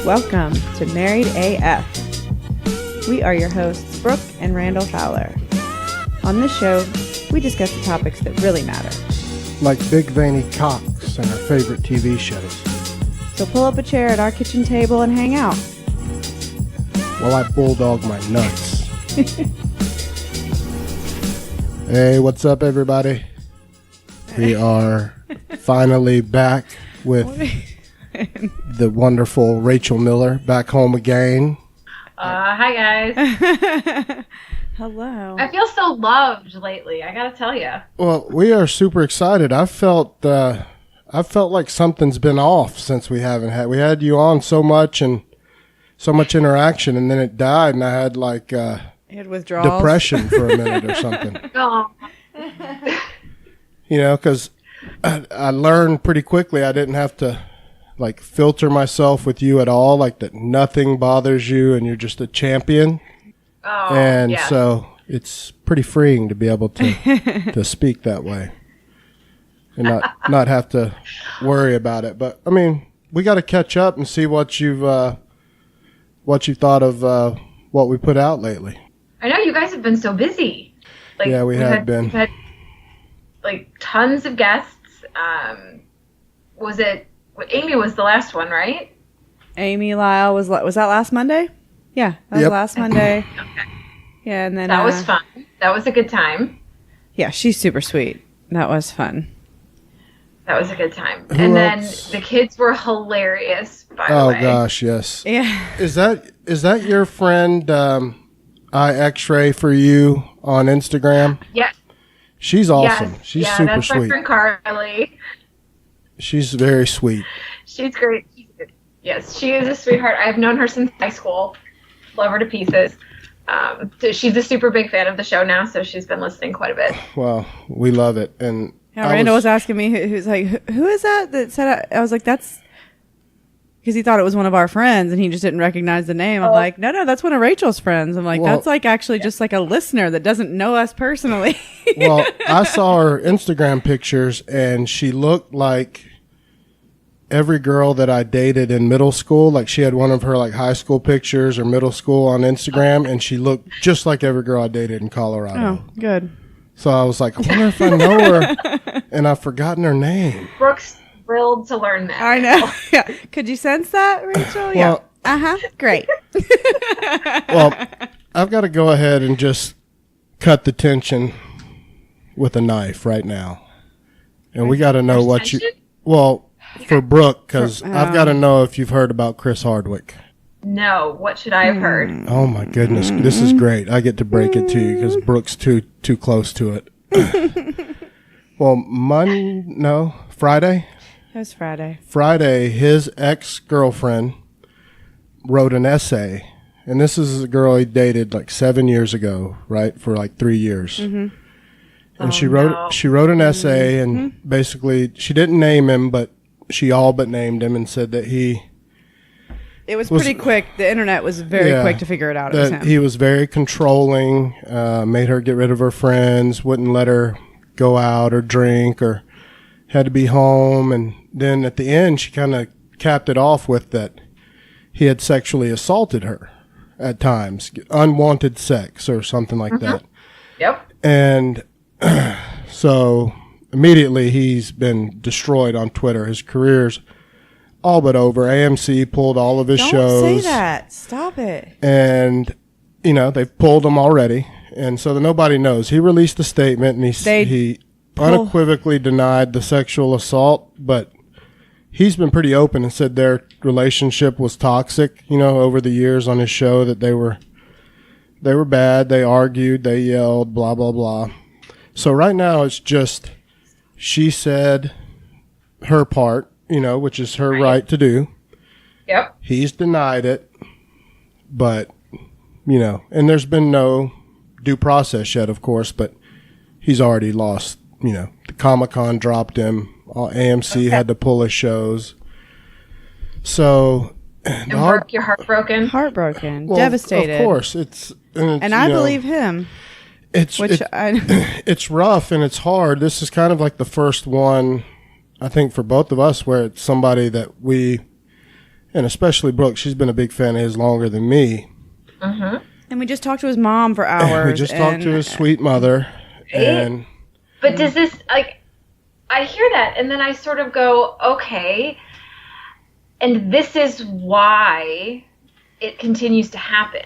Welcome to Married AF. We are your hosts, Brooke and Randall Fowler. On this show, we discuss the topics that really matter. Like big veiny cocks and our favorite TV shows. So pull up a chair at our kitchen table and hang out. While I bulldog my nuts. Hey, what's up, everybody? We are finally back with the wonderful Rachel Miller back home again. Hi, guys. Hello. I feel so loved lately, I gotta tell you. Well, we are super excited. I felt like something's been off since we had you on so much and so much interaction, and then it died, and I had like You had withdrawals. depression for a minute or something. Oh. You know, because I learned pretty quickly I didn't have to like filter myself with you at all, like that nothing bothers you and you're just a champion. Oh, And yes. so it's pretty freeing to be able to speak that way and not have to worry about it. But I mean, we got to catch up and see what you thought of what we put out lately. I know you guys have been so busy. Like, Yeah, we have been. We've had like tons of guests. Amy was the last one, right? Amy Lyle was that last Monday? Yeah, that was Yep. last Monday. Okay. Yeah, and then That was fun. That was a good time. Yeah, she's super sweet. That was fun. That was a good time. Who And then else? the kids were hilarious, by the Oh way. gosh, yes. Yeah. Is that your friend I X-Ray for you on Instagram? Yeah. She's awesome. Yes. She's yeah, super that's my sweet. friend Carly. She's very sweet. She's great. Yes, she is a sweetheart. I've known her since high school. Love her to pieces. So she's a super big fan of the show now, so she's been listening quite a bit. Well, we love it. And Yeah, Randall was asking me, who's like, who is that said, I was like, that's, because he thought it was one of our friends and he just didn't recognize the name. I'm like, no, that's one of Rachel's friends. I'm like, Well, that's like actually just like a listener that doesn't know us personally. Well, I saw her Instagram pictures, and she looked like every girl that I dated in middle school. Like she had one of her like high school pictures or middle school on Instagram, and she looked just like every girl I dated in Colorado. Oh, good. So I was like, I wonder if I know her, and I've forgotten her name. Brooke's thrilled to learn that. I know. Yeah. Could you sense that, Rachel? Yeah. Well, Great. Well, I've got to go ahead and just cut the tension with a knife right now. And we got to know what Tension? for Brooke, because I've got to Oh. know if you've heard about Chris Hardwick. No, what should I have heard? Oh my goodness, this is great. I get to break it to you because Brooke's too close to it. Well, Friday? It was Friday. Friday, his ex-girlfriend wrote an essay, and this is a girl he dated like 7 years ago, right? For like 3 years. And she wrote an essay, and basically she didn't name him, but she all but named him and said that It was pretty quick. The internet was very quick to figure it out. It was that him. he was very controlling, made her get rid of her friends, wouldn't let her go out or drink, or had to be home. And then at the end, she kind of capped it off with that he had sexually assaulted her at times, unwanted sex or something like that. Yep. And so immediately he's been destroyed on Twitter. His career's all but over. AMC pulled all of his Don't shows. say that. Stop it. And, you know, they've pulled him already. And so that nobody knows. He released a statement, and he unequivocally denied the sexual assault, but he's been pretty open and said their relationship was toxic, you know, over the years on his show, that they were bad. They argued, they yelled, blah, blah, blah. So right now it's just, she said her part, you know, which is her right to do. Yep. He's denied it, but, you know, and there's been no due process yet, of course, but he's already lost, you know, the Comic-Con dropped him, AMC had to pull his shows. So, And Brooke, you're heartbroken? Heartbroken. well, Devastated. Of course, it's And I believe him. It's rough and it's hard. This is kind of like the first one, I think, for both of us, where it's somebody that we and especially Brooke, she's been a big fan of his longer than me. Mm-hmm. And we just talked to his mom for hours. We just talked to his sweet mother. And but does this, like, I hear that, and then I sort of go, okay, and this is why it continues to happen.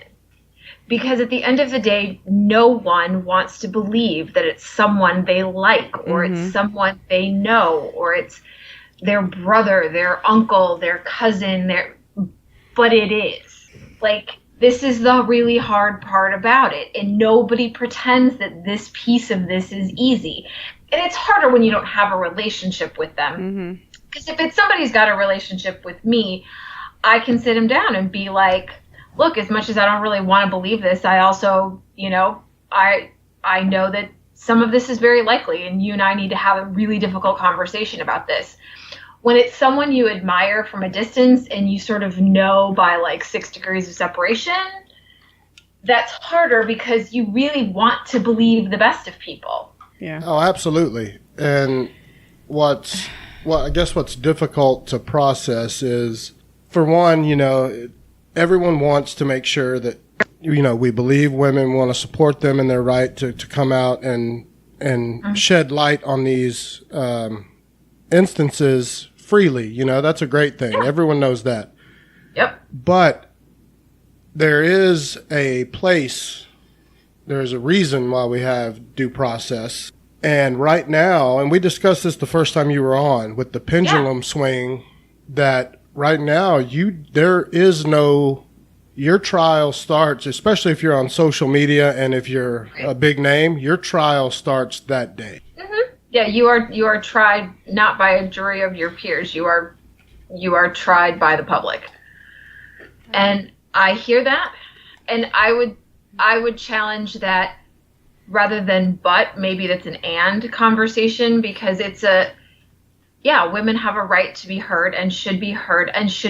Because at the end of the day, no one wants to believe that it's someone they like, or it's someone they know, or it's their brother, their uncle, their cousin, but it is. Like, this is the really hard part about it, and nobody pretends that this piece of this is easy. And it's harder when you don't have a relationship with them. Because if it's somebody's got a relationship with me, I can sit them down and be like, look, as much as I don't really want to believe this, I also, I know that some of this is very likely, and you and I need to have a really difficult conversation about this. When it's someone you admire from a distance and you sort of know by like 6 degrees of separation, that's harder because you really want to believe the best of people. Yeah. Oh, absolutely. And I guess what's difficult to process is, for one, everyone wants to make sure that, we believe women, want to support them in their right to come out and shed light on these instances freely. That's a great thing. Yeah. Everyone knows that. Yep. But there is a reason why we have due process. And right now, and we discussed this the first time you were on with the pendulum swing, that right now your trial starts, especially if you're on social media and if you're a big name, your trial starts that day. Yeah, you are tried not by a jury of your peers. You are tried by the public. And I hear that, and I would challenge that rather than but, maybe that's an and conversation, because it's women have a right to be heard and should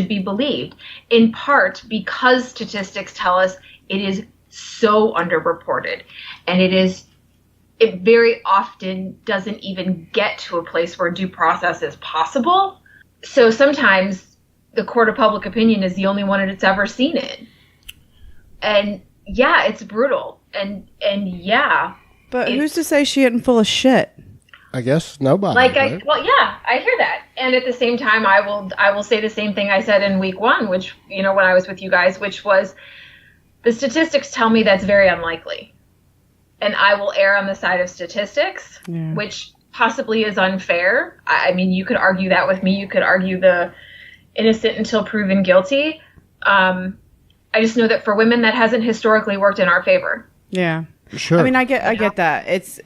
be believed, in part because statistics tell us it is so underreported, and it very often doesn't even get to a place where due process is possible. So sometimes the court of public opinion is the only one that it's ever seen it. And yeah, it's brutal. And yeah. But who's to say she isn't full of shit? I guess nobody. I hear that. And at the same time, I will say the same thing I said in week 1, which, when I was with you guys, which was, the statistics tell me that's very unlikely. And I will err on the side of statistics, which possibly is unfair. I mean, you could argue that with me. You could argue the innocent until proven guilty. I just know that for women, that hasn't historically worked in our favor. Yeah. Sure. I mean, I get that. It's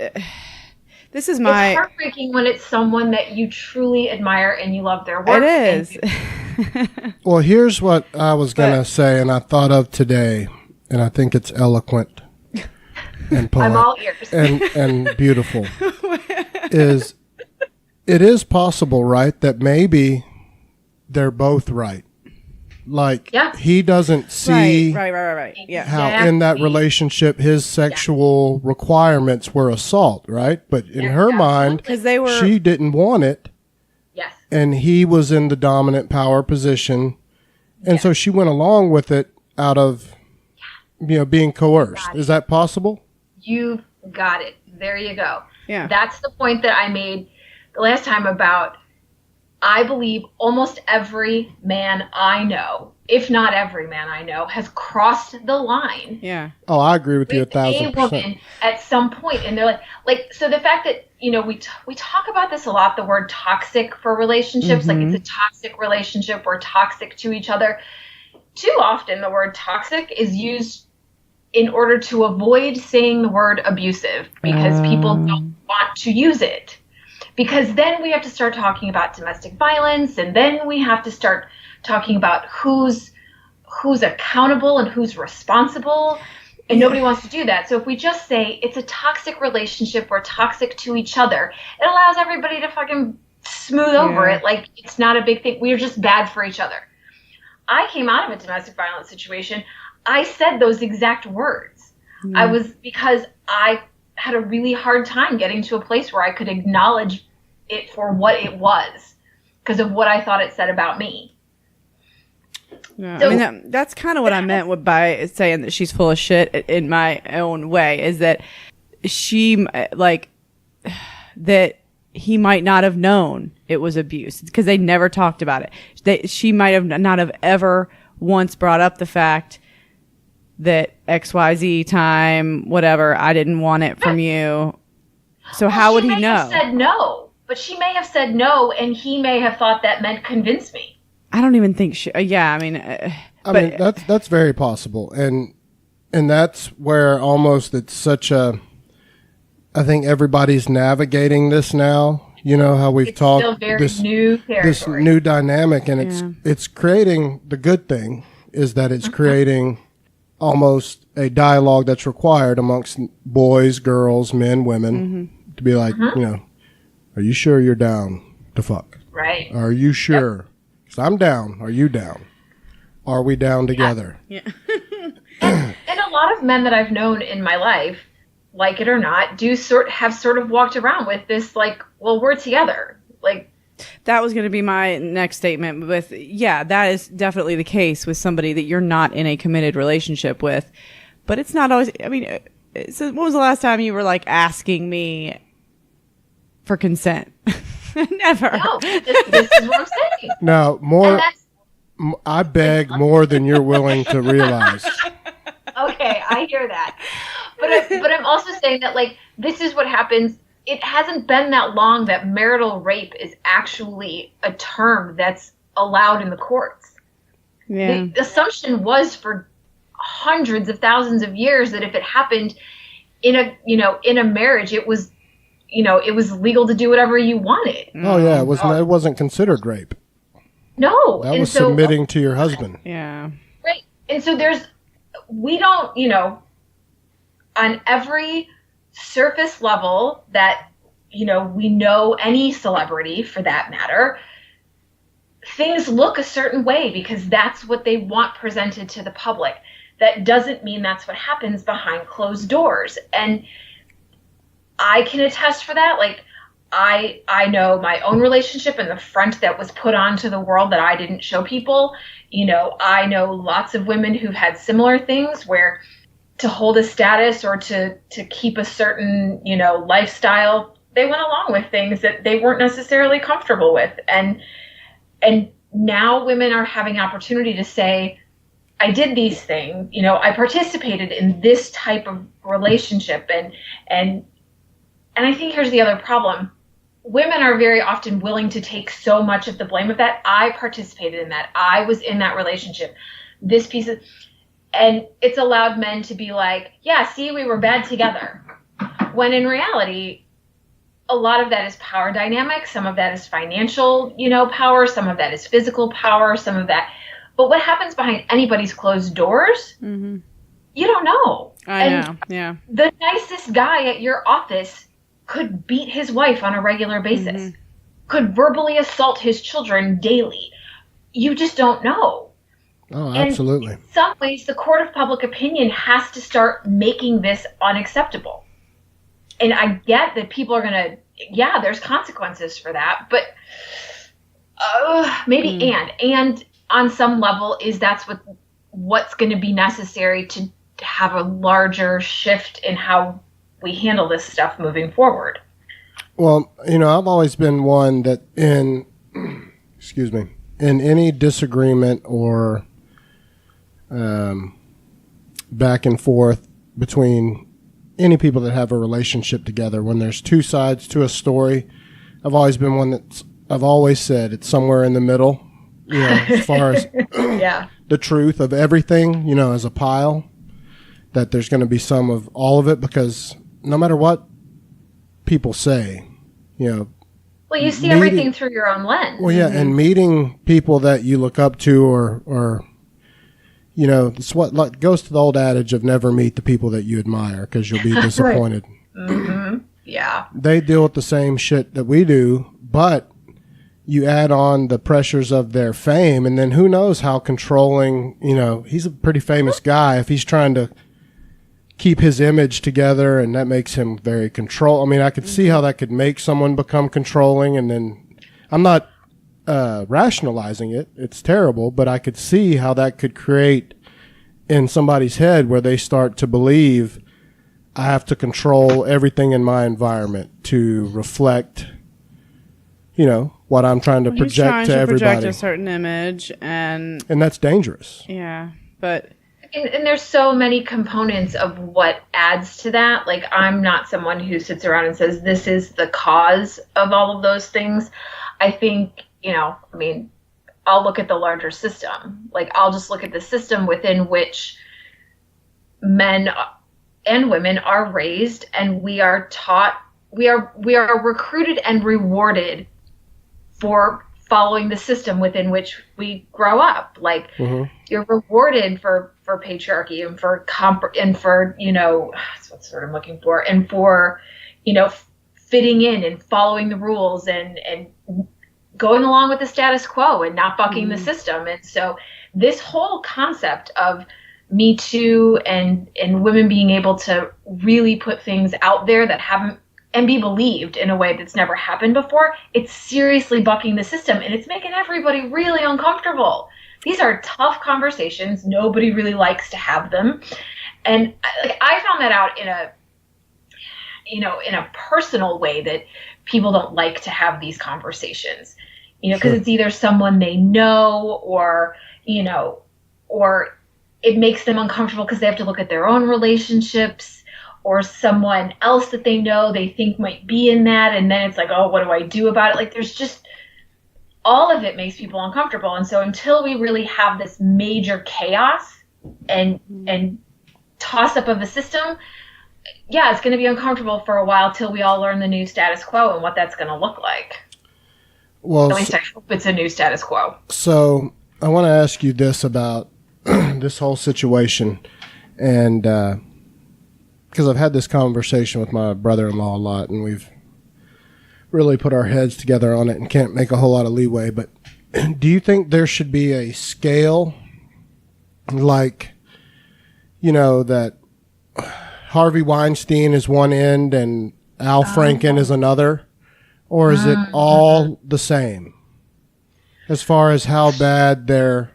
heartbreaking when it's someone that you truly admire and you love their work. It is. Well, here's what I was going to say, and I thought of today, and I think it's eloquent. And polite, I'm all ears. and beautiful. It is possible, right, that maybe they're both right. Like, he doesn't see right. Yeah. how in that relationship his sexual requirements were assault, right? But in her mind, she didn't want it. Yes. And he was in the dominant power position. And so she went along with it out of, being coerced. Is that possible? You've got it. There you go. Yeah. That's the point that I made the last time about, I believe almost every man I know, if not every man I know, has crossed the line. Yeah. Oh, I agree with you 1,000%. A woman at some point, and they're like, so the fact that, we talk about this a lot, the word toxic for relationships, like it's a toxic relationship, we're toxic to each other. Too often the word toxic is used in order to avoid saying the word abusive, because people don't want to use it. Because then we have to start talking about domestic violence, and then we have to start talking about who's accountable and who's responsible, and nobody wants to do that. So if we just say it's a toxic relationship, we're toxic to each other, it allows everybody to fucking smooth over it like it's not a big thing. We're just bad for each other. I came out of a domestic violence situation. I said those exact words. Because I had a really hard time getting to a place where I could acknowledge it for what it was, because of what I thought it said about me. Yeah, I mean, that's kind of what I meant by saying that she's full of shit in my own way, is that she, like, that he might not have known it was abuse because they never talked about it. She might have not have ever once brought up the fact that XYZ time, whatever, I didn't want it from you. So how would he know? She may have said no, but she may have said no, and he may have thought that meant convince me. I don't even think she. Yeah, I mean, I mean that's very possible, and that's where almost it's such a. I think everybody's navigating this now. You know how we've talked still very new territory. This new dynamic, and it's creating the good thing is that it's creating almost a dialogue that's required amongst boys, girls, men, women to be like, you know, are you sure you're down to fuck? Right. Are you sure? Because I'm down. Are you down? Are we down together? Yeah. And a lot of men that I've known in my life, like it or not, have sort of walked around with this, like, well, we're together. Like, that was going to be my next statement with, that is definitely the case with somebody that you're not in a committed relationship with. But it's not always, I mean, so when was the last time you were like asking me for consent? Never. No, this is what I'm saying. No, I beg more than you're willing to realize. Okay, I hear that. But I'm also saying that, like, this is what happens. It hasn't been that long that marital rape is actually a term that's allowed in the courts. Yeah. The assumption was for hundreds of thousands of years that if it happened in a marriage, it was legal to do whatever you wanted. Oh yeah, it wasn't considered rape. No. That was submitting to your husband. Yeah. Right. And so we don't, on every surface level that, we know any celebrity for that matter, things look a certain way because that's what they want presented to the public. That doesn't mean that's what happens behind closed doors. And I can attest for that. Like, I know my own relationship and the front that was put onto the world that I didn't show people. I know lots of women who've had similar things where to hold a status or to keep a certain, lifestyle, they went along with things that they weren't necessarily comfortable with. And now women are having opportunity to say, I did these things, I participated in this type of relationship. And I think here's the other problem. Women are very often willing to take so much of the blame of that. I participated in that. I was in that relationship. And it's allowed men to be like, yeah, see, we were bad together. When in reality, a lot of that is power dynamic. Some of that is financial, power. Some of that is physical power. Some of that. But what happens behind anybody's closed doors, you don't know. I know, yeah. The nicest guy at your office could beat his wife on a regular basis, could verbally assault his children daily. You just don't know. Oh, absolutely. And in some ways, the court of public opinion has to start making this unacceptable. And I get that people are going to, there's consequences for that, but maybe and on some level that's what's going to be necessary to have a larger shift in how we handle this stuff moving forward. Well, I've always been one that in any disagreement or back and forth between any people that have a relationship together, when there's two sides to a story, I've always been one I've always said it's somewhere in the middle, as far as the truth of everything, as a pile, that there's going to be some of all of it, because no matter what people say, well, you see everything through your own lens. Well, yeah, and meeting people that you look up to or it's what goes to the old adage of never meet the people that you admire, because you'll be disappointed. Right. Yeah. They deal with the same shit that we do, but you add on the pressures of their fame, and then who knows how controlling, he's a pretty famous guy. If he's trying to keep his image together, and that makes him very I mean, I could see how that could make someone become controlling, and then I'm not rationalizing it. It's terrible, but I could see how that could create in somebody's head where they start to believe I have to control everything in my environment to reflect, what I'm trying to project to everybody. Project a certain image, and that's dangerous. Yeah, but and there's so many components of what adds to that. Like, I'm not someone who sits around and says this is the cause of all of those things. I think, I'll look at the larger system. Like, I'll just look at the system within which men and women are raised, and we are taught, we are recruited and rewarded for following the system within which we grow up. Like, you're rewarded for patriarchy and for that's what sort I'm looking for, and for fitting in and following the rules and going along with the status quo and not bucking the system. And so this whole concept of Me Too and women being able to really put things out there that haven't, and be believed in a way that's never happened before, it's seriously bucking the system, and it's making everybody really uncomfortable. These are tough conversations. Nobody really likes to have them. And I found that out in a personal way, that people don't like to have these conversations, because it's either someone they know or it makes them uncomfortable because they have to look at their own relationships, or someone else that they know they think might be in that. And then it's like, oh, what do I do about it? Like, there's just, all of it makes people uncomfortable. And so until we really have this major chaos and toss up of the system, yeah, it's going to be uncomfortable for a while till we all learn the new status quo and what that's going to look like. Well, at least I hope it's a new status quo. So I want to ask you this about this whole situation, and because I've had this conversation with my brother-in-law a lot, and we've really put our heads together on it and can't make a whole lot of leeway. But do you think there should be a scale, like, that Harvey Weinstein is one end and Al Franken is another? Or is it all the same as far as how bad their,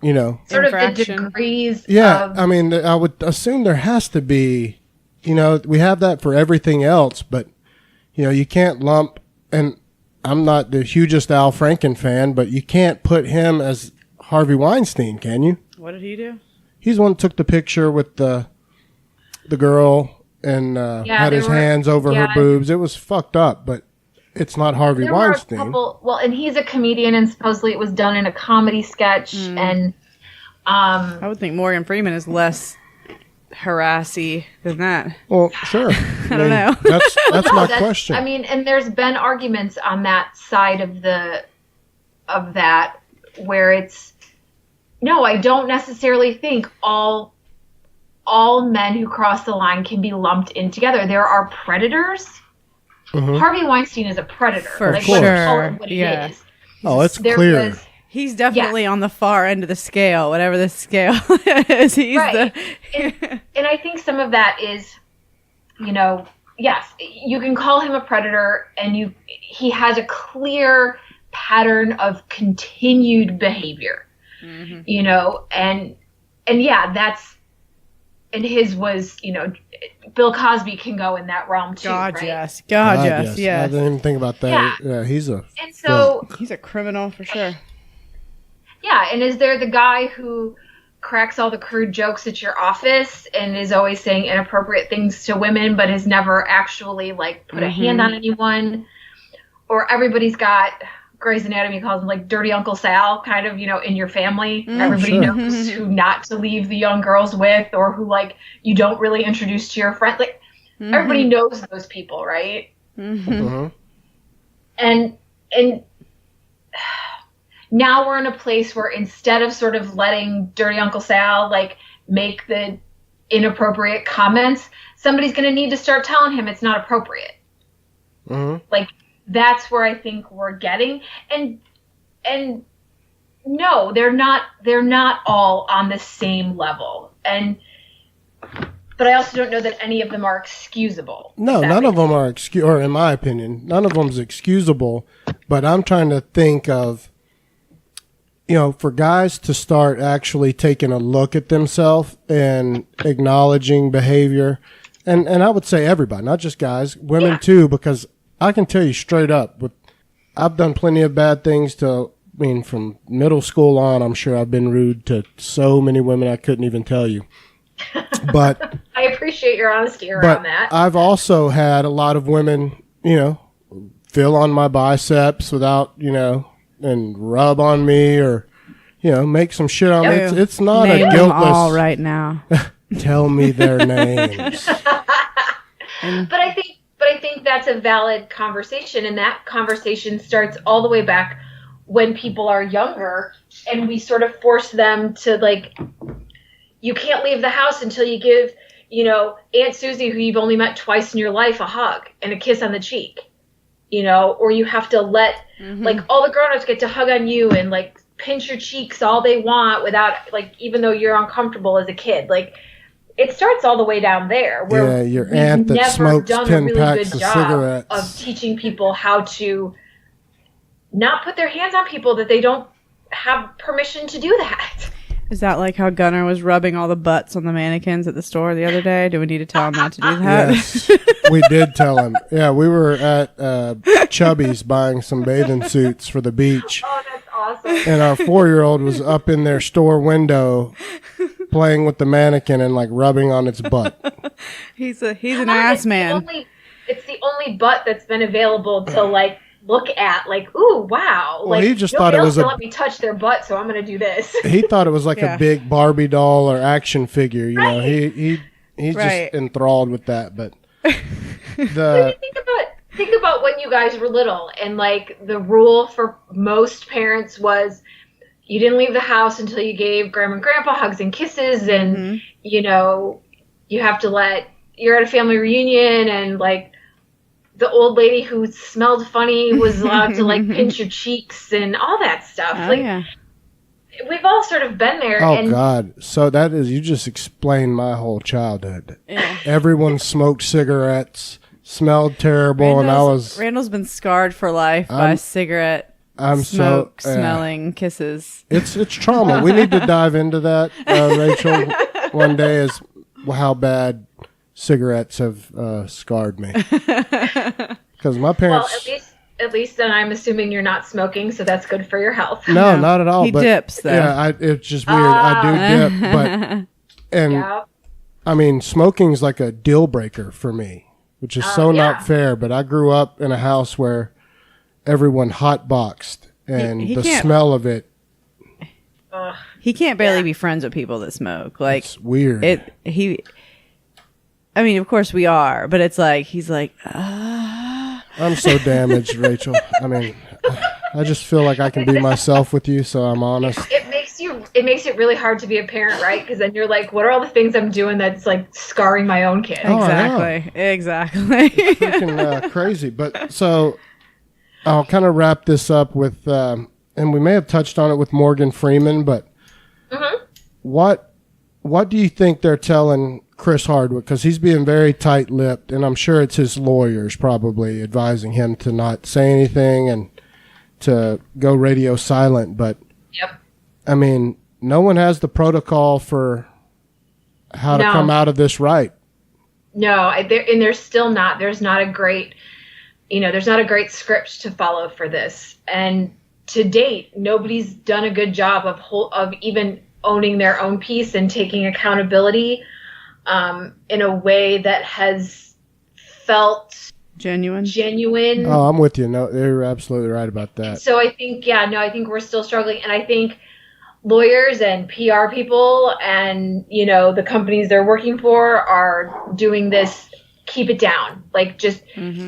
sort of the degrees? Yeah, I would assume there has to be, we have that for everything else, but, you can't lump, and I'm not the hugest Al Franken fan, but you can't put him as Harvey Weinstein, can you? What did he do? He's the one that took the picture with the girl and had his hands over her boobs. It was fucked up, but it's not Harvey Weinstein. And he's a comedian, and supposedly it was done in a comedy sketch. And I would think Morgan Freeman is less harassy than that. Well, sure. I don't know. That's my question. And there's been arguments on that side of that where it's, no, I don't necessarily think all men who cross the line can be lumped in together. There are predators. Harvey Weinstein is a predator. For sure. What he is. Oh, it's clear. He's definitely on the far end of the scale, whatever the scale is. He's right. And I think some of that is, yes, you can call him a predator, and he has a clear pattern of continued behavior, and yeah, that's, and his was, Bill Cosby can go in that realm too. God, right? yes. God, yes. I didn't even think about that. Yeah, he's a criminal for sure. Yeah, and is there the guy who cracks all the crude jokes at your office and is always saying inappropriate things to women, but has never actually put a hand on anyone? Or everybody's got, Grey's Anatomy calls him dirty Uncle Sal, kind of, in your family. Everybody knows who not to leave the young girls with, or who you don't really introduce to your friend. Everybody knows those people, right? And now we're in a place where instead of sort of letting dirty Uncle Sal make the inappropriate comments, somebody's going to need to start telling him it's not appropriate. That's where I think we're getting. And no, they're not all on the same level. But I also don't know that any of them are excusable. No, none of them are or in my opinion, none of them's excusable. But I'm trying to think of for guys to start actually taking a look at themselves and acknowledging behavior, and I would say everybody, not just guys, women too, because I can tell you straight up, I've done plenty of bad things from middle school on. I'm sure I've been rude to so many women I couldn't even tell you. But I appreciate your honesty around that. I've also had a lot of women, feel on my biceps without, and rub on me or, make some shit on me. It's not Name a them guiltless. all right now. Tell me their names. But I think that's a valid conversation, and that conversation starts all the way back when people are younger, and we sort of force them to you can't leave the house until you give, Aunt Susie, who you've only met twice in your life, a hug and a kiss on the cheek, or you have to let all the grown-ups get to hug on you and pinch your cheeks all they want without even though you're uncomfortable as a kid. It starts all the way down there where your aunt that smokes 10 packs of cigarettes of teaching people how to not put their hands on people that they don't have permission to do that. Is that like how Gunnar was rubbing all the butts on the mannequins at the store the other day? Do we need to tell him not to do that? Yes, we did tell him. Yeah, we were at Chubby's buying some bathing suits for the beach. Oh, that's awesome. And our 4-year-old was up in their store window playing with the mannequin and rubbing on its butt. He's an ass man. It's the only butt that's been available to look at, ooh, wow. Well, he just thought it was let me touch their butt, so I'm going to do this. He thought it was a big Barbie doll or action figure. He's just enthralled with that. But think about when you guys were little, and the rule for most parents was you didn't leave the house until you gave grandma and grandpa hugs and kisses, and you have to you're at a family reunion, and the old lady who smelled funny was allowed to pinch your cheeks and all that stuff. We've all sort of been there. Oh, God. So you just explained my whole childhood. Yeah. Everyone smoked cigarettes, smelled terrible, Randall's been scarred for life by cigarette smelling kisses. It's trauma. We need to dive into that, Rachel, one day, is how bad cigarettes have scarred me. Because my parents... Well, at least then I'm assuming you're not smoking, so that's good for your health. No, not at all. He dips, though. Yeah, it's just weird. I do dip, but... smoking's like a deal breaker for me, which is not fair, but I grew up in a house where everyone hotboxed, and the smell of it... He can't barely be friends with people that smoke. It's weird. Of course we are, but it's he's I'm so damaged, Rachel. I just feel like I can be myself with you, so I'm honest. It makes it really hard to be a parent, right? Because then you're what are all the things I'm doing that's scarring my own kid? Oh, Exactly. It's freaking crazy. But so I'll kind of wrap this up with, and we may have touched on it with Morgan Freeman, but what do you think they're telling Chris Hardwick? Because he's being very tight-lipped, and I'm sure it's his lawyers probably advising him to not say anything and to go radio silent. But, no one has the protocol for how to come out of this right. No, and there's still not. There's not a great, there's not a great script to follow for this. And to date, nobody's done a good job of even owning their own piece and taking accountability in a way that has felt genuine. Oh, I'm with you. No, you're absolutely right about that. So I think, I think we're still struggling. And I think lawyers and PR people and, the companies they're working for are doing this, keep it down.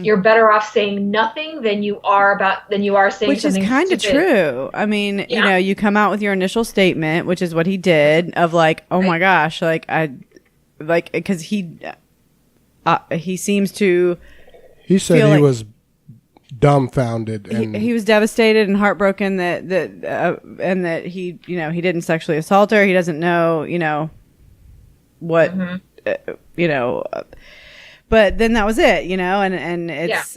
You're better off saying nothing than you are saying which something is kind of true. You come out with your initial statement, which is what he did, of oh my gosh, because he seems to... He said he was dumbfounded. And he was devastated and heartbroken and that he didn't sexually assault her. He doesn't know, what, but then that was it, and it's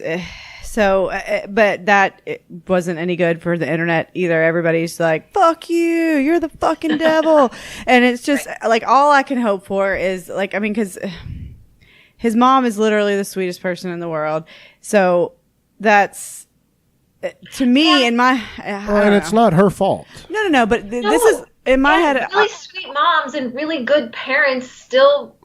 So, but that it wasn't any good for the internet either. Everybody's like, fuck you, you're the fucking devil. And it's just like, all I can hope for is like, I mean, cause his mom is literally the sweetest person in the world. So that's, to me, in my, and it's not her fault. No, but this is, in my head. Really sweet moms and really good parents still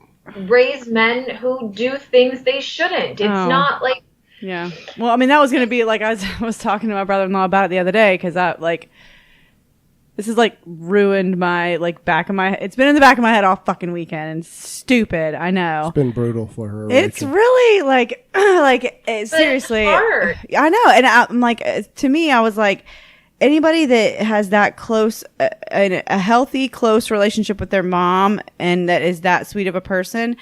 raise men who do things they shouldn't. It's not like. Yeah. Well, I mean, that was going to be like, I was talking to my brother-in-law about it the other day, because this has like ruined my back of my head. It's been in the back of my head all fucking weekend. And stupid, I know. It's been brutal for her. It's Rachel. really seriously. It's hard. I know, and I'm like, to me, I was like, anybody that has that close, a healthy, close relationship with their mom, and that is that sweet of a person.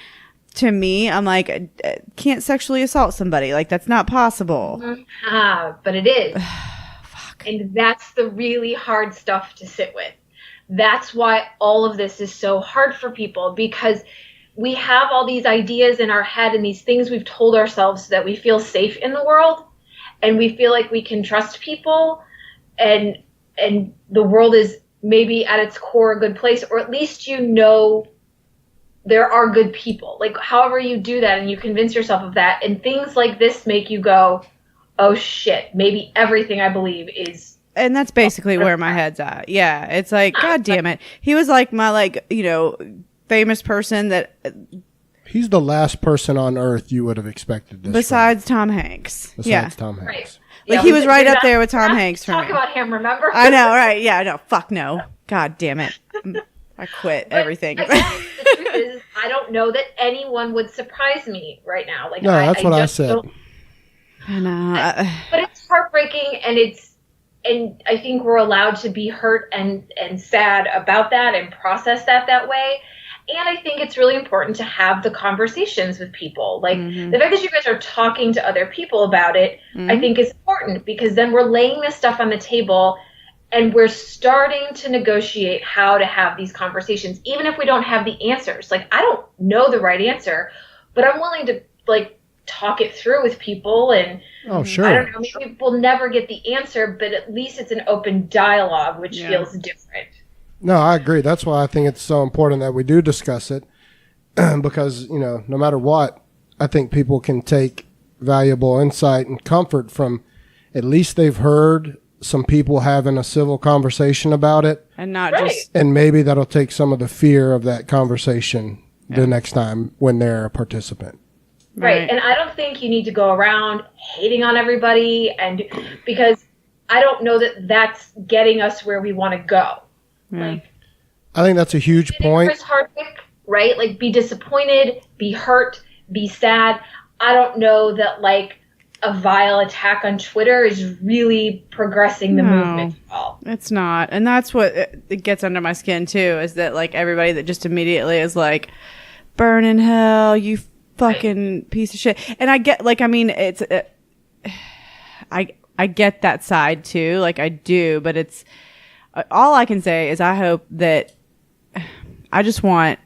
To me, I'm like, can't sexually assault somebody. Like, that's not possible. But it is. Fuck. And that's the really hard stuff to sit with. That's why all of this is so hard for people, because we have all these ideas in our head and these things we've told ourselves so that we feel safe in the world and we feel like we can trust people and the world is maybe at its core a good place, or at least there are good people. Like, however you do that and you convince yourself of that, and things like this make you go, oh shit, maybe everything I believe is. And that's basically where my head's at. Yeah. It's like, God damn it. He was like my, famous person that. He's the last person on earth you would have expected this besides Tom Hanks. Tom Hanks. Right. Like, he was right up there with Tom Hanks for me. Talk about him, remember? I know, right? Yeah, no, fuck no. God damn it. I quit everything. Again, the truth is, I don't know that anyone would surprise me right now. Like, no, that's what I said. I know. But it's heartbreaking, and I think we're allowed to be hurt and sad about that and process that way. And I think it's really important to have the conversations with people. Like, the fact that you guys are talking to other people about it, I think is important, because then we're laying this stuff on the table and we're starting to negotiate how to have these conversations, even if we don't have the answers. Like, I don't know the right answer, but I'm willing to, talk it through with people. And sure. I don't know, maybe we'll never get the answer, but at least it's an open dialogue, which feels different. No, I agree. That's why I think it's so important that we do discuss it, because, no matter what, I think people can take valuable insight and comfort from, at least they've heard some people having a civil conversation about it. And not just. And maybe that'll take some of the fear of that conversation the next time when they're a participant. Right. And I don't think you need to go around hating on everybody, and because I don't know that that's getting us where we want to go. Yeah. I think that's a huge point. Chris Hardwick, right? Like, be disappointed, be hurt, be sad. I don't know that a vile attack on Twitter is really progressing the movement at all. It's not. And that's what it gets under my skin too, is that everybody that just immediately is like, burn in hell, you fucking piece of shit. And I get, it's, I get that side too. I do, but it's, all I can say is I hope that, I just want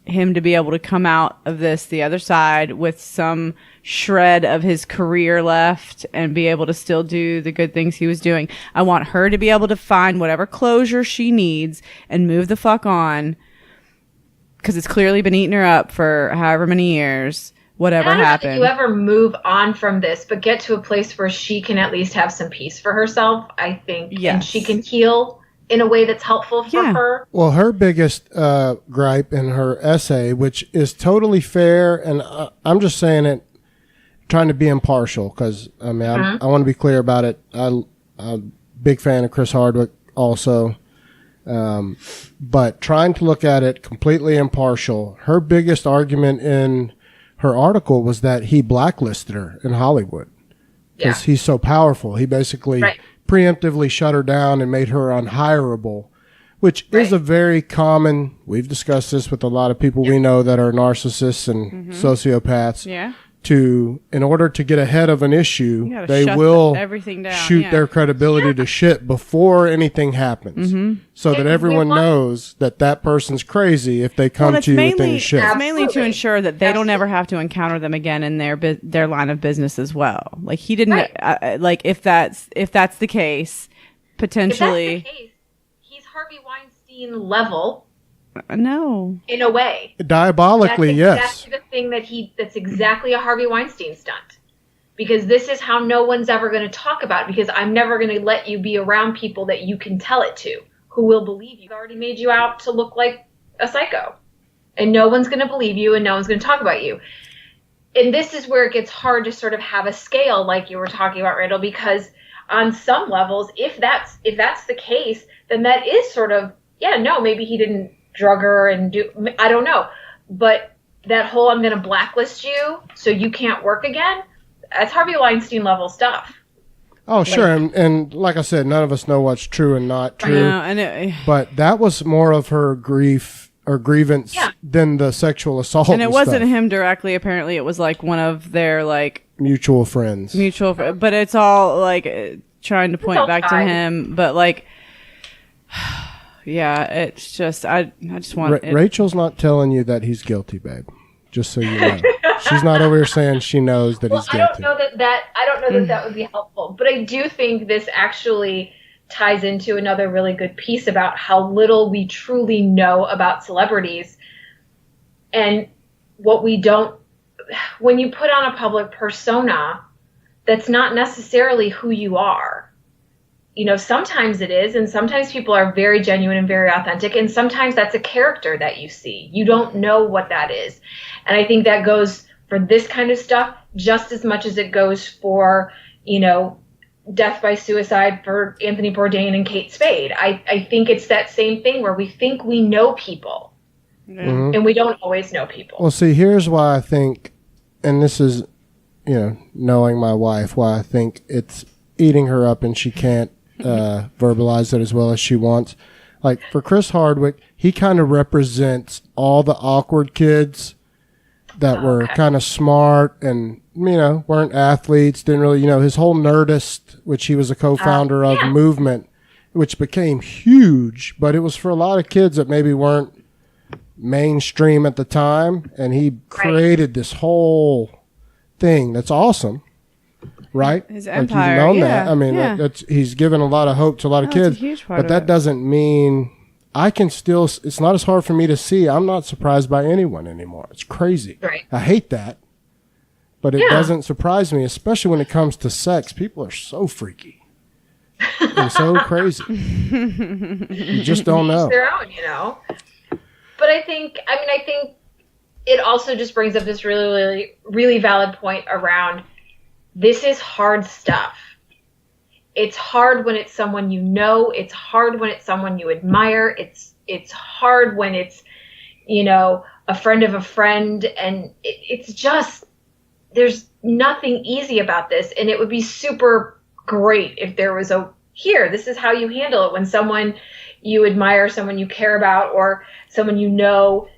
him to be able to come out of this the other side with some shred of his career left and be able to still do the good things he was doing. I want her to be able to find whatever closure she needs and move the fuck on, because it's clearly been eating her up for however many years. Whatever happened. I don't know that you ever move on from this, but get to a place where she can at least have some peace for herself, I think. Yes. And she can heal in a way that's helpful for her. Well, her biggest gripe in her essay, which is totally fair, and I'm just saying it, trying to be impartial, because, I want to be clear about it. I'm a big fan of Chris Hardwick also. But trying to look at it completely impartial, her biggest argument in her article was that he blacklisted her in Hollywood because he's so powerful. He basically preemptively shut her down and made her unhireable, which is a very common, we've discussed this with a lot of people we know that are narcissists and sociopaths. Yeah. in order to get ahead of an issue, they shut will everything down, shoot their credibility to shit before anything happens, so that everyone knows that person's crazy if they come to you with any shit. It's mainly to ensure that they don't ever have to encounter them again in their line of business as well. Like he didn't, like if that's the case, potentially. If that's the case, he's Harvey Weinstein level. No. In a way. Diabolically, yes. That's exactly the thing that's exactly a Harvey Weinstein stunt. Because this is how no one's ever going to talk about it, because I'm never going to let you be around people that you can tell it to, who will believe you. I've already made you out to look like a psycho. And no one's going to believe you, and no one's going to talk about you. And this is where it gets hard to sort of have a scale like you were talking about, Randall, because on some levels, if that's the case, then that is sort of, maybe he didn't drug her and do, I don't know. But that whole I'm going to blacklist you so you can't work again, that's Harvey Weinstein level stuff. Oh, sure. And like I said, none of us know what's true and not true. I know. But that was more of her grief or grievance than the sexual assault. And it wasn't stuff. him directly. Apparently, it was like one of their like mutual friends. But it's all like trying to point back to him. But like, it's just I just want Rachel's not telling you that he's guilty, babe. Just so you know, she's not over here saying she knows that he's guilty. I don't know that would be helpful, but I do think this actually ties into another really good piece about how little we truly know about celebrities, and what we don't. When you put on a public persona, that's not necessarily who you are. You know, sometimes it is, and sometimes people are very genuine and very authentic, and sometimes that's a character that you see. You don't know what that is. And I think that goes for this kind of stuff just as much as it goes for, death by suicide for Anthony Bourdain and Kate Spade. I think it's that same thing where we think we know people, and we don't always know people. Well, see, here's why I think, and this is, knowing my wife, why I think it's eating her up and she can't verbalize it as well as she wants. Like for Chris Hardwick, he kind of represents all the awkward kids that were kind of smart and, weren't athletes, didn't really, his whole Nerdist, which he was a co-founder of movement, which became huge, but it was for a lot of kids that maybe weren't mainstream at the time. And he created this whole thing that's awesome. Right? His empire. Like, that. I mean, he's given a lot of hope to a lot of kids. That's a huge part but that doesn't mean I can still, it's not as hard for me to see. I'm not surprised by anyone anymore. It's crazy. Right. I hate that. But it doesn't surprise me, especially when it comes to sex. People are so freaky. They're so crazy. You just don't know. Each their own, But I think it also just brings up this really, really, really valid point around this is hard stuff. It's hard when it's someone you know. It's hard when it's someone you admire. It's hard when it's, a friend of a friend. And it's just, there's nothing easy about this. And it would be super great if there was this is how you handle it when someone you admire, someone you care about, or someone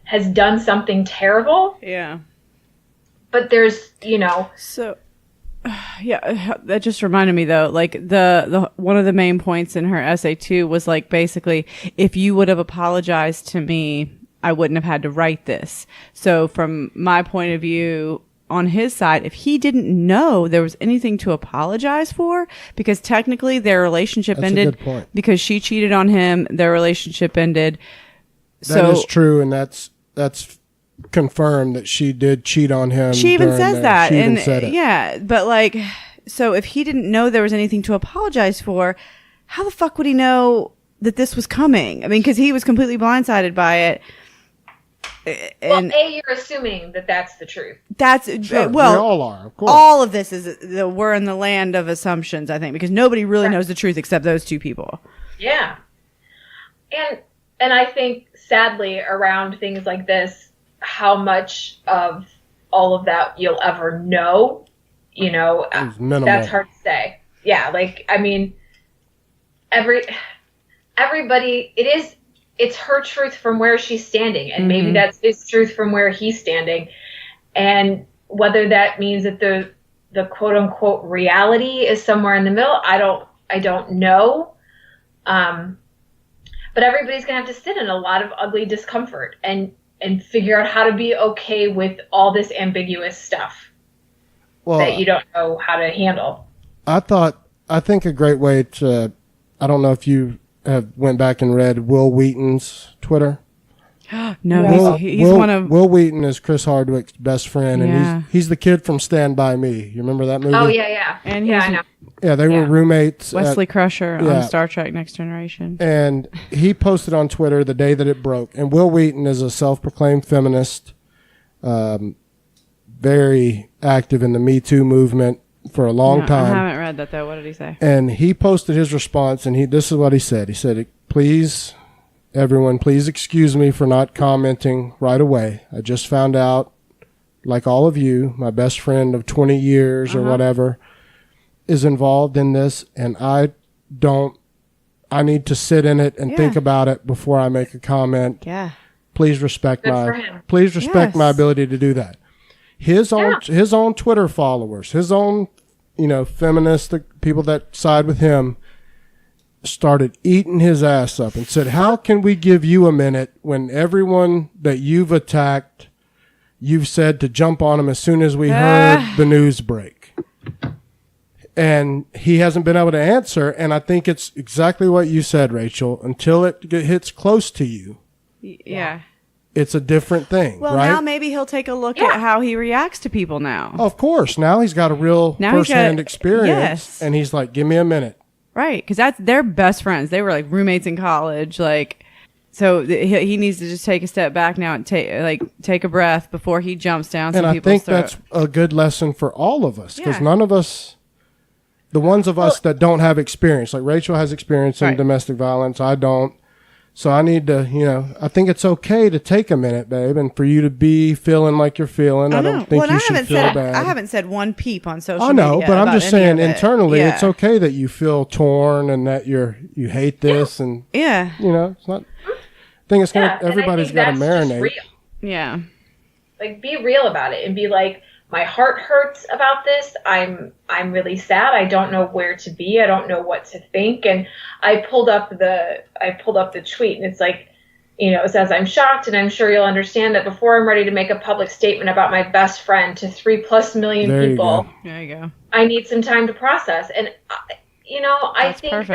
has done something terrible. Yeah. But there's, So... Yeah, that just reminded me though, like the one of the main points in her essay too was like basically, if you would have apologized to me, I wouldn't have had to write this. So from my point of view, on his side, if he didn't know there was anything to apologize for, because technically their relationship ended because she cheated on him, their relationship ended. That is true, and that's confirmed that she did cheat on him. She even says that. She even said it. Yeah, but like, so if he didn't know there was anything to apologize for, how the fuck would he know that this was coming? I mean, because he was completely blindsided by it. And you're assuming that that's the truth. That's sure, we all are, of course. All of this is we're in the land of assumptions, I think, because nobody really knows the truth except those two people. Yeah, and I think sadly around things like this, how much of all of that you'll ever know, that's hard to say. Yeah, like, I mean, everybody, it's her truth from where she's standing, and maybe that's his truth from where he's standing. And whether that means that the quote unquote reality is somewhere in the middle, I don't know. But everybody's going to have to sit in a lot of ugly discomfort and figure out how to be okay with all this ambiguous stuff that you don't know how to handle. I think a great way to, I don't know if you have went back and read Will Wheaton's Twitter. No, he's one of... Will Wheaton is Chris Hardwick's best friend, and he's the kid from Stand By Me. You remember that movie? Oh, yeah. And I know. Yeah, they were roommates. Wesley Crusher on Star Trek Next Generation. And he posted on Twitter the day that it broke. And Will Wheaton is a self-proclaimed feminist, very active in the Me Too movement for a long time. I haven't read that, though. What did he say? And he posted his response, and this is what he said. He said, please, everyone, please excuse me for not commenting right away. I just found out, like all of you, my best friend of 20 years or whatever is involved in this, and I need to sit in it and think about it before I make a comment. Yeah. Please respect my ability to do that. His own Twitter followers, his own, feminist people that side with him started eating his ass up and said, how can we give you a minute when everyone that you've attacked, you've said to jump on him as soon as we heard the news break? And he hasn't been able to answer. And I think it's exactly what you said, Rachel. Until it hits close to you. Yeah. It's a different thing. Well, right? Now maybe he'll take a look at how he reacts to people now. Of course. Now he's got a real first-hand experience. Yes. And he's like, give me a minute. Right. Because they're best friends. They were like roommates in college. So he needs to just take a step back now and take a breath before he jumps down. And I think that's a good lesson for all of us. Because none of us... The ones of us that don't have experience, like Rachel has experience in domestic violence, I don't. So I need to, I think it's okay to take a minute, babe, and for you to be feeling like you're feeling. I don't think you should feel bad. I haven't said one peep on social media. I know, but I'm just saying internally, Yeah. it's okay that you feel torn and that you hate this and it's not. I think it's everybody's got to marinate. Yeah. Like, be real about it and be like, my heart hurts about this. I'm really sad. I don't know where to be. I don't know what to think. And I pulled up the tweet, and it's like, it says, I'm shocked, and I'm sure you'll understand that before I'm ready to make a public statement about my best friend to 3+ million people, there you go. I need some time to process. And I think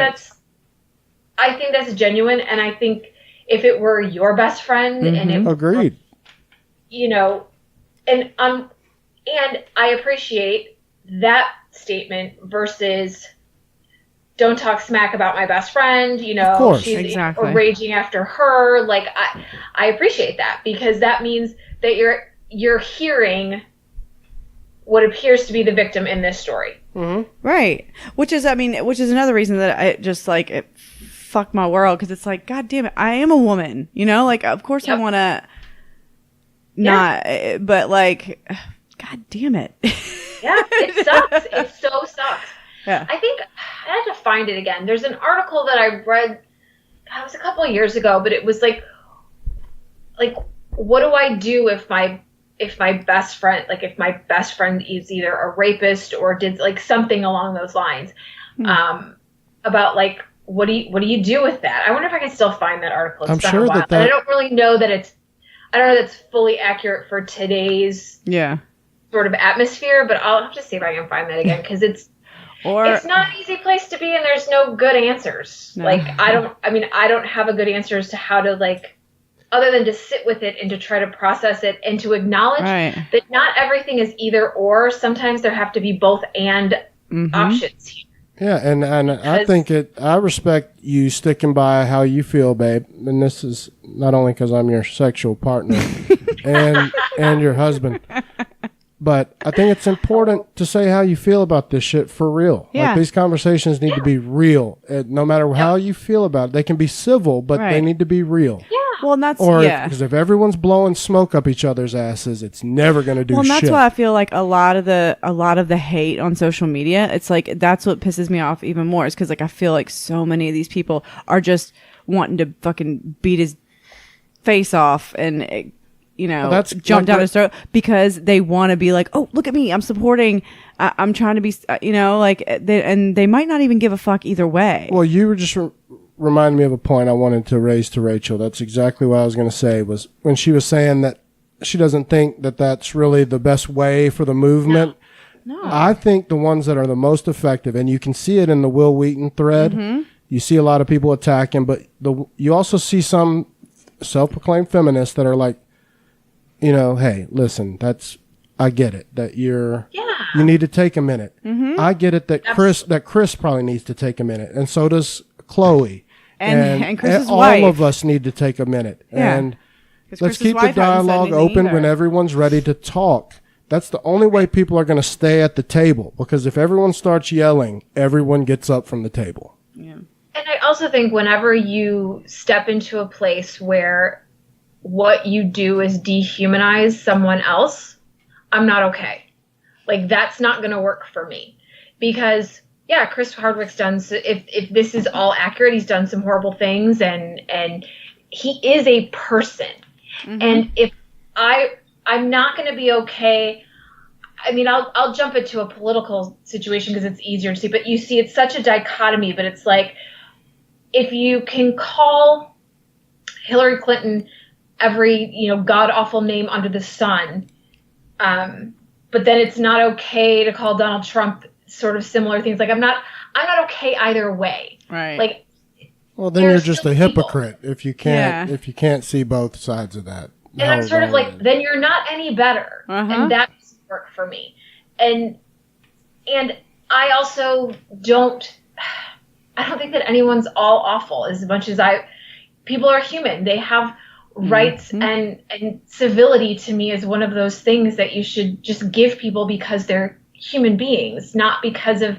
that's genuine. And I think if it were your best friend, and it agreed, and I appreciate that statement versus don't talk smack about my best friend, of course. She's raging after her. Like, I appreciate that, because that means that you're hearing what appears to be the victim in this story. Mm-hmm. Right. Which is another reason that I just it fucked my world. Cause it's like, God damn it. I am a woman, of course I want to not, but God damn it. Yeah, it sucks. It so sucks. Yeah. I think I had to find it again. There's an article that I read, it was a couple of years ago, but it was like, what do I do if my best friend, if my best friend is either a rapist or did something along those lines, about what do you do with that? I wonder if I can still find that article. It's I'm sure that but I don't really know that I don't know that's fully accurate for today's sort of atmosphere, but I'll have to see if I can find that again, because it's not an easy place to be, and there's no good answers. No. I don't have a good answer as to how to other than to sit with it and to try to process it and to acknowledge that not everything is either or. Sometimes there have to be both and options here. Yeah, and I think I respect you sticking by how you feel, babe. And this is not only because I'm your sexual partner and your husband, but I think it's important to say how you feel about this shit for real. Yeah. These conversations need to be real. No matter how you feel about it, they can be civil, but they need to be real. Yeah. Well, and that's because if everyone's blowing smoke up each other's asses, it's never going to do shit. Well, and that's why I feel like a lot of the hate on social media, it's that's what pisses me off even more, is because I feel like so many of these people are just wanting to fucking beat his face off, and jump down his throat because they want to be like, oh, look at me, I'm supporting, I'm trying to be, and they might not even give a fuck either way. Well, you were just reminding me of a point I wanted to raise to Rachel. That's exactly what I was going to say, was when she was saying that she doesn't think that that's really the best way for the movement. No. I think the ones that are the most effective, and you can see it in the Will Wheaton thread, you see a lot of people attacking, but you also see some self-proclaimed feminists that are like, hey, listen, I get it that you need to take a minute. I get it that Chris probably needs to take a minute, and so does Chloe, and Chris's wife. All of us need to take a minute, and let's keep the dialogue open when everyone's ready to talk. That's the only way people are going to stay at the table, because if everyone starts yelling, everyone gets up from the table. Yeah. And I also think whenever you step into a place where what you do is dehumanize someone else, I'm not okay. Like, that's not going to work for me. Because, yeah, Chris Hardwick's done, if this is all accurate, he's done some horrible things, and he is a person. And if I'm not going to be okay. I mean, I'll jump into a political situation because it's easier to see, but you see it's such a dichotomy, but it's like, if you can call Hillary Clinton every, god-awful name under the sun, but then it's not okay to call Donald Trump sort of similar things. Like, I'm not okay either way. Right. Like, well, then you're just a hypocrite if you can't see both sides of that. And I'm sort of like, then you're not any better. And that doesn't work for me. And I also don't think that anyone's all awful as much as people are human. They have rights, and civility to me is one of those things that you should just give people because they're human beings, not because of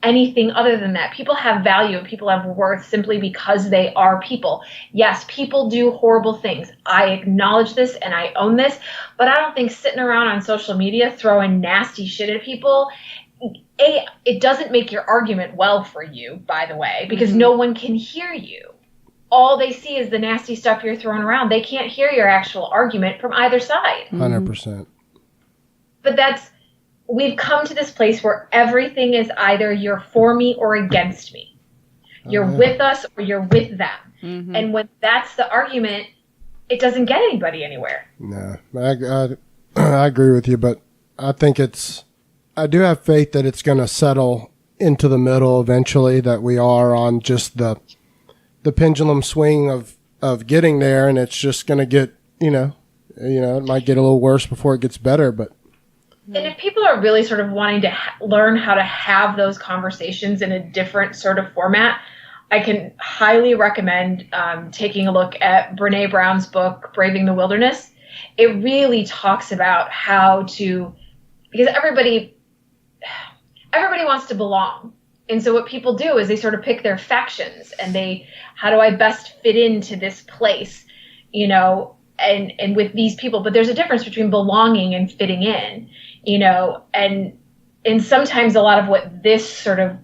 anything other than that. People have value and people have worth simply because they are people. Yes, people do horrible things. I acknowledge this and I own this, but I don't think sitting around on social media throwing nasty shit at people, it doesn't make your argument well for you, by the way, because no one can hear you. All they see is the nasty stuff you're throwing around. They can't hear your actual argument from either side. 100%. But we've come to this place where everything is either you're for me or against me. You're with us or you're with them. And when that's the argument, it doesn't get anybody anywhere. No, I agree with you, but I think I do have faith that it's going to settle into the middle eventually, that we are on just the pendulum swing of getting there, and it's just going to get, it might get a little worse before it gets better, but. And if people are really sort of wanting to learn how to have those conversations in a different sort of format, I can highly recommend taking a look at Brene Brown's book, Braving the Wilderness. It really talks about how to, because everybody wants to belong. And so what people do is they sort of pick their factions and how do I best fit into this place, and with these people. But there's a difference between belonging and fitting in. And sometimes a lot of what this sort of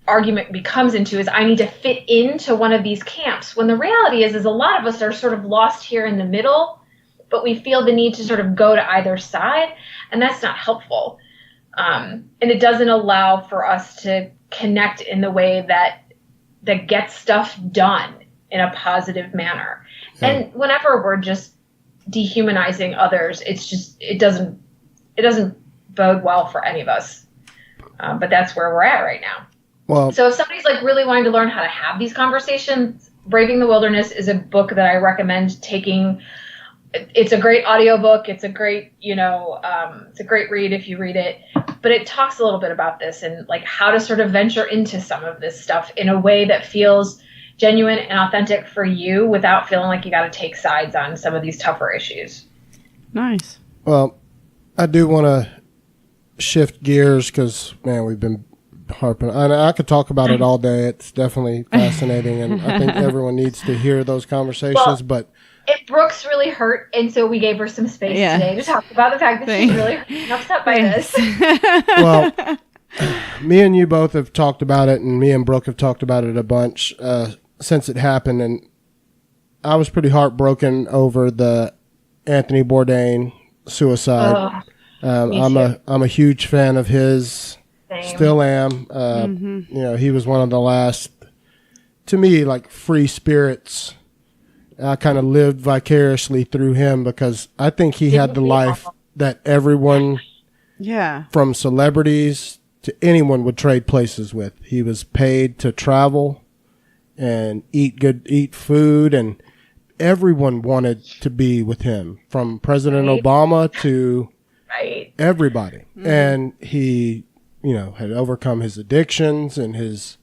argument becomes into is I need to fit into one of these camps, when the reality is a lot of us are sort of lost here in the middle, but we feel the need to sort of go to either side, and that's not helpful. And it doesn't allow for us to connect in the way that gets stuff done in a positive manner. Yeah. And whenever we're just dehumanizing others, it doesn't bode well for any of us. But that's where we're at right now. Well, so if somebody's like really wanting to learn how to have these conversations, Braving the Wilderness is a book that I recommend taking. It's a great audiobook. It's a great, it's a great read if you read it, but it talks a little bit about this and like how to sort of venture into some of this stuff in a way that feels genuine and authentic for you without feeling like you got to take sides on some of these tougher issues. Nice. Well, I do want to shift gears because, man, we've been harping. I could talk about it all day. It's definitely fascinating, and I think everyone needs to hear those conversations. But Brooke's really hurt, and so we gave her some space today to talk about the fact that she's really hurt and upset by this. Well, me and you both have talked about it, and me and Brooke have talked about it a bunch since it happened, and I was pretty heartbroken over the Anthony Bourdain suicide. I'm a huge fan of his. Same. Still am. You know, he was one of the last, to me, like free spirits. I kind of lived vicariously through him because I think he had the life that everyone, from celebrities to anyone, would trade places with. He was paid to travel and eat food, and everyone wanted to be with him, from President Obama to everybody. And he, you know, had overcome his addictions and his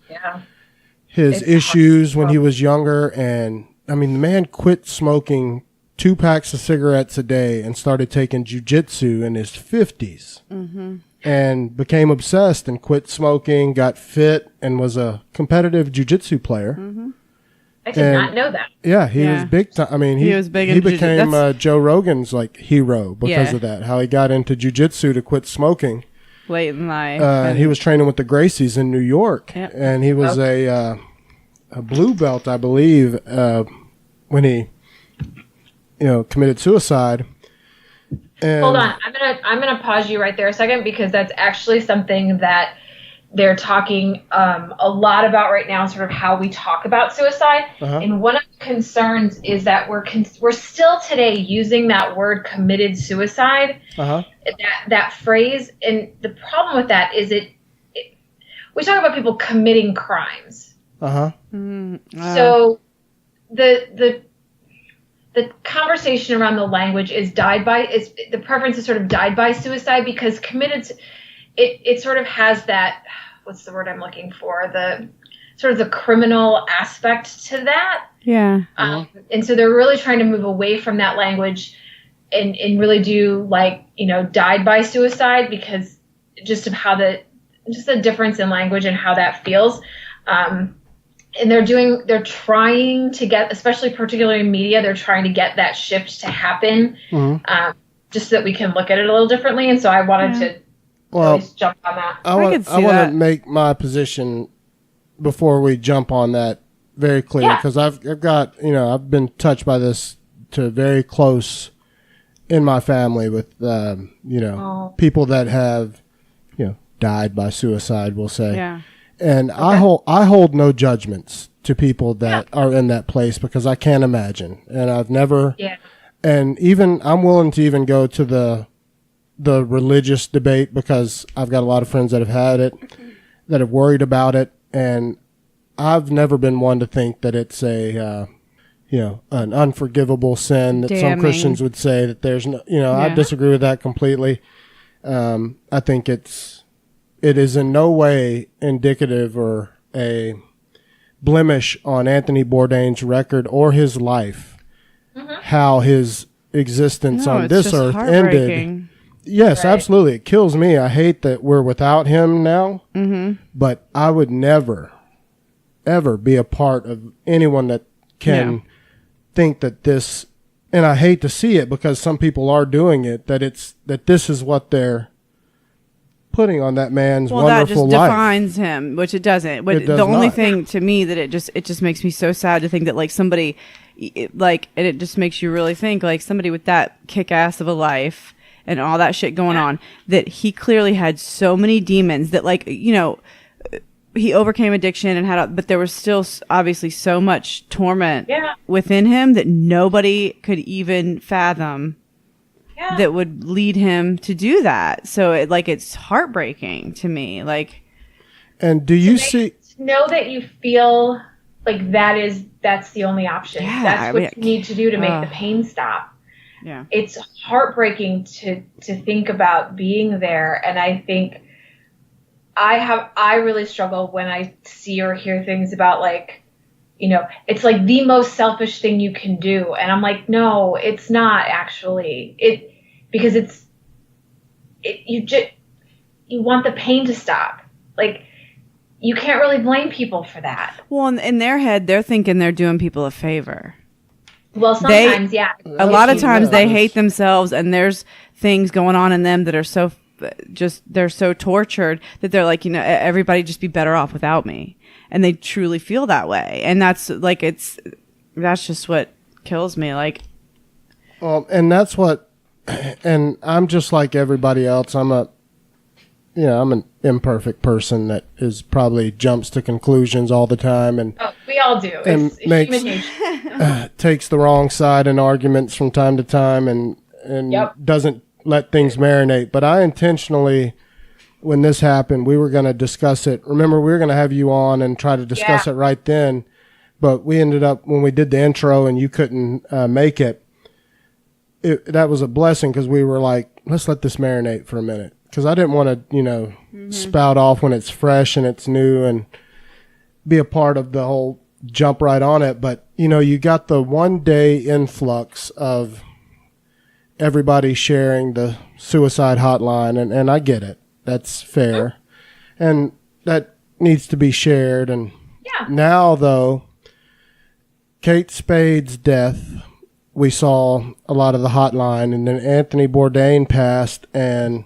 issues when he was younger. And I mean, the man quit smoking 2 packs of cigarettes a day and started taking jiu-jitsu in his 50s and became obsessed and quit smoking, got fit, and was a competitive jiu-jitsu player. I did not know that. Yeah, he was big time. I mean, he was big. He became Joe Rogan's like hero because of that. How he got into jiu-jitsu to quit smoking late in life. He was training with the Gracies in New York, and he was a blue belt, I believe, when he, you know, committed suicide. And hold on, I'm gonna pause you right there a second, because that's actually something that they're talking a lot about right now, sort of how we talk about suicide. And one of the concerns is that we're still today using that word committed suicide, that phrase. And the problem with that is we talk about people committing crimes. So the conversation around the language is the preference is sort of died by suicide, because committed, it sort of has that, what's the word I'm looking for? The sort of the criminal aspect to that. Yeah. And so they're really trying to move away from that language and really do, like, you know, died by suicide, because just of how the difference in language and how that feels. And they're trying to get, especially particularly in media, they're trying to get that shift to happen, just so that we can look at it a little differently. And so I wanted to jump on that. I want to make my position before we jump on that very clear, because I've got, you know, I've been touched by this to very close in my family with, you know, people that have, you know, died by suicide, we'll say. Yeah. And I hold no judgments to people that are in that place, because I can't imagine. And I've never, and even I'm willing to even go to the religious debate, because I've got a lot of friends that have had it, that have worried about it. And I've never been one to think that it's a, you know, an unforgivable sin that some Christians would say that there's no, you know, I disagree with that completely. I think it is in no way indicative or a blemish on Anthony Bourdain's record or his life, how his existence on this earth ended. Yes, absolutely. It kills me. I hate that we're without him now, but I would never, ever be a part of anyone that can think that this, and I hate to see it because some people are doing it, that this is what they're putting on that man's wonderful life. Well, that just defines him, which it doesn't. But the only thing to me that it just makes me so sad to think that, like, somebody, like, and it just makes you really think, like, somebody with that kick-ass of a life and all that shit going on, that he clearly had so many demons that, like, you know, he overcame addiction and but there was still obviously so much torment within him that nobody could even fathom. That would lead him to do that. So it's heartbreaking to me. Like, and do you see? Know that you feel like that's the only option. Yeah, that's what you need to do to make the pain stop. Yeah, it's heartbreaking to think about being there. And I think I really struggle when I see or hear things about, like, you know, it's like the most selfish thing you can do. And I'm like, no, it's not actually. Because you want the pain to stop. Like, you can't really blame people for that. Well, in their head, they're thinking they're doing people a favor. Well, sometimes, A lot of times they hate themselves, and there's things going on in them that are so they're so tortured that they're like, you know, everybody just be better off without me. And they truly feel that way. And that's like, that's just what kills me. Like, Well, and that's what, and I'm just like everybody else. I'm an imperfect person that is probably jumps to conclusions all the time, and we all do. And It's human nature. Takes the wrong side in arguments from time to time, and doesn't let things marinate. But I intentionally, when this happened, we were going to discuss it. Remember, we were going to have you on and try to discuss it right then. But we ended up, when we did the intro and you couldn't make it, that was a blessing because we were like, let's let this marinate for a minute. Because I didn't want to, spout off when it's fresh and it's new and be a part of the whole jump right on it. But, you got the 1 day influx of everybody sharing the suicide hotline. And I get it. That's fair. And that needs to be shared. And now, though, Kate Spade's death, we saw a lot of the hotline, and then Anthony Bourdain passed, and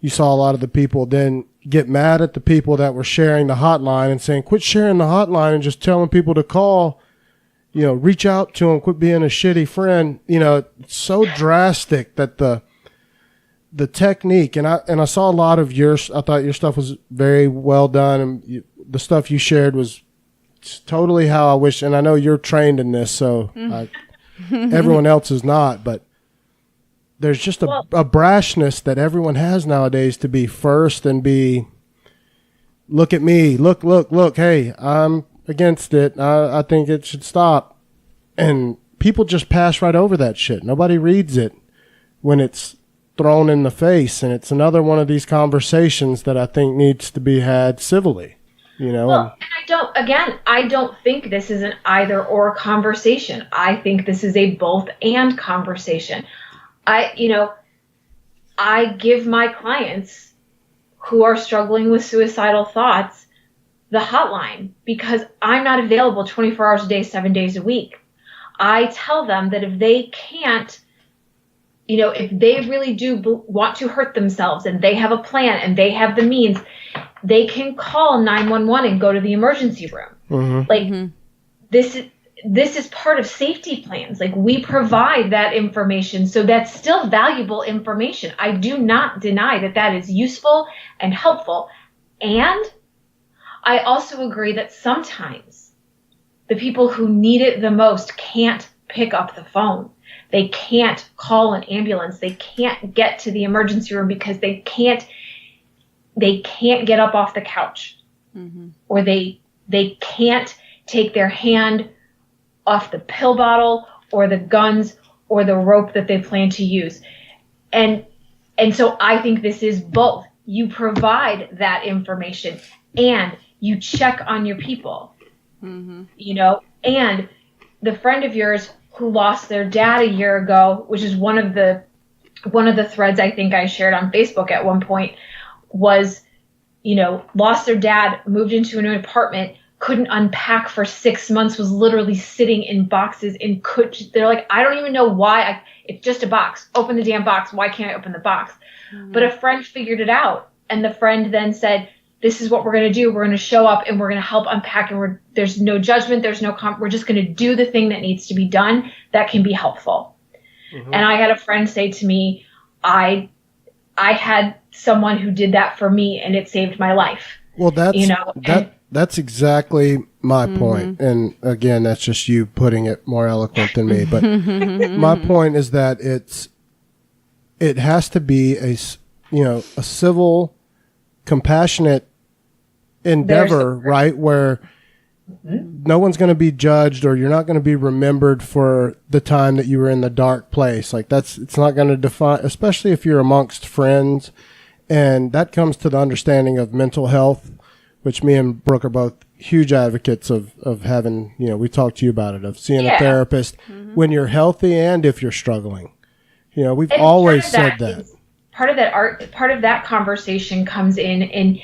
you saw a lot of the people then get mad at the people that were sharing the hotline and saying, quit sharing the hotline and just telling people to call, reach out to them, quit being a shitty friend. It's so drastic that the technique, and I saw a lot of yours. I thought your stuff was very well done, and the stuff you shared was totally how I wish. And I know you're trained in this, so everyone else is not. But there's just a brashness that everyone has nowadays to be first and be, look at me, look. Hey, I'm against it. I think it should stop. And people just pass right over that shit. Nobody reads it when it's thrown in the face. And it's another one of these conversations that I think needs to be had civilly. Well, and I don't think this is an either or conversation. I think this is a both and conversation. I give my clients who are struggling with suicidal thoughts the hotline because I'm not available 24 hours a day, 7 days a week. I tell them that if they can't, if they really do want to hurt themselves and they have a plan and they have the means, they can call 911 and go to the emergency room. Mm-hmm. This is part of safety plans. We provide that information. So that's still valuable information. I do not deny that is useful and helpful. And I also agree that sometimes the people who need it the most can't pick up the phone. They can't call an ambulance. They can't get to the emergency room because they can't get up off the couch, or they can't take their hand off the pill bottle or the guns or the rope that they plan to use. And so I think this is both. You provide that information and you check on your people, and the friend of yours who lost their dad a year ago, which is one of the threads I think I shared on Facebook at one point, was, lost their dad, moved into a new apartment, couldn't unpack for 6 months, was literally sitting in boxes and they're like, I don't even know why. It's just a box. Open the damn box. Why can't I open the box? Mm-hmm. But a friend figured it out. And the friend then said, this is what we're going to do. We're going to show up and we're going to help unpack. And there's no judgment. There's no we're just going to do the thing that needs to be done that can be helpful. Mm-hmm. And I had a friend say to me, I had someone who did that for me and it saved my life. Well, that's exactly my point. And again, that's just you putting it more eloquent than me. But my point is that it has to be a civil, compassionate endeavor, right? Where no one's going to be judged or you're not going to be remembered for the time that you were in the dark place. It's not going to define, especially if you're amongst friends. And that comes to the understanding of mental health, which me and Brooke are both huge advocates of having, we talked to you about it, of seeing a therapist when you're healthy and if you're struggling. We've always said that. Part of that conversation comes in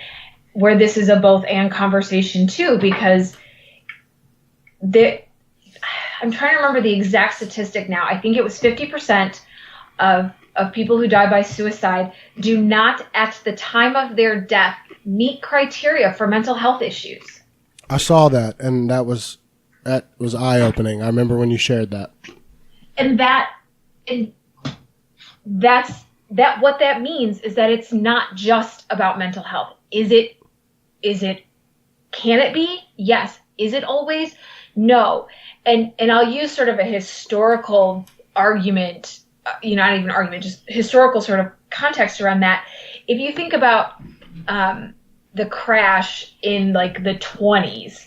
where this is a both and conversation too, because I'm trying to remember the exact statistic now. I think it was 50% of people who die by suicide do not at the time of their death meet criteria for mental health issues. I saw that, and that was eye-opening. I remember when you shared that. And that And what that means is that it's not just about mental health. Can it be? Yes. Is it always? No. And I'll use sort of a historical argument, not even argument, just historical sort of context around that. If you think about the crash in like the 20s,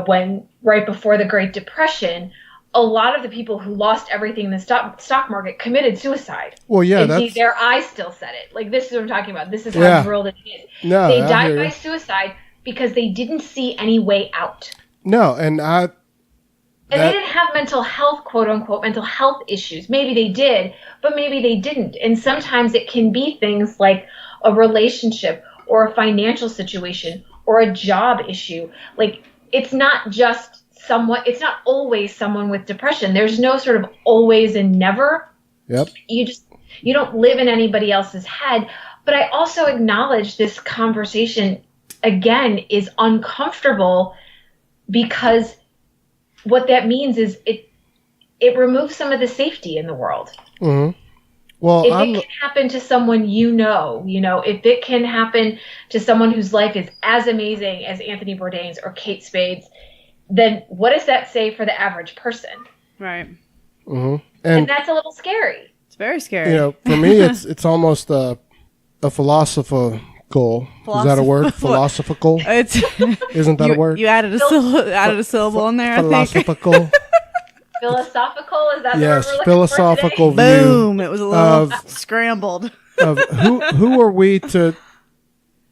when right before the Great Depression, a lot of the people who lost everything in the stock market committed suicide. Well, yeah, and their eyes still said it. Like, this is what I'm talking about. This is how drilled it is. No, they died by suicide because they didn't see any way out. No, and they didn't have mental health, quote unquote, mental health issues. Maybe they did, but maybe they didn't. And sometimes it can be things like a relationship or a financial situation or a job issue. Like, it's not just it's not always someone with depression. There's no sort of always and never. Yep. You don't live in anybody else's head. But I also acknowledge this conversation, again, is uncomfortable because what that means is it removes some of the safety in the world. Mm-hmm. Well, if it can happen to someone if it can happen to someone whose life is as amazing as Anthony Bourdain's or Kate Spade's, then what does that say for the average person? Right. Mm-hmm. And that's a little scary. It's very scary. For me, it's almost a philosophical. Is that a word? Philosophical? Isn't that a word? You added a syllable in there, I think. Philosophical. Philosophical? Is that yes, the word we're philosophical looking for view. Boom! It was a little scrambled. Of who are we to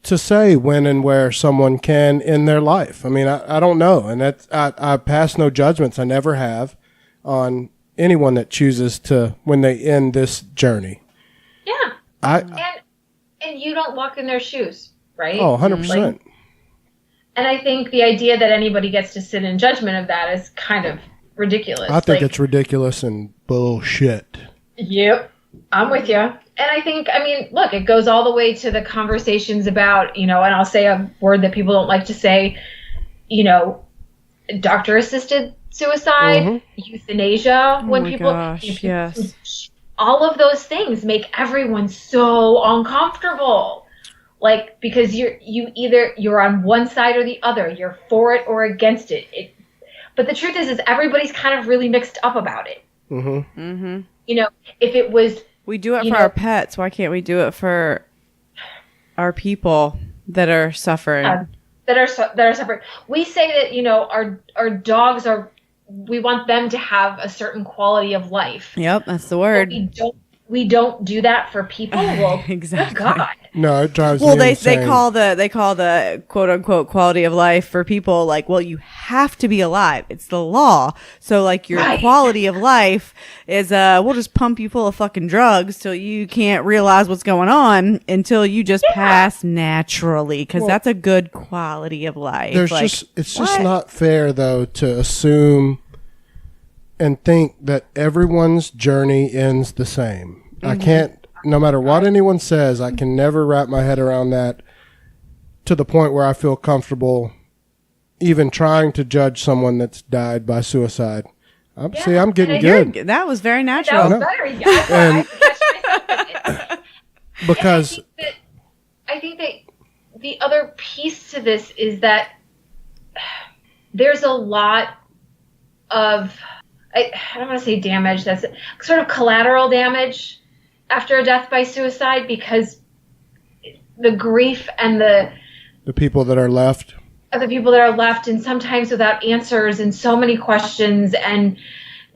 say when and where someone can end their life? I mean, I don't know, and I pass no judgments. I never have on anyone that chooses to when they end this journey. Yeah. And you don't walk in their shoes, right? Oh, 100%. And I think the idea that anybody gets to sit in judgment of that is kind of ridiculous. I think it's ridiculous and bullshit. Yep. I'm with you. And I think, look, it goes all the way to the conversations about, and I'll say a word that people don't like to say, doctor-assisted suicide, euthanasia. When people, yes. All of those things make everyone so uncomfortable. Like, because you're on one side or the other. You're for it or against it. But the truth is everybody's kind of really mixed up about it. Mm-hmm. Mm-hmm. If it was... We do it for our pets. Why can't we do it for our people that are suffering? That are suffering. We say that, our dogs are... We want them to have a certain quality of life. Yep, that's the word. We don't do that for people. Well, exactly. God. No, it drives me insane. insane. They call the quote unquote quality of life for people like, well, you have to be alive. It's the law. So like your quality of life is we'll just pump you full of fucking drugs till you can't realize what's going on until you just pass naturally, because that's a good quality of life. It's just not fair though to assume and think that everyone's journey ends the same. Mm-hmm. I can't, no matter what anyone says, I can never wrap my head around that to the point where I feel comfortable even trying to judge someone that's died by suicide. I'm getting good. That was very natural. That was better. Because I think that the other piece to this is that there's a lot of... I don't want to say damage. That's sort of collateral damage after a death by suicide, because the grief and the people that are left, and sometimes without answers and so many questions and,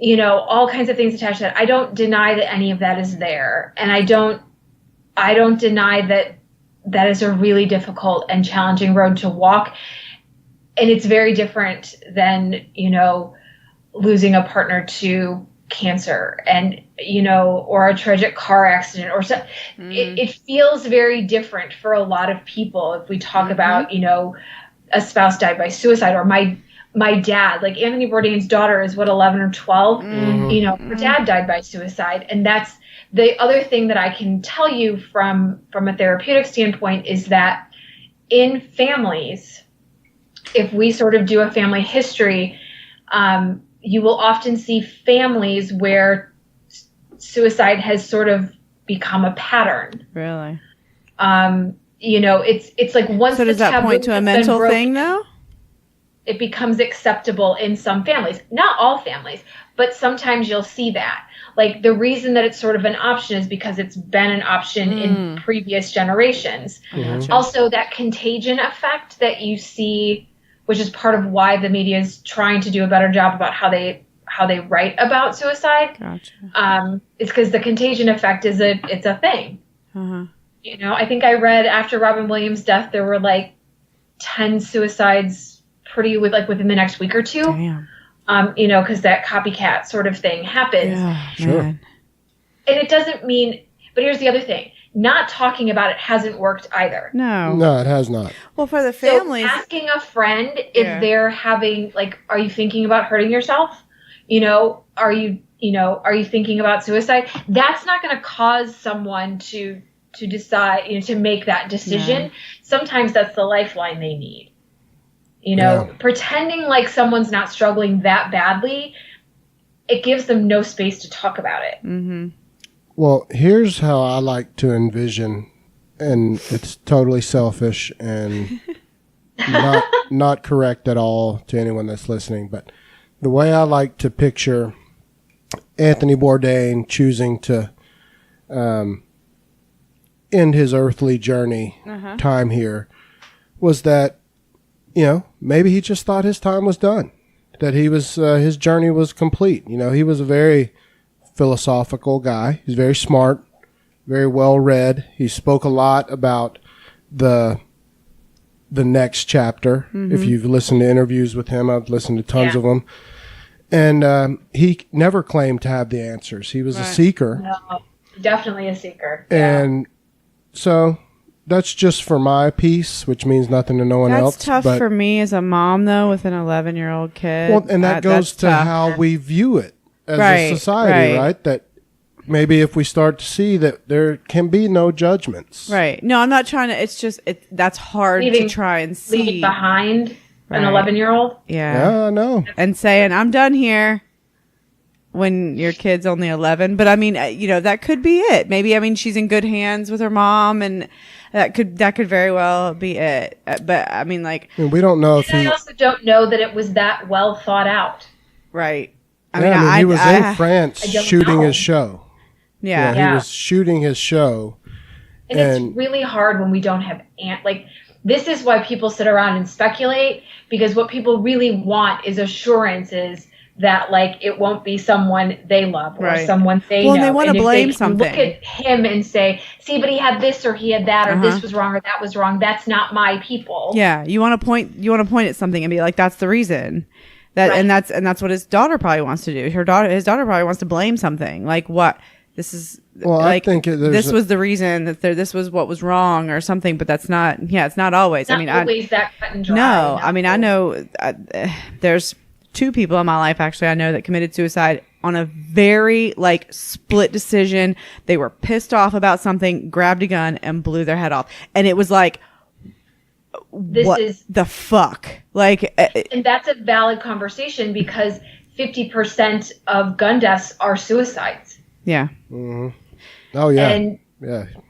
all kinds of things attached to that. I don't deny that any of that is there. And I don't deny that is a really difficult and challenging road to walk. And it's very different than, losing a partner to cancer and, or a tragic car accident or so. It feels very different for a lot of people. If we talk about, a spouse died by suicide, or my dad, like Anthony Bourdain's daughter is 11 or 12, her dad died by suicide. And that's the other thing that I can tell you from a therapeutic standpoint is that in families, if we sort of do a family history, you will often see families where suicide has sort of become a pattern. Really? It's like once so does the that taboo point to a has mental been broken, thing though? it becomes acceptable in some families. Not all families, but sometimes you'll see that. Like the reason that it's sort of an option is because it's been an option in previous generations. Gotcha. Also, that contagion effect that you see, which is part of why the media is trying to do a better job about how they write about suicide. Gotcha. It's because the contagion effect it's a thing. Uh-huh. I think I read after Robin Williams' death, there were like 10 suicides within the next week or two. Damn. Because that copycat sort of thing happens. Yeah, sure. Man. And it doesn't mean, but here's the other thing. Not talking about it hasn't worked either. No, it has not. Well, for the families. So asking a friend if they're having, like, are you thinking about hurting yourself? Are you thinking about suicide? That's not going to cause someone to decide, to make that decision. Yeah. Sometimes that's the lifeline they need. Pretending like someone's not struggling that badly, it gives them no space to talk about it. Mm-hmm. Well, here's how I like to envision, and it's totally selfish and not correct at all to anyone that's listening, but the way I like to picture Anthony Bourdain choosing to end his earthly journey time here was that, maybe he just thought his time was done, that he was his journey was complete. He was a very philosophical guy. He's very smart, very well read. He spoke a lot about the next chapter. If you've listened to interviews with him, I've listened to tons of them. And he never claimed to have the answers. He was a seeker. No, definitely a seeker. And so that's just for my piece, which means nothing to no one else. That's tough for me as a mom, though, with an 11-year-old kid. Well, and that goes to tough. how we view it as a society, right? That maybe if we start to see that there can be no judgments. Right. No, I'm not trying to. It's just, that's hard to try and see. Leave behind an 11-year-old. Yeah, I know. And saying, I'm done here when your kid's only 11. But I mean, that could be it. Maybe, she's in good hands with her mom, and that could very well be it. But I mean, we don't know if I also don't know that it was that well thought out. Right. He was in France shooting his show. Yeah. He was shooting his show. And it's really hard when we don't have this is why people sit around and speculate, because what people really want is assurances that it won't be someone they love or someone they know. Well, they want to blame something. Look at him and say, see, but he had this or he had that or this was wrong or that was wrong. That's not my people. Yeah. You want to point at something and be like, that's the reason. And that's what his daughter probably wants to do. His daughter probably wants to blame something. Like what? This is I think this was the reason that this was what was wrong or something, but that's not. Yeah, it's not always. Not always that cut and dry. No, I know there's 2 people in my life actually I know that committed suicide on a very split decision. They were pissed off about something, grabbed a gun, and blew their head off, and it was like, what the fuck? And that's a valid conversation because 50% of gun deaths are suicides. Yeah. Mm-hmm. Oh yeah.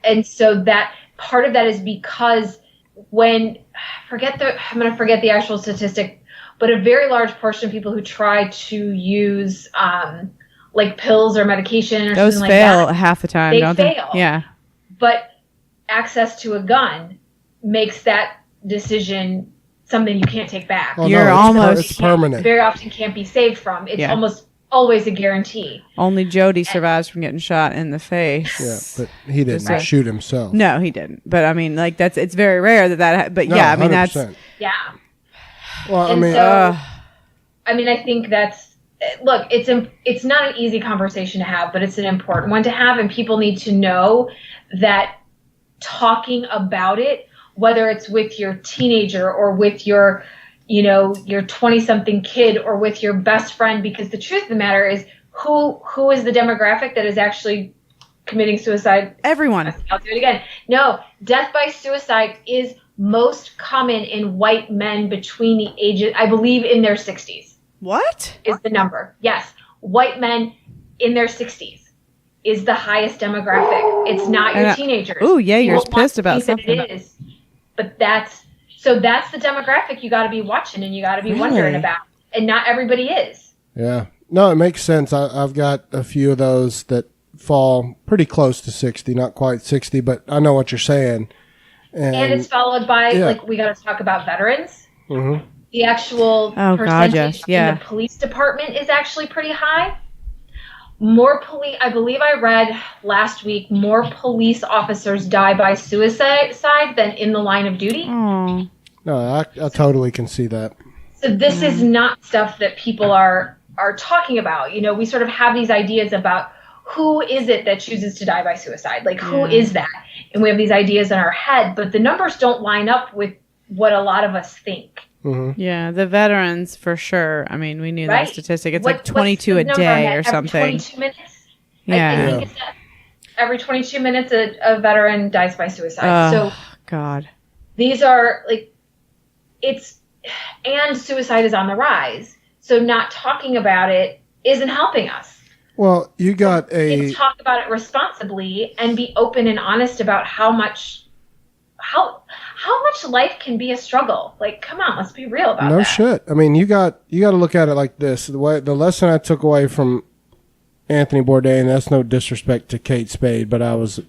And so that part of that is because I'm going to forget the actual statistic, but a very large portion of people who try to use pills or medication or those something fail like that, half the time. They don't fail. They? Yeah. But access to a gun makes that decision something you can't take back. Oh, You're it's permanent. Very often can't be saved from. It's almost always a guarantee. Only Jody survives from getting shot in the face. Yeah, but he didn't shoot himself. No, he didn't. But it's very rare that. But no, yeah, 100%. That's. Yeah. Well, I think that's. Look, it's not an easy conversation to have, but it's an important one to have, and people need to know that talking about it, whether it's with your teenager or with your 20-something kid or with your best friend, because the truth of the matter is who is the demographic that is actually committing suicide? Everyone. I'll do it again. No, death by suicide is most common in white men between the ages, I believe, in their 60s. What? Is the number. Yes. White men in their 60s. is the highest demographic. It's not your teenagers. Oh, yeah, you're pissed about something. It is, but that's the demographic you got to be watching and you got to be wondering about, and not everybody is. Yeah, no, it makes sense. I've got a few of those that fall pretty close to 60, not quite 60, but I know what you're saying. And it's followed by like we got to talk about veterans. Mm-hmm. The actual percentage in the police department is actually pretty high. More police, I believe I read last week, more police officers die by suicide than in the line of duty. Oh. No, I totally can see that. So this is not stuff that people are talking about. You know, we sort of have these ideas about who is it that chooses to die by suicide? Like, who is that? And we have these ideas in our head, but the numbers don't line up with what a lot us think. Mm-hmm. Yeah, the veterans for sure. I mean, we knew that statistic. It's like 22 a day or something. 22 minutes? Yeah. I think it's that every 22 minutes a veteran dies by suicide. So God. These are like, and suicide is on the rise. So not talking about it isn't helping us. Well, you got talk about it responsibly and be open and honest about how much life can be a struggle. Like, come on, let's be real about that. No shit. I mean, you got to look at it like this. The lesson I took away from Anthony Bourdain, that's no disrespect to Kate Spade, but I was,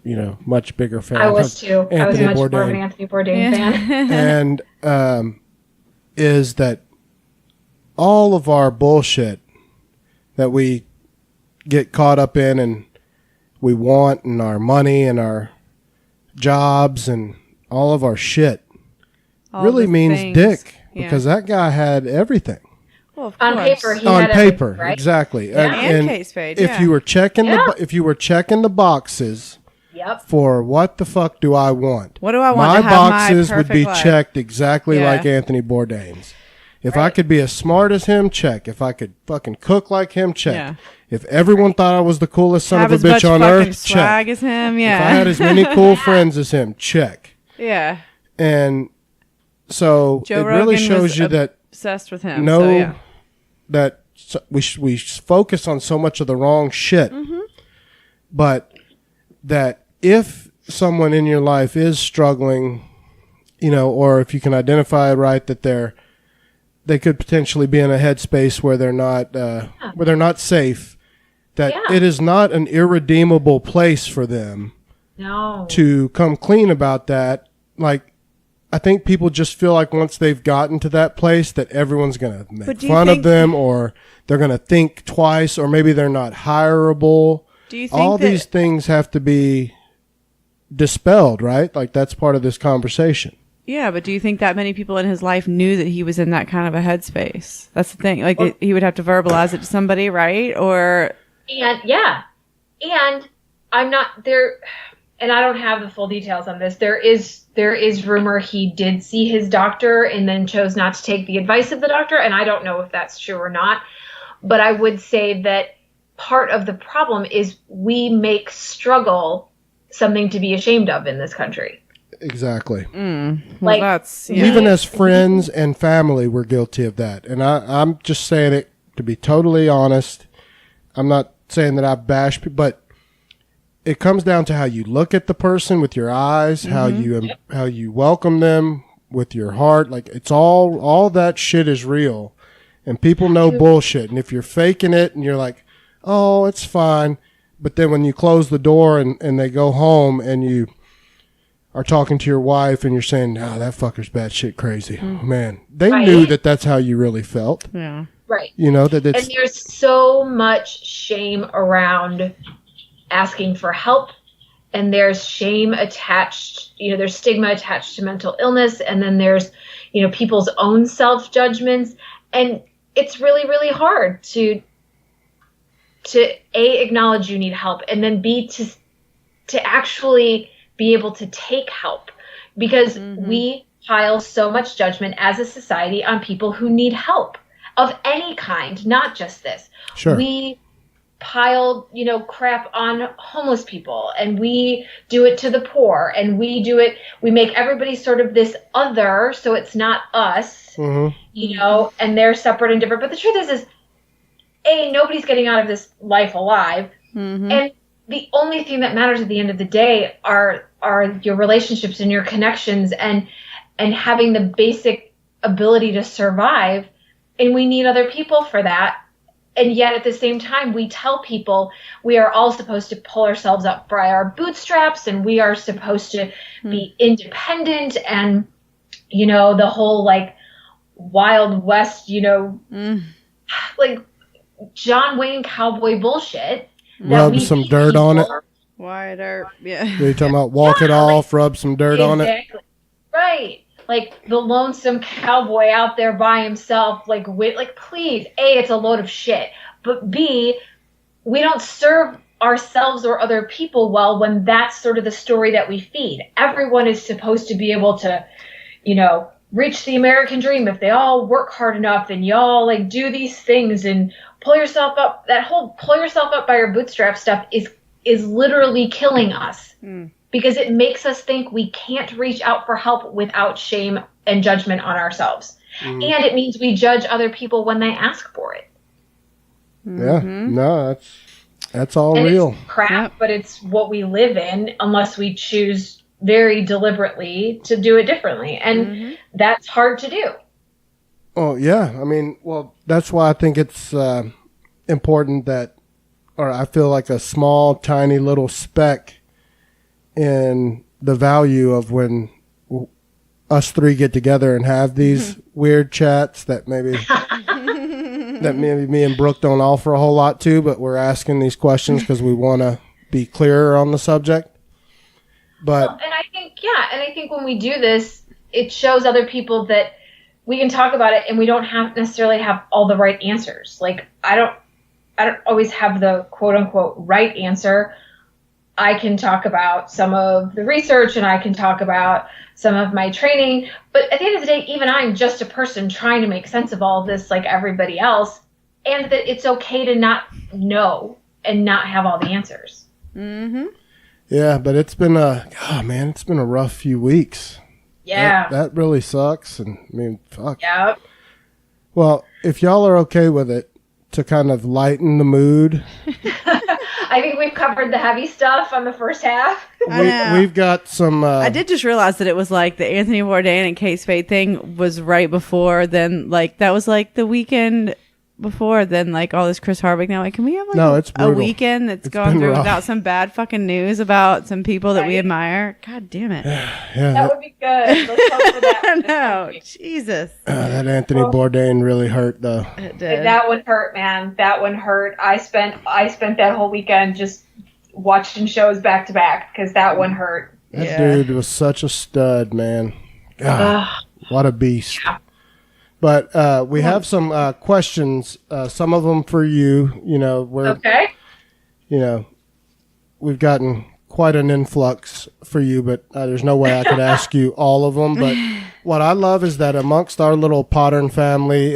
much bigger fan. I was too. I was much Bourdain. more of an Anthony Bourdain fan. And is that all of our bullshit that we get caught up in and we want, and our money and our jobs and all of our shit really means things. dick, because that guy had everything. Well, of on course. paper, he had everything, right? Exactly. Yeah. And Kate Spade, if you were checking the boxes for what the fuck do I want? What do I want? My to have boxes my would be life. checked exactly like Anthony Bourdain's. If I could be as smart as him, check. If I could fucking cook like him, check. Yeah. If everyone thought I was the coolest son have of a as bitch much on fucking earth, swag check. as him, If I had as many cool friends as him, check. Yeah. And so Joe it Rogan really shows was you that obsessed with him. that we focus on so much of the wrong shit, but that if someone in your life is struggling, or if you can identify right that they could potentially be in a headspace where they're not safe, that it is not an irredeemable place for them to come clean about that. Like, I think people just feel like once they've gotten to that place that everyone's going to make fun of them, or they're going to think twice, or maybe they're not hireable. Do you think all these things have to be dispelled, right? Like, that's part of this conversation. Yeah, but do you think that many people in his life knew that he was in that kind of a headspace? That's the thing. Like, he would have to verbalize it to somebody, right? And I'm not there, and I don't have the full details on this. There is rumor he did see his doctor and then chose not to take the advice of the doctor, and I don't know if that's true or not. But I would say that part of the problem is we make struggle something to be ashamed of in this country. Exactly. Well, that's even as friends and family, we're guilty of that. And I'm just saying it to be totally honest. I'm not saying that I bash people, but it comes down to how you look at the person with your eyes, how you welcome them with your heart. Like, it's all that shit is real, and people know bullshit. And if you're faking it and you're like, oh, it's fine, but then when you close the door and they go home and you are talking to your wife and you're saying, "No, that fucker's batshit crazy." Man, they knew that that's how you really felt. Yeah. Right. That it's... And there's so much shame around asking for help, and there's shame attached, there's stigma attached to mental illness, and then there's, people's own self-judgments, and it's really, really hard to A, acknowledge you need help, and then B, to actually be able to take help, because we pile so much judgment as a society on people who need help of any kind, not just this. Sure. We pile, crap on homeless people, and we do it to the poor, and we make everybody sort of this other, so it's not us, and they're separate and different. But the truth is A, nobody's getting out of this life alive, and the only thing that matters at the end of the day are your relationships and your connections and having the basic ability to survive. And we need other people for that. And yet at the same time, we tell people we are all supposed to pull ourselves up by our bootstraps and we are supposed to be independent and, you know, the whole like Wild West, you know, like John Wayne cowboy bullshit. Rub some dirt on it. Why dirt? Yeah. You're talking about walk it off, rub some dirt on it. Right. Like the lonesome cowboy out there by himself, like please, A, it's a load of shit. But B, we don't serve ourselves or other people well when that's sort of the story that we feed. Everyone is supposed to be able to, you know, reach the American dream if they all work hard enough and y'all like do these things and pull yourself up. That whole pull yourself up by your bootstrap stuff is literally killing us. Because it makes us think we can't reach out for help without shame and judgment on ourselves. And it means we judge other people when they ask for it. Yeah, no, that's all and real. It's crap, but it's what we live in unless we choose very deliberately to do it differently. And that's hard to do. Oh, yeah. I mean, well, that's why I think it's important that, or I feel like a small, tiny little speck in the value of when us three get together and have these weird chats that maybe me and Brooke don't offer a whole lot to, but we're asking these questions because we want to be clearer on the subject. But and I think when we do this, it shows other people that we can talk about it and we don't necessarily have all the right answers. Like I don't always have the quote unquote right answer. I can talk about some of the research and I can talk about some of my training. But at the end of the day, even I'm just a person trying to make sense of all of this like everybody else. And that it's okay to not know and not have all the answers. Yeah, but it's been it's been a rough few weeks. Yeah. That really sucks. And I mean, fuck. Yeah. Well, if y'all are okay with it, to kind of lighten the mood. I think we've covered the heavy stuff on the first half. We've got some... I did just realize that it was like the Anthony Bourdain and Kate Spade thing was right before then. Like, that was like the weekend before then, like all this Chris Hardwick. Now, like, can we have like it's a weekend that's gone through rough. without some bad fucking news about some people that we admire? God damn it. Yeah, that would be good. Let's hope for that. No, Jesus. That Anthony Bourdain really hurt, though. It did. That one hurt, man. That one hurt. I spent that whole weekend just watching shows back to back because that one hurt. That dude was such a stud, man. God, what a beast. Yeah. But we have some questions, some of them for you. You know, okay. You know, we've gotten quite an influx for you, but there's no way I could ask you all of them. But what I love is that amongst our little Pottern family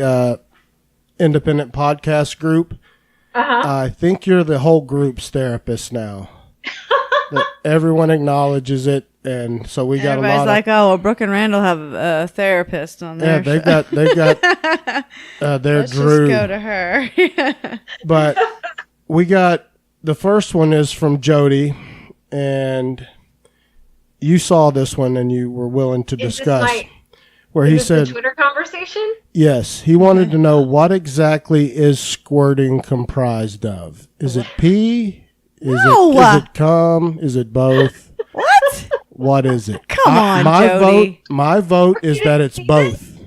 independent podcast group, I think you're the whole group's therapist now. That everyone acknowledges it. And so we got everybody's a lot like, oh, well, Brooke and Randall have a therapist on there. Yeah, they've got their Let's Drew. Just go to her. But we got, the first one is from Jody, and you saw this one and you were willing to discuss. Where he said, the Twitter conversation? Yes, he wanted to know what exactly is squirting comprised of. Is it pee? Is it cum? Is it both? What? What is it? Come on, Jody. My vote is that it's both.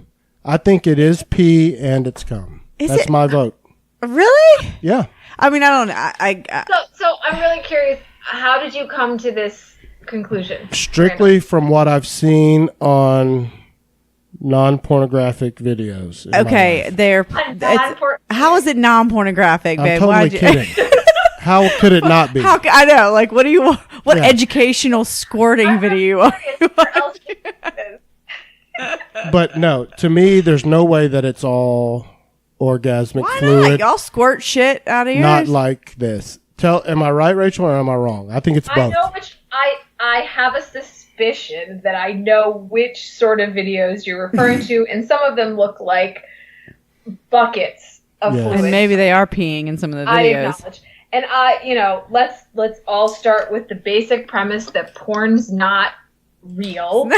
I think it is pee and it's cum. That's my vote. Really? Yeah. I mean, I don't know. So I'm really curious. How did you come to this conclusion? Strictly from what I've seen on non-pornographic videos. Okay, how is it non-pornographic, babe? I'm totally kidding. How could it not be? I know. Like, what do you want? What educational squirting video are you watching? But no, to me, there's no way that it's all orgasmic fluid. Not? Y'all squirt shit out of yours? Not like this. Am I right, Rachel, or am I wrong? I think it's both. I know which. I have a suspicion that I know which sort of videos you're referring to, and some of them look like buckets of fluid. And maybe they are peeing in some of the videos. I acknowledge. And let's all start with the basic premise that porn's not real.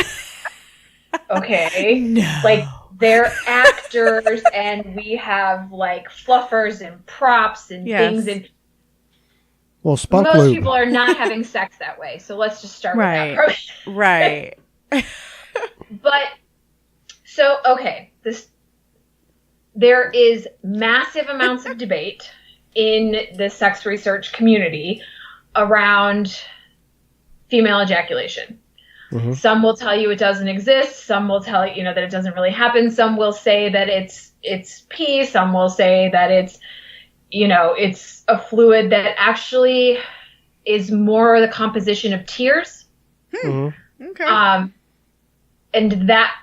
Okay. No. Like, they're actors, and we have like fluffers and props and things, and well, Spunk most Lube. people are not having sex that way. So let's just start with that premise. Right. But so there is massive amounts of debate in the sex research community around female ejaculation. Mm-hmm. Some will tell you it doesn't exist. Some will tell you, that it doesn't really happen. Some will say that it's pee. Some will say that it's a fluid that actually is more the composition of tears. Mm-hmm. Okay. And that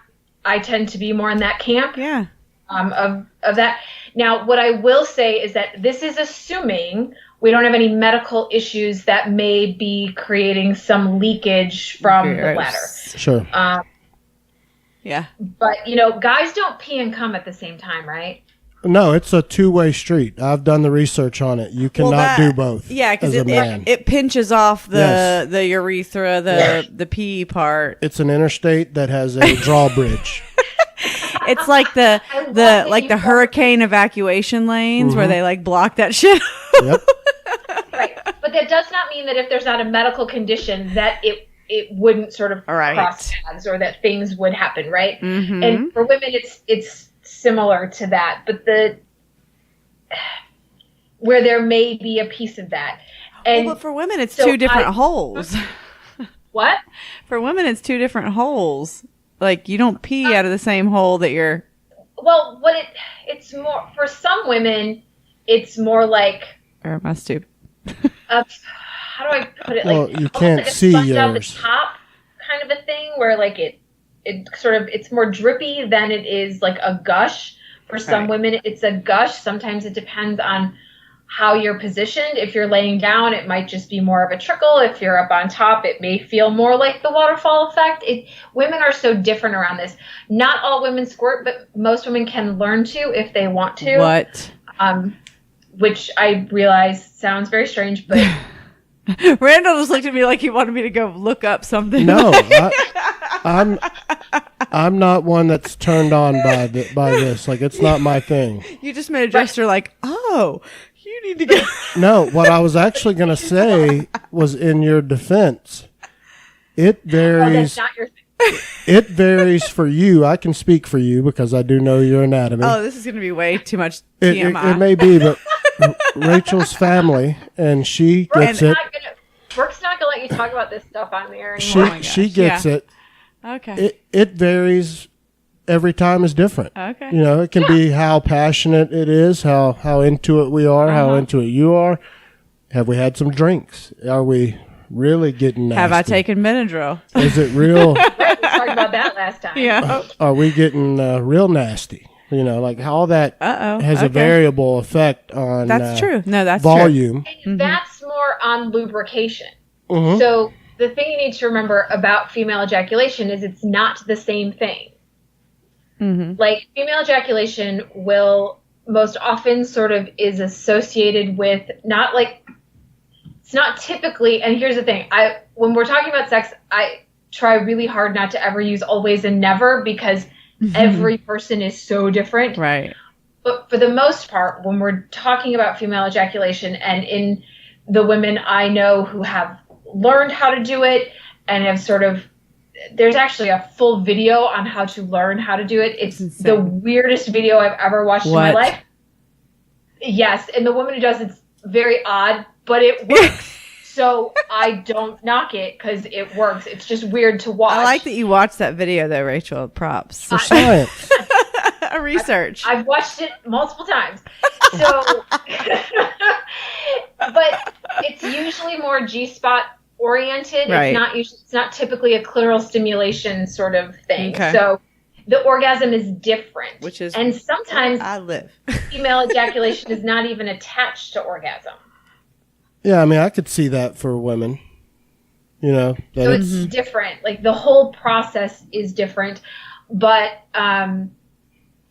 I tend to be more in that camp. Yeah. Of that. Now, what I will say is that this is assuming we don't have any medical issues that may be creating some leakage from the bladder. Sure. Yeah. But, guys don't pee and come at the same time, right? No, it's a two-way street. I've done the research on it. You cannot do both. Yeah, because it pinches off the urethra, the pee part. It's an interstate that has a drawbridge. It's like the hurricane evacuation lanes where they like block that shit. Yep. Right. But that does not mean that if there's not a medical condition that it wouldn't sort of cross paths or that things would happen, right? Mm-hmm. And for women it's similar to that, but where there may be a piece of that. And but for women it's two different holes. What? For women it's two different holes. Like, you don't pee out of the same hole that you're... Well, it's more... For some women, it's more like... Or am I stupid? How do I put it? Well, like, you can't like see yours. Out the top kind of a thing, where like it sort of... It's more drippy than it is like a gush. For some women, it's a gush. Sometimes it depends on how you're positioned. If you're laying down, it might just be more of a trickle. If you're up on top, it may feel more like the waterfall effect. Women are so different around this. Not all women squirt, but most women can learn to if they want to. What? Which I realize sounds very strange, but... Randall just looked at me like he wanted me to go look up something. No, I'm not one that's turned on by this. Like, it's not my thing. You just made a gesture like, oh... You need to go. No, what I was actually going to say was in your defense. It varies. Oh, that's not your thing. It varies for you. I can speak for you because I do know your anatomy. Oh, this is going to be way too much TMI. It may be, but Rachel's family, and she gets it. Brooke's not going to let you talk about this stuff on the air anymore. She gets it. Okay. It varies. Every time is different. Okay. It can be how passionate it is, how into it we are, how into it you are. Have we had some drinks? Are we really getting nasty? Have I taken Benadryl? Is it real? We talked about that last time. Yeah. Are we getting real nasty? Like how that has a variable effect on that's true. No, that's volume. true. And that's more on lubrication. Mm-hmm. So the thing you need to remember about female ejaculation is it's not the same thing. Mm-hmm. Like, female ejaculation will most often sort of is associated with it's not typically, and here's the thing, when we're talking about sex, I try really hard not to ever use always and never because every person is so different. Right. But for the most part, when we're talking about female ejaculation, and in the women I know who have learned how to do it and have sort of, there's actually a full video on how to learn how to do it. It's the weirdest video I've ever watched in my life. Yes, and the woman who does it's very odd, but it works. So I don't knock it because it works. It's just weird to watch. I like that you watched that video, though, Rachel. Props. For science. Research. I've watched it multiple times. So, but it's usually more G-spot oriented. Right. It's not typically a clitoral stimulation sort of thing. Okay. So the orgasm is different. And sometimes I live. Female ejaculation is not even attached to orgasm. Yeah, I mean, I could see that for women. So it's different. Like, the whole process is different. But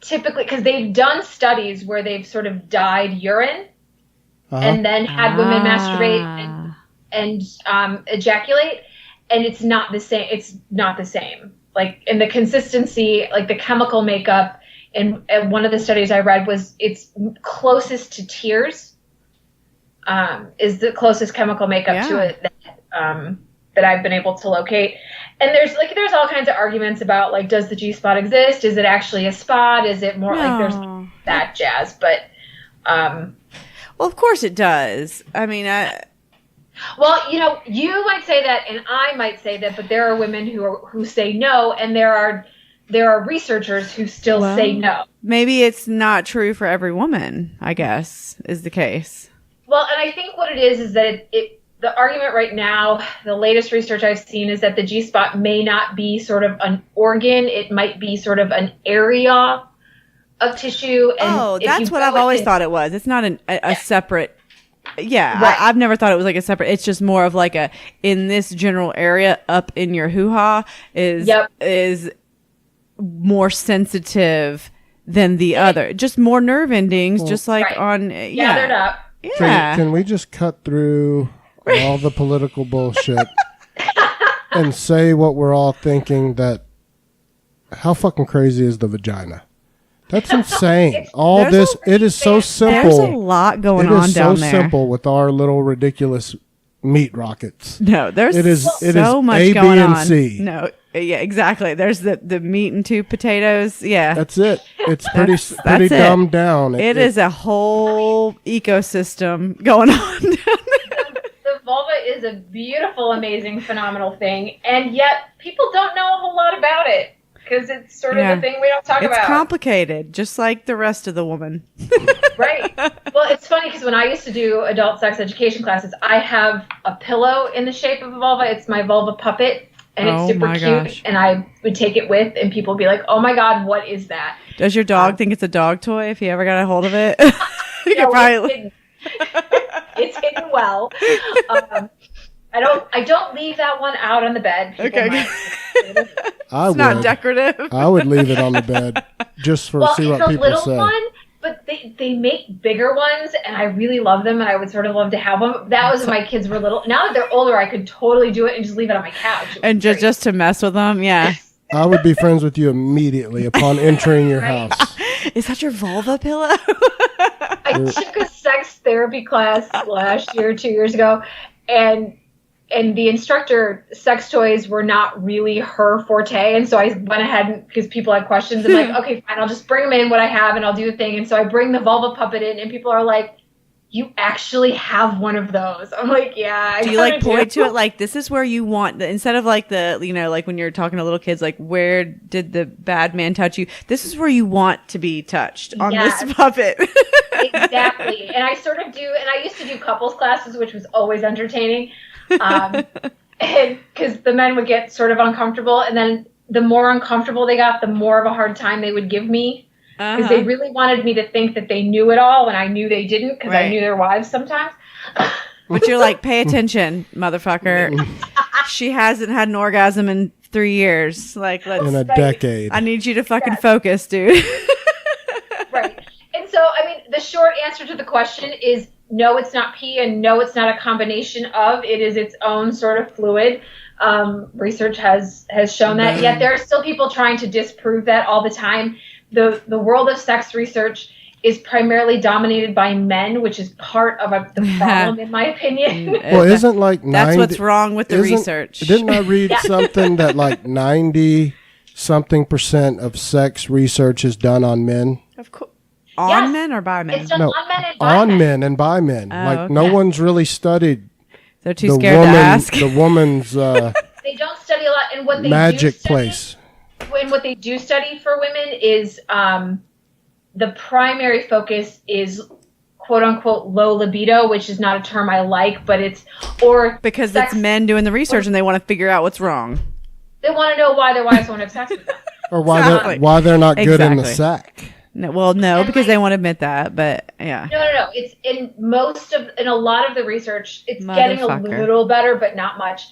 typically, because they've done studies where they've sort of dyed urine and then had women masturbate and ejaculate, and it's not the same. It's not the same. Like, in the consistency, like the chemical makeup, and one of the studies I read was it's closest to tears, is the closest chemical makeup to it that I've been able to locate. And there's all kinds of arguments about, like, does the G-spot exist? Is it actually a spot? Is it more like there's that jazz? But well, of course it does. I mean, well, you might say that, and I might say that, but there are women who say no, and there are researchers who still say no. Maybe it's not true for every woman, I guess, is the case. Well, and I think what it is that the argument right now, the latest research I've seen, is that the G-spot may not be sort of an organ. It might be sort of an area of tissue. And that's what I've always thought it was. It's not a separate. Yeah, right. I've never thought it was like a separate. It's just more of like in this general area up in your hoo-ha is more sensitive than the other. Just more nerve endings, just like gathered up. Yeah. Can we just cut through all the political bullshit and say what we're all thinking, that how fucking crazy is the vagina? That's insane. It is so simple. There's a lot going on down there. It is so simple with our little ridiculous meat rockets. No, there's so much A, going B, on. and C. No, yeah, exactly. There's the meat and two potatoes. Yeah. That's it. It's pretty dumbed down. It is a whole ecosystem going on down there. The vulva is a beautiful, amazing, phenomenal thing, and yet people don't know a whole lot about it. Because it's sort of the thing we don't talk about. It's complicated, just like the rest of the woman. Right. Well, it's funny because when I used to do adult sex education classes, I have a pillow in the shape of a vulva. It's my vulva puppet, and it's super cute. Gosh. And I would take it with, and people would be like, "Oh my God, what is that?" Does your dog think it's a dog toy if he ever got a hold of it? It's hidden well. I don't leave that one out on the bed. It's not decorative. I would leave it on the bed just for see what people say. Well, it's a little one, but they make bigger ones, and I really love them, and I would sort of love to have them. That was when my kids were little. Now that they're older, I could totally do it and just leave it on my couch. And just to mess with them, yeah. I would be friends with you immediately upon entering your house. Is that your vulva pillow? I took a sex therapy class last year, 2 years ago, and the instructor, sex toys were not really her forte. And so I went ahead because people had questions. I'm like, okay, fine, I'll just bring them in what I have and I'll do the thing. And so I bring the vulva puppet in and people are like, you actually have one of those? I'm like, yeah. Do you like point to it like this is where you want instead of like like when you're talking to little kids, like where did the bad man touch you? This is where you want to be touched on this puppet. Exactly. And I sort of do, and I used to do couples classes, which was always entertaining. And because the men would get sort of uncomfortable, and then the more uncomfortable they got, the more of a hard time they would give me, because they really wanted me to think that they knew it all when I knew they didn't, because I knew their wives sometimes. But you're like, pay attention, motherfucker. She hasn't had an orgasm in 3 years. Like, in a decade. I need you to fucking focus, dude. Right. And so, I mean, the short answer to the question is no, it's not pee, and no, it's not a combination of. It is its own sort of fluid. Research has shown that. Yet there are still people trying to disprove that all the time. The world of sex research is primarily dominated by men, which is part of the problem, in my opinion. Well, isn't like 90, that's what's wrong with the research. Didn't I read something that like 90-something% of sex research is done on men? Of course. On men or by men? It's done on men and by on men. men and by men. Okay. No one's really studied. They're too scared to ask. The woman's they don't study a lot, and what they magic do study, place. When what they do study for women is the primary focus is quote unquote low libido, which is not a term I like, but it's because it's men doing the research and they want to figure out what's wrong. They want to know why their wives won't have sex with them, or why they're not good in the sack. No, well, no, because they won't admit that, but yeah. No. It's in a lot of the research, it's getting a little better, but not much.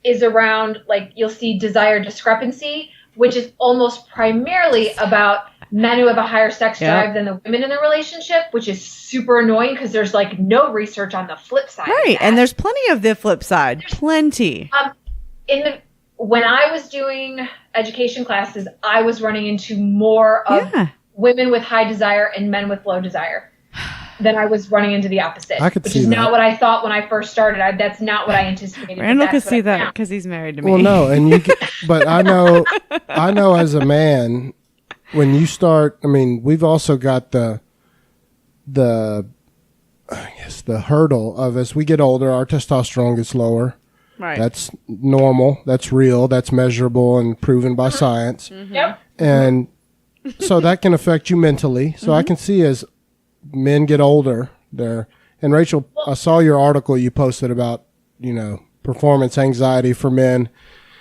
Is around, like, you'll see desire discrepancy, which is almost primarily about men who have a higher sex drive than the women in the relationship, which is super annoying because there's like no research on the flip side. Right. And there's plenty of the flip side. Plenty. When I was doing education classes, I was running into more of women with high desire and men with low desire than I was running into the opposite. I could which see is that. not what I thought when I first started. That's not what I anticipated. Randall could see that because he's married to me. Well, no, but I know as a man, when you start, I mean, we've also got the hurdle of as we get older, our testosterone gets lower. Right. That's normal. That's real. That's measurable and proven by science. Mm-hmm. Yep. And so that can affect you mentally. So I can see as men get older, and Rachel, I saw your article you posted about, performance anxiety for men.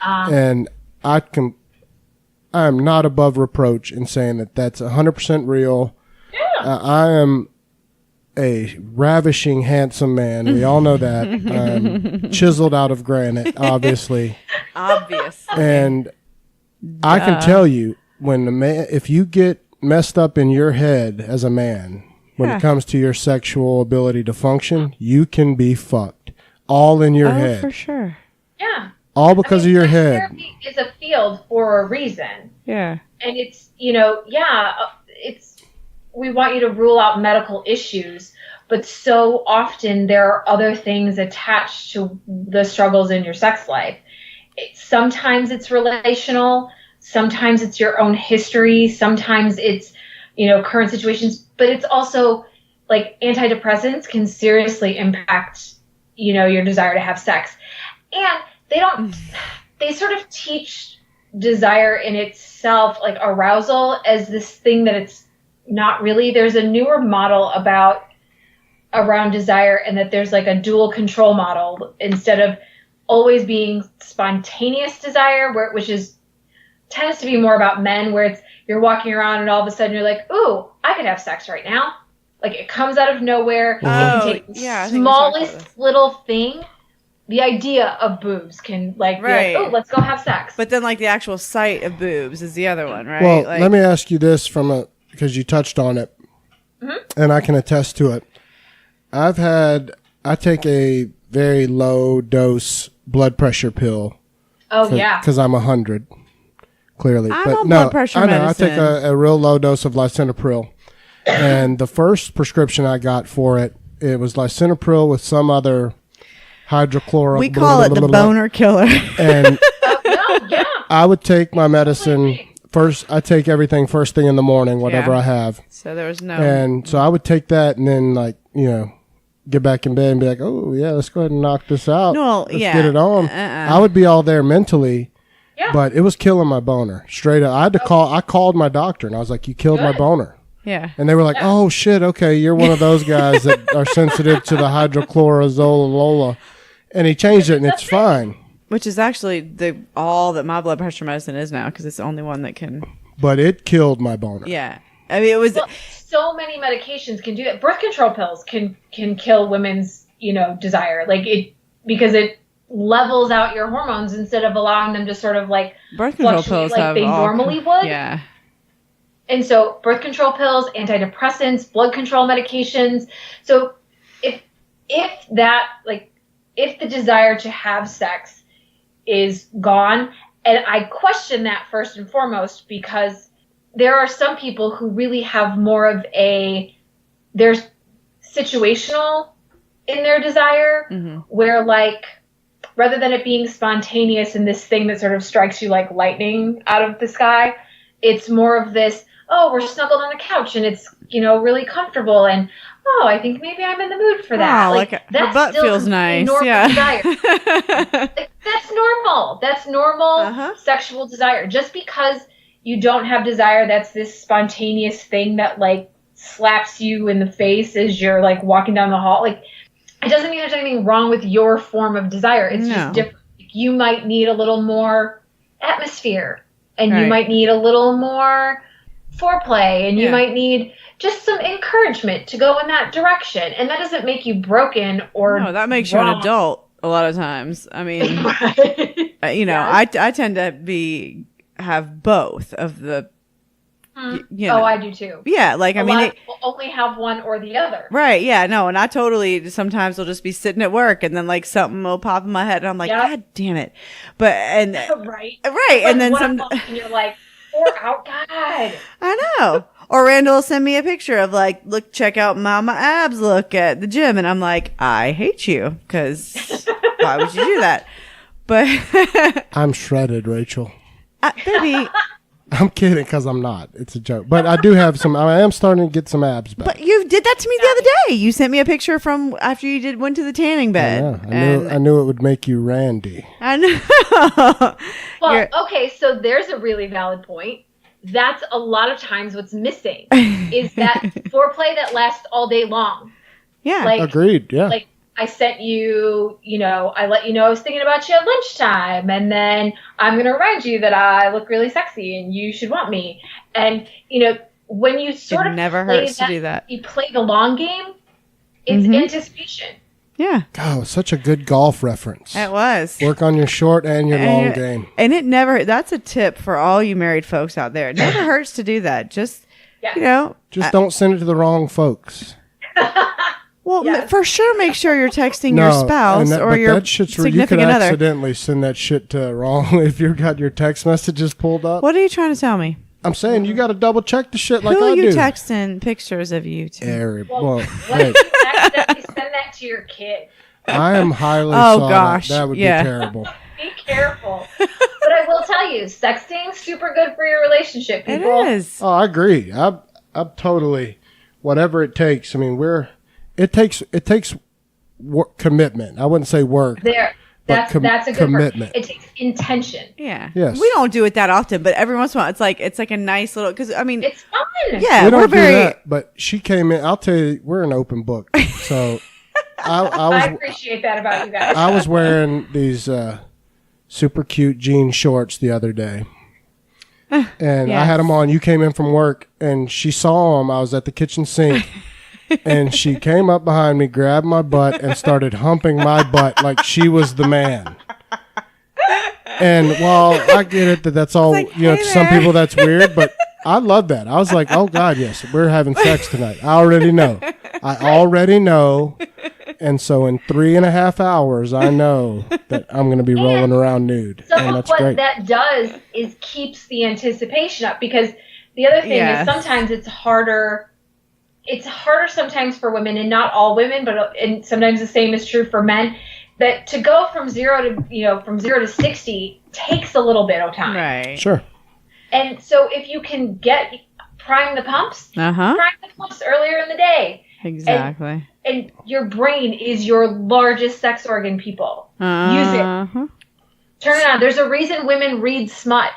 And I'm not above reproach in saying that that's 100% real. Yeah. I am a ravishing, handsome man. We all know that. I'm chiseled out of granite, obviously. And I can tell you, when the man, if you get messed up in your head as a man, when it comes to your sexual ability to function, you can be fucked. All in your head. For sure. Yeah. All because of your head. Therapy is a field for a reason. Yeah. And it's, we want you to rule out medical issues, but so often there are other things attached to the struggles in your sex life. Sometimes it's relational, sometimes it's your own history, sometimes it's, current situations, but it's also like antidepressants can seriously impact, your desire to have sex. And they sort of teach desire in itself, like arousal, as this thing that it's not really. There's a newer model around desire, and that there's like a dual control model instead of always being spontaneous desire, which tends to be more about men, where it's you're walking around and all of a sudden you're like, ooh, I could have sex right now. Like it comes out of nowhere. It can take the smallest little thing. The idea of boobs can be like, oh, let's go have sex. But then like the actual sight of boobs is the other one, right? Well, let me ask you this because you touched on it, and I can attest to it. I take a very low dose blood pressure pill. Oh, yeah. Because I'm 100, clearly. I'm on blood pressure medicine. I take a real low dose of lisinopril. And the first prescription I got for it was lisinopril with some other hydrochloric. We call it the boner killer. And I would take my medicine first. I take everything first thing in the morning, whatever I have. So there was no. And so I would take that and then get back in bed and be like, oh yeah, let's go ahead and knock this out. Let's get it on. I would be all there mentally. Yeah. But it was killing my boner straight up. I called my doctor and I was like, you killed my boner. Yeah. And they were like, oh shit, okay, you're one of those guys that are sensitive to the hydrochlorozola. And he changed it and it's fine. Which is actually all that my blood pressure medicine is now, because it's the only one that can. But it killed my boner. Yeah. I mean, it was. Well, so many medications can do that. Birth control pills can kill women's, desire. Because it levels out your hormones instead of allowing them to sort of like birth control pills like they normally would. Yeah. And so birth control pills, antidepressants, blood control medications. So if the desire to have sex is gone, and I question that first and foremost, because there are some people who really have more of they're situational in their desire, where like, rather than it being spontaneous and this thing that sort of strikes you like lightning out of the sky, it's more of this, oh, we're snuggled on the couch and it's, really comfortable, and oh, I think maybe I'm in the mood for that. Oh, her butt feels nice. Yeah. That's normal. That's normal sexual desire. Just because you don't have desire, that's this spontaneous thing that like slaps you in the face as you're like walking down the hall. Like, it doesn't mean there's anything wrong with your form of desire. It's just different. You might need a little more atmosphere, and you might need a little more foreplay, and you might need just some encouragement to go in that direction. And that doesn't make you broken or no, that makes you an adult a lot of times. I mean, I tend to have both of the You know. Oh, I do too. Yeah, like, A lot of people only have one or the other. Right, yeah, no, and I totally, sometimes will just be sitting at work and then like something will pop in my head and I'm like, God damn it. But, and, right. And then and you're like, out, God. I know. Or Randall will send me a picture of like, look, check out how my abs look at the gym. And I'm like, I hate you because why would you do that? But I'm shredded, Rachel. Baby. I'm kidding because I'm not. It's a joke. But I do have some. I am starting to get some abs back. But you did that to me the other day. You sent me a picture from after you went to the tanning bed. I knew it would make you randy. I know. Well, okay, so there's a really valid point. That's a lot of times what's missing is that foreplay that lasts all day long. Yeah. Like, agreed. Yeah. Like, I sent you, I let you know I was thinking about you at lunchtime, and then I'm going to remind you that I look really sexy and you should want me. And, when you sort of never hurts to do that. You play the long game, it's anticipation. Yeah. Oh, such a good golf reference. It was. Work on your short and your long game. And that's a tip for all you married folks out there. It never hurts to do that. Just, Just don't send it to the wrong folks. Well, for sure, make sure you're texting your spouse or your significant you could other. accidentally send that shit to wrong if you've got your text messages pulled up. What are you trying to tell me? I'm saying you got to double check the shit like I do. Who are you texting pictures of you to? Accidentally send that to your kid. I am highly gosh. That would be terrible. Be careful. But I will tell you, sexting's super good for your relationship, people. It is. Oh, I agree. I'm totally, whatever it takes. I mean, it takes commitment. I wouldn't say work. That's a good commitment. It takes intention. Yeah. Yes. We don't do it that often, but every once in a while, it's like a nice little, because I mean, it's fun. Yeah, we don't do that, but she came in. I'll tell you, we're an open book. So I appreciate that about you guys. I was wearing these super cute jean shorts the other day. And I had them on. You came in from work and she saw them. I was at the kitchen sink. And she came up behind me, grabbed my butt, and started humping my butt like she was the man. And while I get it that's all, like, to some people that's weird, but I love that. I was like, oh, God, yes, we're having sex tonight. I already know. And so in 3.5 hours, I know that I'm going to be rolling around nude. So and that's what great. that does is keeps the anticipation up, because the other thing is sometimes it's harder. It's harder sometimes for women, and not all women, and sometimes the same is true for men, that to go from 0 to 60 takes a little bit of time. Right. Sure. And so if you can prime the pumps, earlier in the day. Exactly. And your brain is your largest sex organ, people. Use it. Turn it on. There's a reason women read smut.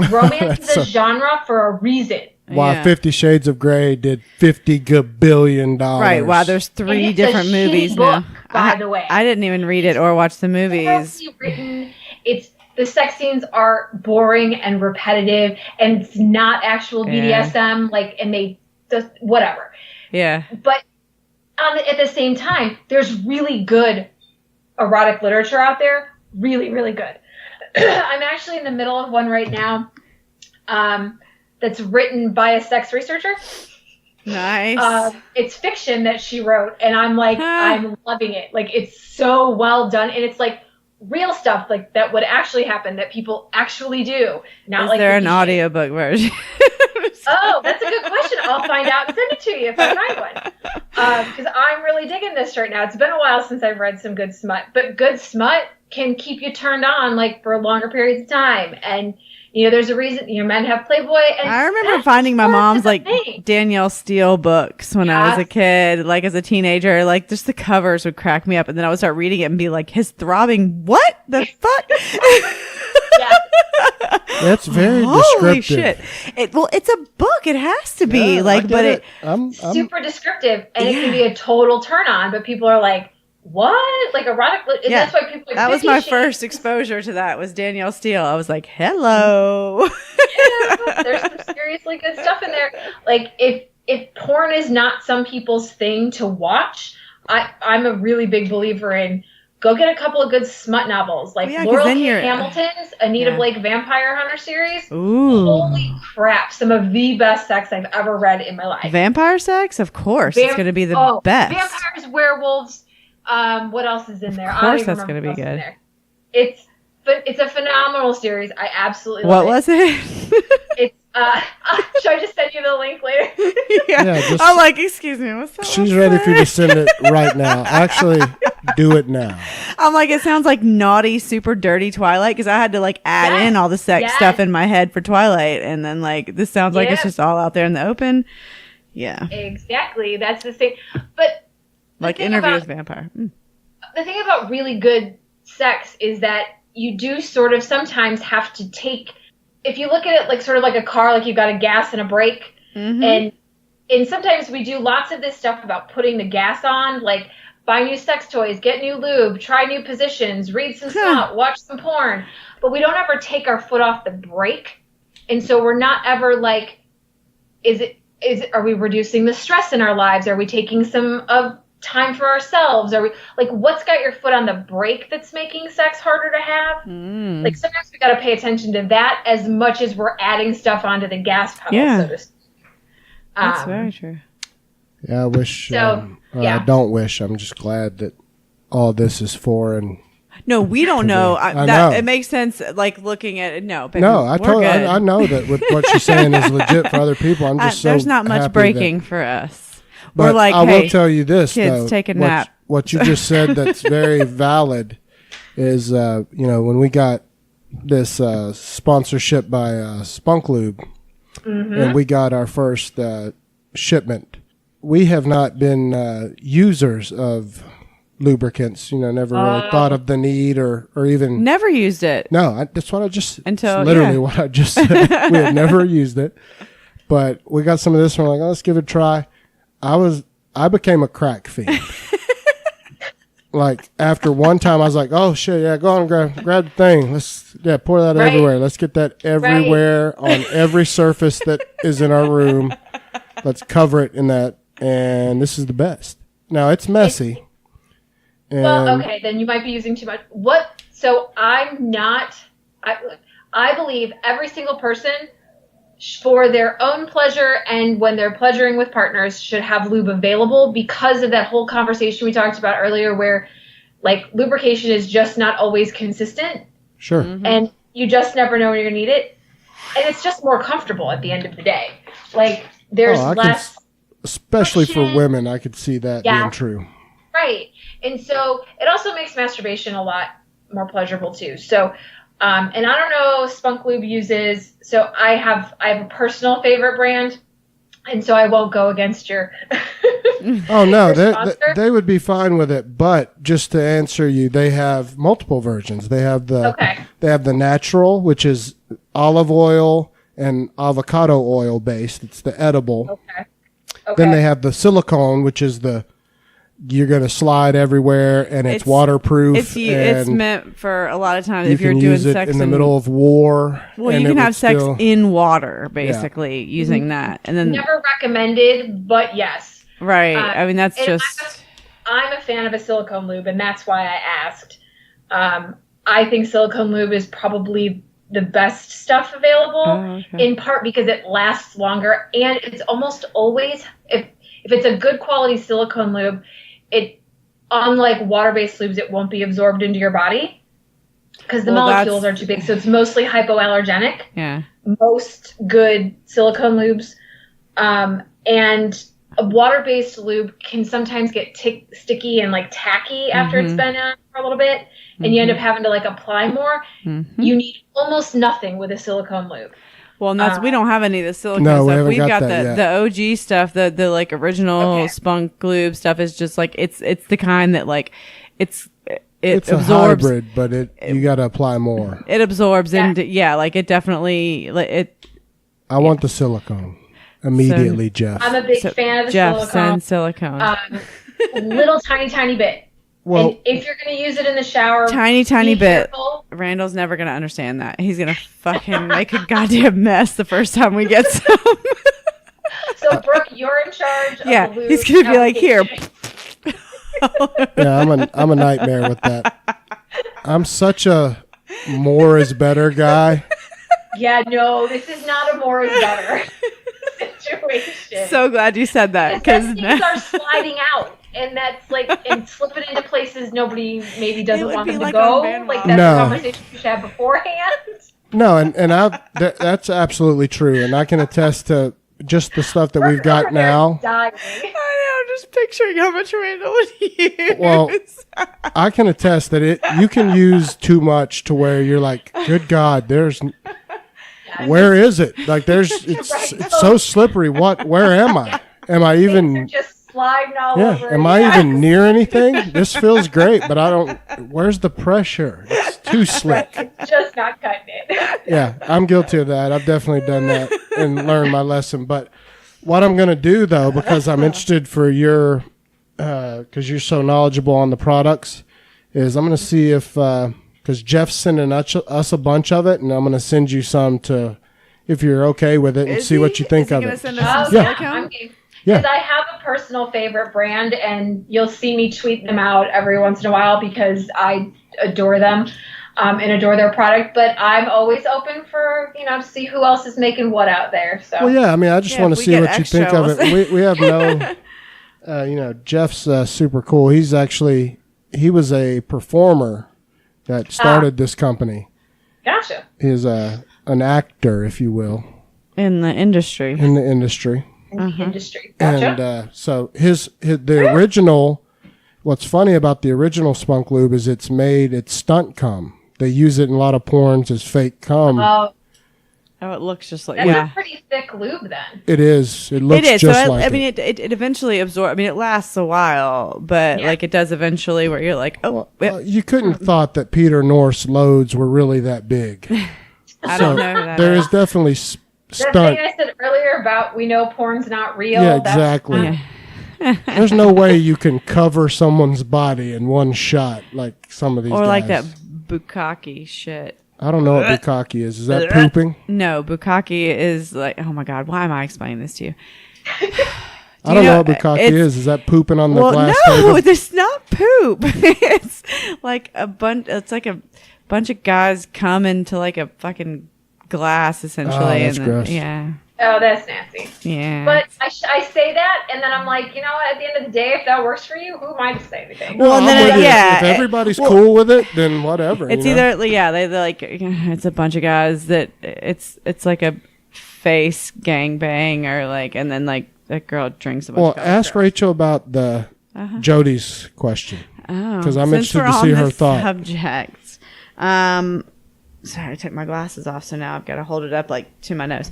Romance is a genre for a reason. Why 50 Shades of Grey did $50 billion. Right. Wow. There's 3 different movies book, now. By the way, I didn't even read it or watch the movies. The sex scenes are boring and repetitive, and it's not actual BDSM. And they just whatever. Yeah. But at the same time, there's really good erotic literature out there. Really, really good. I'm actually in the middle of one right now. That's written by a sex researcher. Nice. It's fiction that she wrote, and I'm like, I'm loving it. Like, it's so well done, and it's like real stuff like that would actually happen, that people actually do. Not Is there an audiobook version? Oh, that's a good question. I'll find out and send it to you if I find one. Because I'm really digging this right now. It's been a while since I've read some good smut, but good smut can keep you turned on for longer periods of time. And there's a reason, men have Playboy. And I remember finding my mom's Danielle Steele books when I was a kid, as a teenager. Just the covers would crack me up, and then I would start reading it and be like, his throbbing, what the fuck? That's very Holy descriptive. Shit. It's a book. It has to be. I'm super descriptive, and it can be a total turn on, but people are like, what? Erotic? That's why people. That was my first exposure to that. Was Danielle Steele. I was like, hello. Yeah, there's some seriously good stuff in there. If porn is not some people's thing to watch, I'm a really big believer in go get a couple of good smut novels, like Laurel K. Hamilton's Anita Blake Vampire Hunter series. Ooh. Holy crap, some of the best sex I've ever read in my life. Vampire sex? Of course. It's going to be the best. Vampires, werewolves. What else is in there? Of course that's going to be good. It's a phenomenal series. I absolutely love it. What was it? It's should I just send you the link later? I'm like, excuse me, what's that? She's ready for you to send it right now. Actually, do it now. I'm like, it sounds like naughty, super dirty Twilight, because I had to like add in all the sex stuff in my head for Twilight, and then like this sounds like it's just all out there in the open. Yeah, exactly. That's the thing. But like Interview with Vampire. The thing about really good sex is that you do sort of sometimes have to take. If you look at it like sort of like a car, like you've got a gas and a brake, and sometimes we do lots of this stuff about putting the gas on, like buy new sex toys, get new lube, try new positions, read some smut, watch some porn, but we don't ever take our foot off the brake, and so we're not ever like, are we reducing the stress in our lives? Are we taking some of time for ourselves? Are we like, what's got your foot on the brake that's making sex harder to have? Like sometimes we got to pay attention to that as much as we're adding stuff onto the gas pedal. So to speak. That's very true. Yeah, I wish. I don't wish. I'm just glad that all this is for and. No, we don't know. I know. It makes sense. Like looking at it. No, baby, no. I know that with what she's saying is legit for other people. I'm just there's not much breaking for us. But we're like, I will tell you this, kids, though. Take a nap. What you just said that's very valid is, when we got this sponsorship by Spunk Lube and we got our first shipment, we have not been users of lubricants, never really thought of the need or even. Never used it. No, that's what I just. Until literally what I just said. We had never used it. But we got some of this and we're like, let's give it a try. I became a crack fiend. Like after one time I was like, oh shit, yeah, go on, grab the thing. Let's pour that everywhere. Let's get that everywhere on every surface that is in our room. Let's cover it in that, and this is the best. Now it's messy. Well, okay, then you might be using too much. So I'm not I believe every single person for their own pleasure and when they're pleasuring with partners should have lube available because of that whole conversation we talked about earlier where like lubrication is just not always consistent. Sure. And you just never know when you're going to need it. And it's just more comfortable at the end of the day. Like there's less. Especially for women, I could see that being true. Right. And so it also makes masturbation a lot more pleasurable too. So and I don't know, Spunk Lube uses, so I have a personal favorite brand, and so I won't go against your Oh, no, they would be fine with it, but just to answer you, they have multiple versions. They have the natural, which is olive oil and avocado oil based. It's the edible. Okay. Then they have the silicone, which is you're going to slide everywhere, and it's waterproof. It's meant for a lot of times if you're doing doing sex sex in the middle of war. Well, you can have sex in water, basically, using that. And then never recommended, but yes. Right. I mean, that's just. I'm a fan of a silicone lube, and that's why I asked. I think silicone lube is probably the best stuff available, in part because it lasts longer, and it's almost always if it's a good quality silicone lube. Unlike water-based lubes, it won't be absorbed into your body because the molecules are too big. So it's mostly hypoallergenic. Yeah. Most good silicone lubes. And a water-based lube can sometimes get sticky and like tacky after it's been on for a little bit. And you end up having to like apply more. You need almost nothing with a silicone lube. Well, and that's we don't have any of the silicone stuff. We've got the OG stuff, the like original Spunk Lube stuff is just like it's the kind that like it's absorbs. A hybrid, but you got to apply more. It absorbs into like it definitely I want the silicone immediately, Jeff. I'm a big fan of the silicone. Send silicone. Little tiny bit. Well, and if you're going to use it in the shower, tiny bit. Careful. Randall's never going to understand that. He's going to fucking make a goddamn mess the first time we get some. So, Brooke, you're in charge of the lube. He's going to be like, here. Yeah, I'm a nightmare with that. I'm such a more is better guy. Yeah, no, this is not a more is better situation. So glad you said that, because things are sliding out, and that's like and slipping into places nobody maybe doesn't want them to go. Like that's a conversation you should have beforehand. No, and that's absolutely true, and I can attest to just the stuff that we've got now. Dying. I know, just picturing how much Randall would use. Well, I can attest that you can use too much to where you're like, good God, where is it? Like it's so slippery. Where am I? Am I even just sliding all over? Am I even near anything? This feels great, but I don't. Where's the pressure? It's too slick. It's just not cutting it. Yeah, I'm guilty of that. I've definitely done that and learned my lesson. But what I'm going to do, though, because I'm interested for your, because you're so knowledgeable on the products, is I'm going to see if, because Jeff's sending us a bunch of it, and I'm going to send you some if you're okay with it, and see what you think of it. Send us some silicone? Because I have a personal favorite brand, and you'll see me tweet them out every once in a while because I adore them and adore their product. But I'm always open for, to see who else is making what out there. So. Well, yeah, I mean, I just want to see what you think of it. We have no, Jeff's super cool. He was a performer that started this company. Gotcha. He's an actor, if you will. In the industry. Industry. Gotcha. And so the original, what's funny about the original Spunk Lube is it's stunt cum. They use it in a lot of porns as fake cum. Oh, it looks just like that's a pretty thick lube then. It is. It looks just like it. I mean, it eventually absorbs. I mean, it lasts a while, but like it does eventually where you're like, oh. Well, you couldn't thought that Peter North's loads were really that big. I don't know that. There is definitely stunt. That thing I said earlier about we know porn's not real. Yeah, exactly. There's no way you can cover someone's body in one shot like some of these guys. Or like that bukkake shit. I don't know what bukkake is. Is that pooping? No, bukkake is like, oh my God, why am I explaining this to you? I don't know what bukkake is. Is that pooping on the glass table? No, it's not poop. It's like a bunch of guys come into like a fucking glass essentially. Oh, that's gross. Yeah. Oh, that's nasty. Yeah. But I say that, and then I'm like, at the end of the day, if that works for you, who am I to say anything? Well, and then if everybody's cool with it, then whatever. It's either they're like, it's a bunch of guys that it's like a face gangbang or like, and then like that girl drinks a bunch. Well, ask Rachel about the Jody's question because I'm interested to see her thought. Subject. Sorry, I took my glasses off, so now I've got to hold it up like to my nose.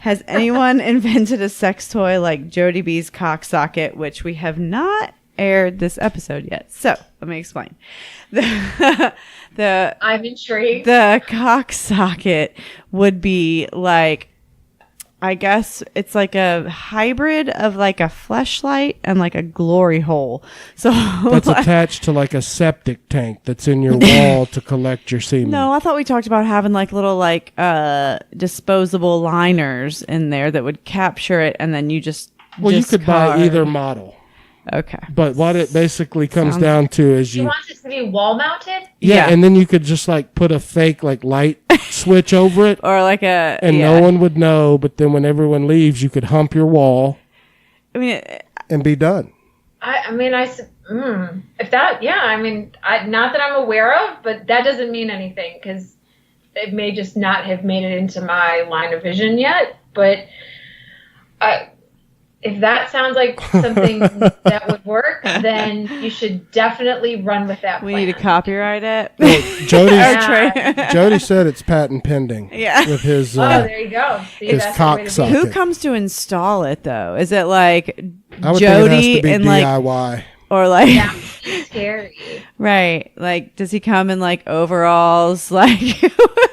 Has anyone invented a sex toy like Jody B's cock socket, which we have not aired this episode yet? So let me explain. I'm intrigued. The cock socket would be like, I guess it's like a hybrid of like a fleshlight and like a glory hole. So that's attached to like a septic tank that's in your wall to collect your semen. No, I thought we talked about having like little like disposable liners in there that would capture it, and then you just you could buy either model. Okay. But what it basically comes down to is you want it to be wall mounted? Yeah, and then you could just like put a fake like light switch over it. Or like no one would know, but then when everyone leaves, you could hump your wall. I mean, and be done. Not that I'm aware of, but that doesn't mean anything because it may just not have made it into my line of vision yet, but if that sounds like something that would work, then you should definitely run with that plan. We need to copyright it. Well, Jody said it's patent pending. Yeah. With his there you go. See, his cock socket. Who comes to install it though? Is it like I would Jody think it has to be and DIY. Like, or like scary? Right. Like, does he come in like overalls, like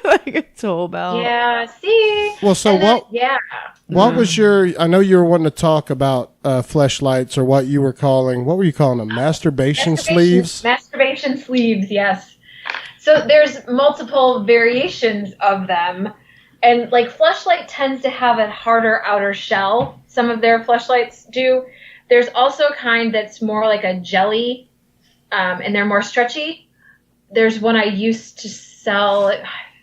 like a tool belt? Yeah. See. Well, so what? Yeah. What was I know you were wanting to talk about fleshlights or what you were calling them? Masturbation sleeves? Masturbation sleeves, yes. So there's multiple variations of them. And like fleshlight tends to have a harder outer shell. Some of their fleshlights do. There's also a kind that's more like a jelly and they're more stretchy. There's one I used to sell. I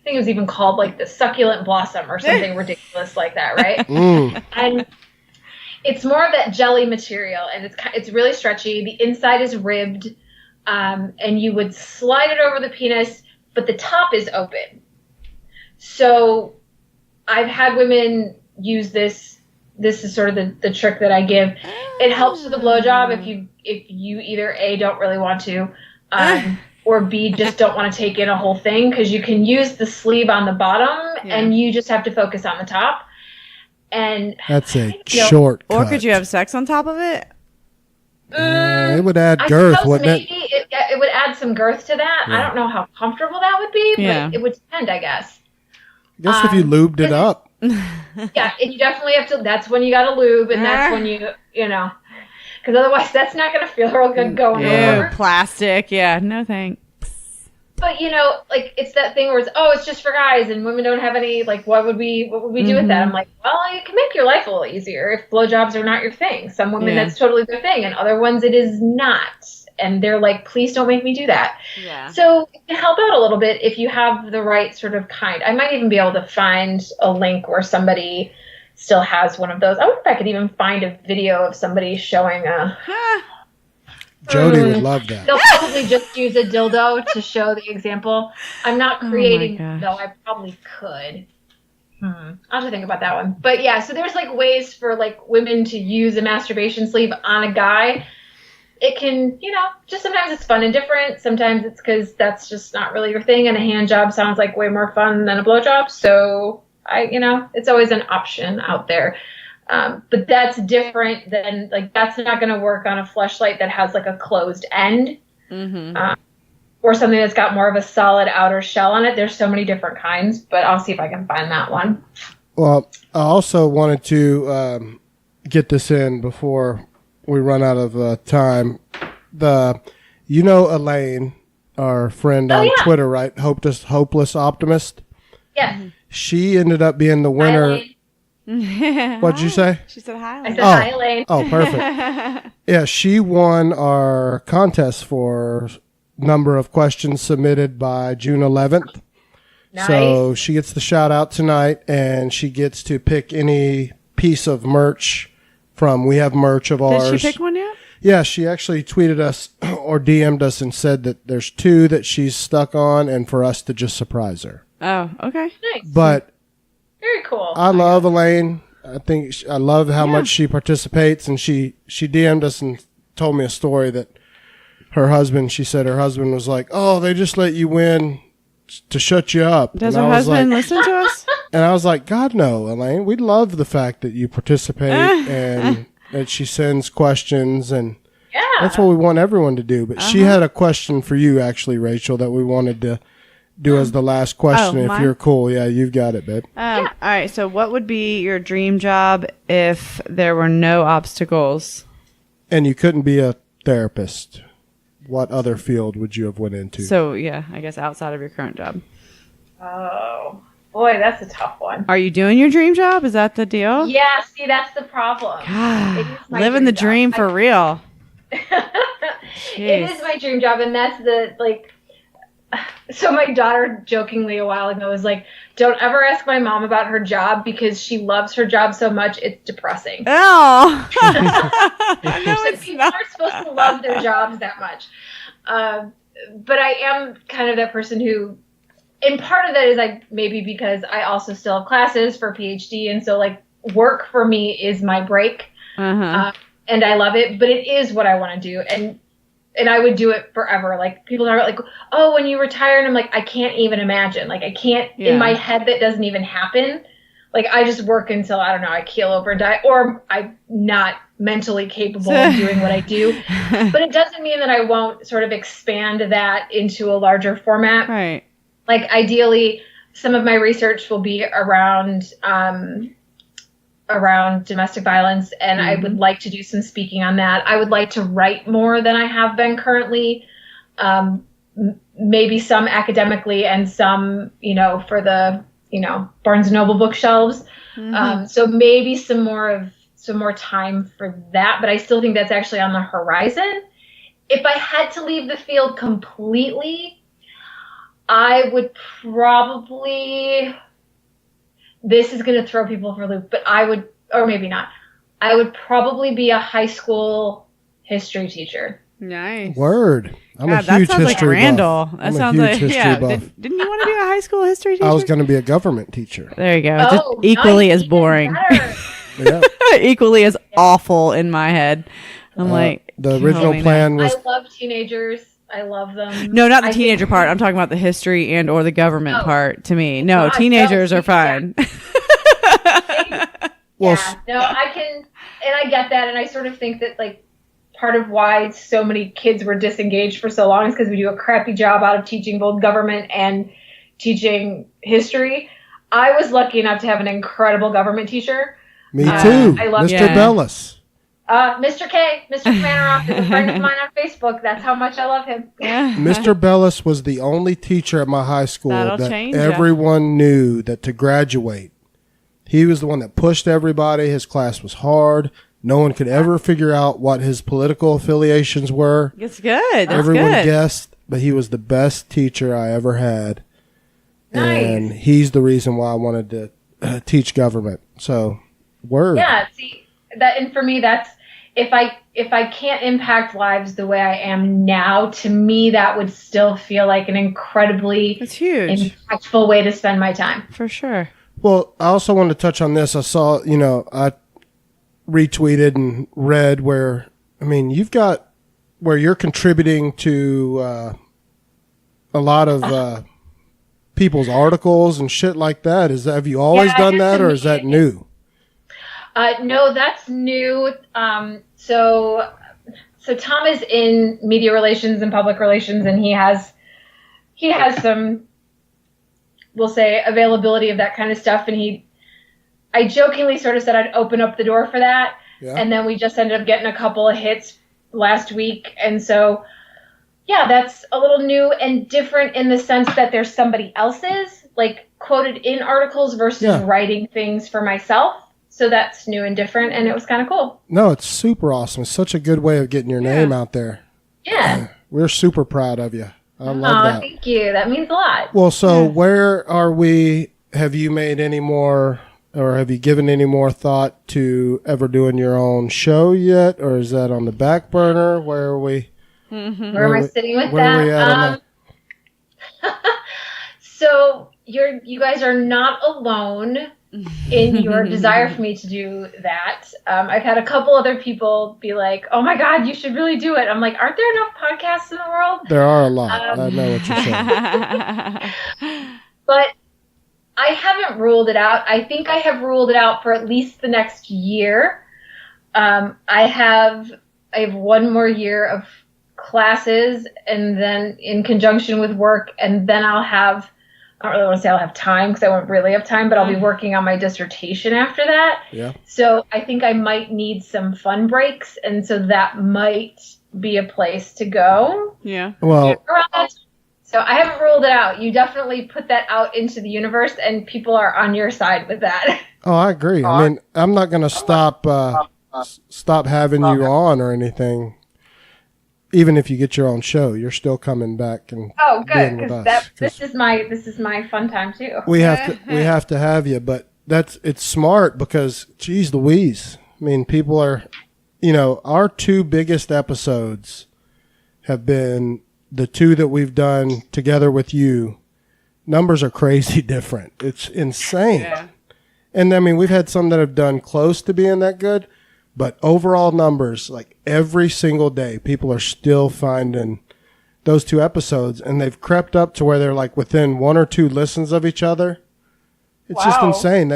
think it was even called like the succulent blossom or something ridiculous like that, right? And it's more of that jelly material, and it's really stretchy. The inside is ribbed, and you would slide it over the penis, but the top is open. So I've had women use this. This is sort of the trick that I give. It helps with the blowjob if you either A, don't really want to, or B, just don't want to take in a whole thing, because you can use the sleeve on the bottom and you just have to focus on the top. And that's a shortcut. Or could you have sex on top of it? It would add girth, wouldn't it? It would add some girth to that. Yeah. I don't know how comfortable that would be, but it would depend, I guess. I guess if you lubed it up. Yeah, and you definitely have to. That's when you got to lube, and that's when you know, because otherwise that's not going to feel real good going over. Plastic, no thanks. But like it's that thing where it's just for guys, and women don't have any. Like, what would we do with that? I'm like, well, you can make your life a little easier if blowjobs are not your thing. Some women that's totally their thing, and other ones it is not. And they're like, please don't make me do that. Yeah. So it can help out a little bit if you have the right sort of kind. I might even be able to find a link where somebody still has one of those. I wonder if I could even find a video of somebody showing Jody would love that. They'll probably just use a dildo to show the example. I'm not creating, though. I probably could. I'll have to think about that one. But yeah, so there's like ways for like women to use a masturbation sleeve on a guy. It can, just sometimes it's fun and different. Sometimes it's because that's just not really your thing, and a hand job sounds like way more fun than a blowjob. So it's always an option out there. But that's different than that's not going to work on a fleshlight that has like a closed end, or something that's got more of a solid outer shell on it. There's so many different kinds, but I'll see if I can find that one. Well, I also wanted to get this in before we run out of time. Elaine, our friend on Twitter, right? Hopeless Optimist. Yes. She ended up being the winner. What'd you say? She said hi. I said hi, Elaine. Oh, perfect. Yeah, she won our contest for number of questions submitted by June 11th. Nice. So she gets the shout out tonight, and she gets to pick any piece of merch we have merch of ours. Did she pick one yet? Yeah, she actually tweeted us or DM'd us and said that there's 2 that she's stuck on, and for us to just surprise her. Oh, okay. Nice. But very cool. I love Elaine. I love how much she participates, and she DM'd us and told me a story that she said her husband was like, oh, they just let you win to shut you up. Does her husband listen to us? And I was like, God, no, Elaine. We love the fact that you participate and that she sends questions, and that's what we want everyone to do. But she had a question for you, actually, Rachel, that we wanted to do as the last question. If you're cool. Yeah, you've got it, babe. All right. So what would be your dream job if there were no obstacles? And you couldn't be a therapist. What other field would you have went into? So, I guess outside of your current job. Oh, boy, that's a tough one. Are you doing your dream job? Is that the deal? Yeah, see, that's the problem. God, living the dream for real. It is my dream job, and that's so my daughter jokingly a while ago was like, don't ever ask my mom about her job because she loves her job so much it's depressing. Oh. People aren't supposed to love their jobs that much. But I am kind of that person who, and part of that is maybe because I also still have classes for PhD, and so work for me is my break. And I love it, but it is what I want to do. And I would do it forever. People are like, oh, when you retire, and I'm like, I can't even imagine. I can't, in my head, that doesn't even happen. I just work until, I don't know, I keel over and die, or I'm not mentally capable of doing what I do. But it doesn't mean that I won't sort of expand that into a larger format. Right. Ideally, some of my research will be around domestic violence, and I would like to do some speaking on that. I would like to write more than I have been currently, maybe some academically and some, for the, Barnes & Noble bookshelves. So maybe some more time for that, but I still think that's actually on the horizon. if I had to leave the field completely, I would probably, this is going to throw people for a loop, but I would, or maybe not, I would probably be a high school history teacher. Nice. Word. I'm God, a huge that sounds history like Randall. buff. That sounds like, yeah. Didn't you want to be a high school history teacher? I was going to be a government teacher. There you go. Just equally as boring. Yeah. Equally as awful in my head. I'm like, the original plan was. I love teenagers. I love them. No, not the teenager part. I'm talking about the history and or the government part. To me, no, teenagers are fine. No, I can, and I get that, and I sort of think that like part of why so many kids were disengaged for so long is because we do a crappy job out of teaching both government and teaching history. I was lucky enough to have an incredible government teacher. Me too. I love Mr. Bellis. Mr. K, Mr. Fanaroff is a friend of mine on Facebook. That's how much I love him. Mr. Bellis was the only teacher at my high school that everyone knew that to graduate. He was the one that pushed everybody. His class was hard. No one could ever figure out what his political affiliations were. It's good. Everyone guessed, but he was the best teacher I ever had. Nice. And he's the reason why I wanted to teach government. So, word. Yeah, see, that, and for me, that's, if I can't impact lives the way I am now, to me, that would still feel like an incredibly impactful way to spend my time. For sure. Well, I also wanted to touch on this. I saw, I retweeted and read where, you've got where you're contributing to a lot of people's articles and shit like that. Have you always done that, or is that new? No, that's new. So Tom is in media relations and public relations, and he has some, we'll say, availability of that kind of stuff. And I jokingly sort of said I'd open up the door for that. Yeah. And then we just ended up getting a couple of hits last week. And so, yeah, that's a little new and different in the sense that there's somebody else's, like, quoted in articles versus writing things for myself. So that's new and different, and it was kind of cool. No, it's super awesome. It's such a good way of getting your name out there. Yeah. We're super proud of you. I love that. Thank you. That means a lot. Well, so where are we? Have you made any more, or have you given any more thought to ever doing your own show yet? Or is that on the back burner? Where are we? Mm-hmm. Where am I sitting with that? Are we at on that? So you guys are not alone in your desire for me to do that. I've had a couple other people be like, oh my God, you should really do it. I'm like, aren't there enough podcasts in the world? There are a lot. I know what you're saying. But I haven't ruled it out. I think I have ruled it out for at least the next year. I have one more year of classes, and then in conjunction with work, and then I don't really want to say I'll have time, because I won't really have time, but I'll be working on my dissertation after that. Yeah. So I think I might need some fun breaks, and so that might be a place to go. Yeah. Well, so I haven't ruled it out. You definitely put that out into the universe, and people are on your side with that. Oh, I agree. I mean, I'm not going to stop having you on or anything. Even if you get your own show, you're still coming back and being with us. This is my fun time too. We have to have you, but it's smart because, geez Louise, I mean, people are, our two biggest episodes have been the two that we've done together with you. Numbers are crazy different. It's insane. Yeah. And I mean, we've had some that have done close to being that good. But overall numbers, like every single day, people are still finding those two episodes, and they've crept up to where they're like within one or two listens of each other. It's just insane.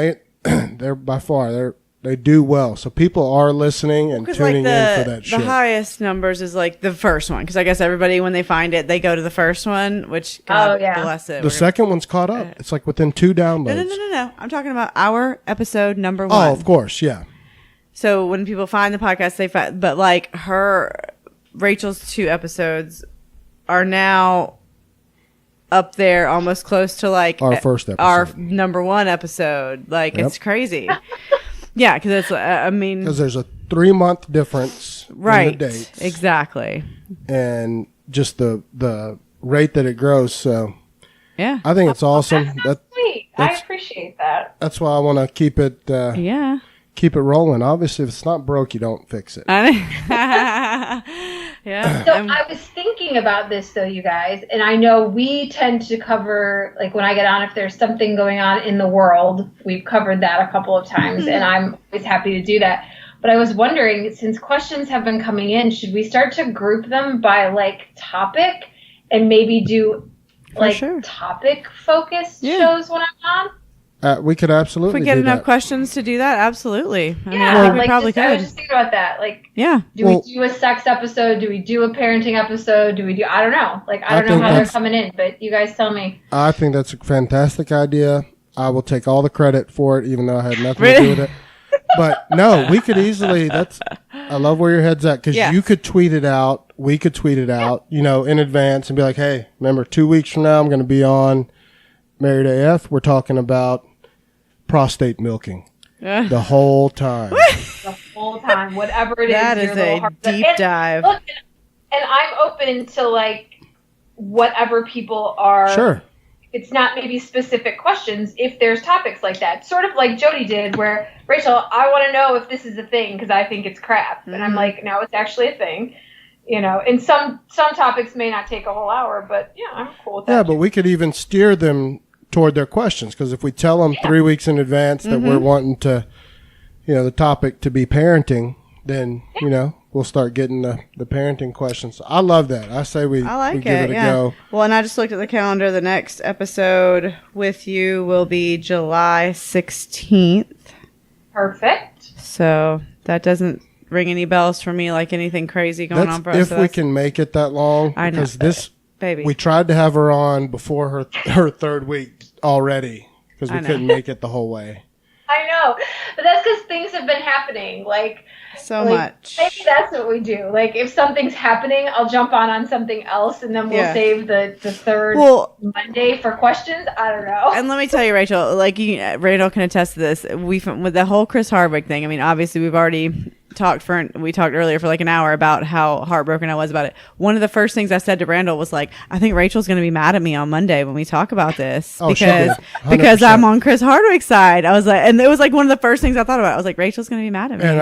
They're by far they do well. So people are listening and tuning in for that shit. The highest numbers is like the first one, because I guess everybody, when they find it, they go to the first one, which God bless it. The second one's caught up. It's like within 2 downloads. No. I'm talking about our episode number 1. Oh, of course, yeah. So when people find the podcast, they find, but like Rachel's 2 episodes are now up there, almost close to like our first episode, our number 1 episode. Like, it's crazy. Yeah, because it's, because there's a 3-month difference right. in the dates. Exactly. And just the rate that it grows. So yeah, I think it's awesome. That's sweet. I appreciate that. That's why I want to keep it. Keep it rolling. Obviously, if it's not broke, you don't fix it. Yeah. So I was thinking about this though, you guys, and I know we tend to cover, like when I get on, if there's something going on in the world, we've covered that a couple of times, and I'm always happy to do that. But I was wondering, since questions have been coming in, should we start to group them by like topic and maybe do like topic focused shows when I'm on? We could absolutely. If we get enough that. questions to do that, absolutely. I mean, I think we probably could. I was just thinking about that. Like, do we do a sex episode? Do we do a parenting episode? Do we do? I don't know. Like, I don't know how they're coming in, but you guys tell me. I think that's a fantastic idea. I will take all the credit for it, even though I had nothing to do with it. But no, we could easily. I love where your head's at because you could tweet it out. We could tweet it out, in advance and be like, "Hey, remember 2 weeks from now, I'm going to be on Married AF. We're talking about prostate milking the whole time." The whole time, whatever it is. That is a deep dive. Look, and I'm open to like whatever people are. Sure. It's not maybe specific questions if there's topics like that. Sort of like Jody did where, Rachel, I want to know if this is a thing because I think it's crap. And I'm like, no, it's actually a thing. And some topics may not take a whole hour, but I'm cool with that. Yeah, but we could even steer them toward their questions because if we tell them 3 weeks in advance that we're wanting to, the topic to be parenting, then, we'll start getting the parenting questions. I love that. I say we give it a go. Well, and I just looked at the calendar. The next episode with you will be July 16th. Perfect. So that doesn't ring any bells for me like anything crazy going on for us. If we can make it that long. I know. Because baby. We tried to have her on before her third week already because we couldn't make it the whole way. I know, but that's because things have been happening, much. Maybe that's what we do. Like, if something's happening, I'll jump on something else, and then we'll save the third Monday for questions. I don't know. And let me tell you, Rachel, Rachel can attest to this. With the whole Chris Hardwick thing, I mean, obviously we've already talked earlier for like an hour about how heartbroken I was about it. One of the first things I said to Randall was like, I think Rachel's going to be mad at me on Monday when we talk about this because I'm on Chris Hardwick's side. I was like, and it was like one of the first things I thought about. I was like, Rachel's going to be mad at me. And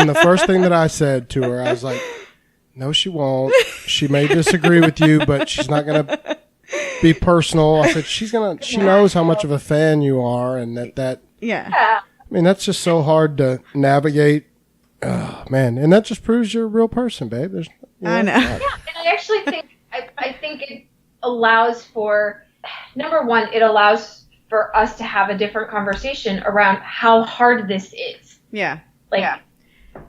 the first thing that I said to her, I was like, no, she won't. She may disagree with you, but she's not going to be personal. I said, she knows how much of a fan you are and that. Yeah. I mean, that's just so hard to navigate. Oh, man. And that just proves you're a real person, babe. I know. Yeah, and I actually think I think it allows for, number one, it allows for us to have a different conversation around how hard this is. Yeah.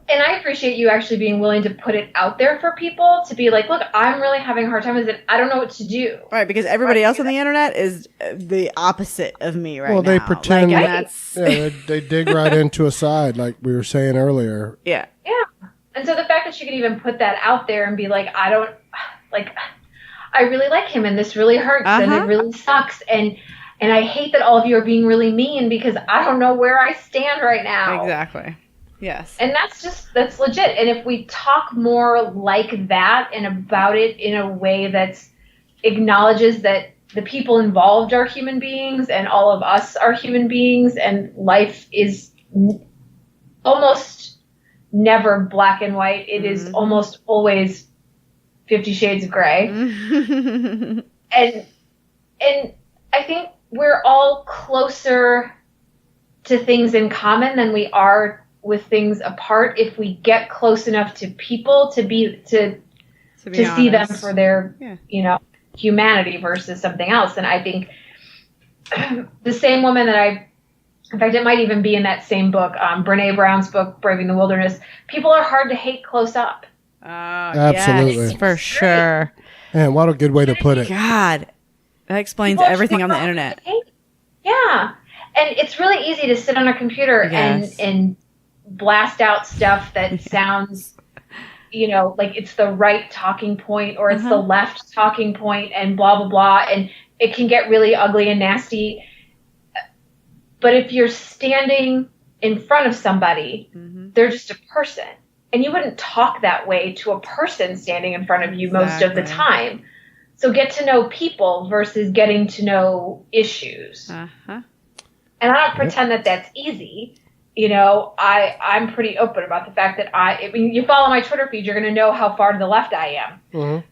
And I appreciate you actually being willing to put it out there for people to be like, look, I'm really having a hard time with it. I don't know what to do. Right, because everybody else on the internet is the opposite of me right now. Well, they pretend they dig right into a side like we were saying earlier. Yeah. Yeah. And so the fact that she could even put that out there and be like, I really like him and this really hurts and it really sucks and I hate that all of you are being really mean because I don't know where I stand right now. Exactly. Yes. And that's legit. And if we talk more like that and about it in a way that acknowledges that the people involved are human beings and all of us are human beings and life is almost never black and white. It is almost always 50 Shades of Gray. And I think we're all closer to things in common than we are with things apart if we get close enough to people to see them for their humanity versus something else. And I think the same woman in fact, it might even be in that same book, Brene Brown's book, Braving the Wilderness. People are hard to hate close up. Absolutely. Yes, for sure. Man, what a good way to put it. God, that explains everything on the internet. Yeah. And it's really easy to sit on a computer and blast out stuff that sounds, like it's the right talking point or it's the left talking point and blah, blah, blah. And it can get really ugly and nasty. But if you're standing in front of somebody, they're just a person. And you wouldn't talk that way to a person standing in front of you most of the time. So get to know people versus getting to know issues. And I don't pretend that that's easy. You know, I'm pretty open about the fact that I mean, you follow my Twitter feed, you're going to know how far to the left I am.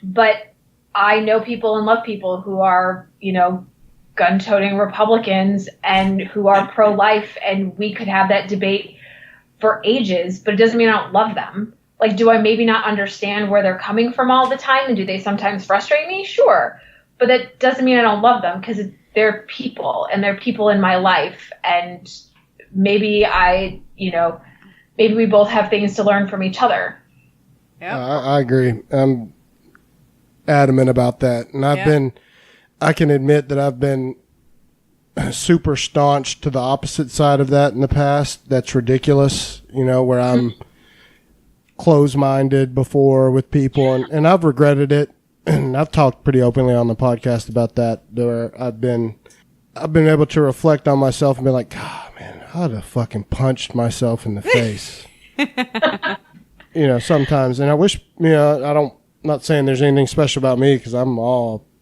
But I know people and love people who are, you know, gun-toting Republicans and who are pro-life, and we could have that debate for ages, but it doesn't mean I don't love them. Like, do I maybe not understand where they're coming from all the time, and do they sometimes frustrate me? Sure. But that doesn't mean I don't love them, because they're people, and they're people in my life, and maybe maybe we both have things to learn from each other. I agree. I'm adamant about that. And I can admit that I've been super staunch to the opposite side of that in the past. That's ridiculous, you know, where I'm closed-minded before with people, and I've regretted it. And I've talked pretty openly on the podcast about that, where I've been able to reflect on myself and be like, God, man, I'd have fucking punched myself in the face. You know, sometimes. And I wish, you know, I'm not saying there's anything special about me, because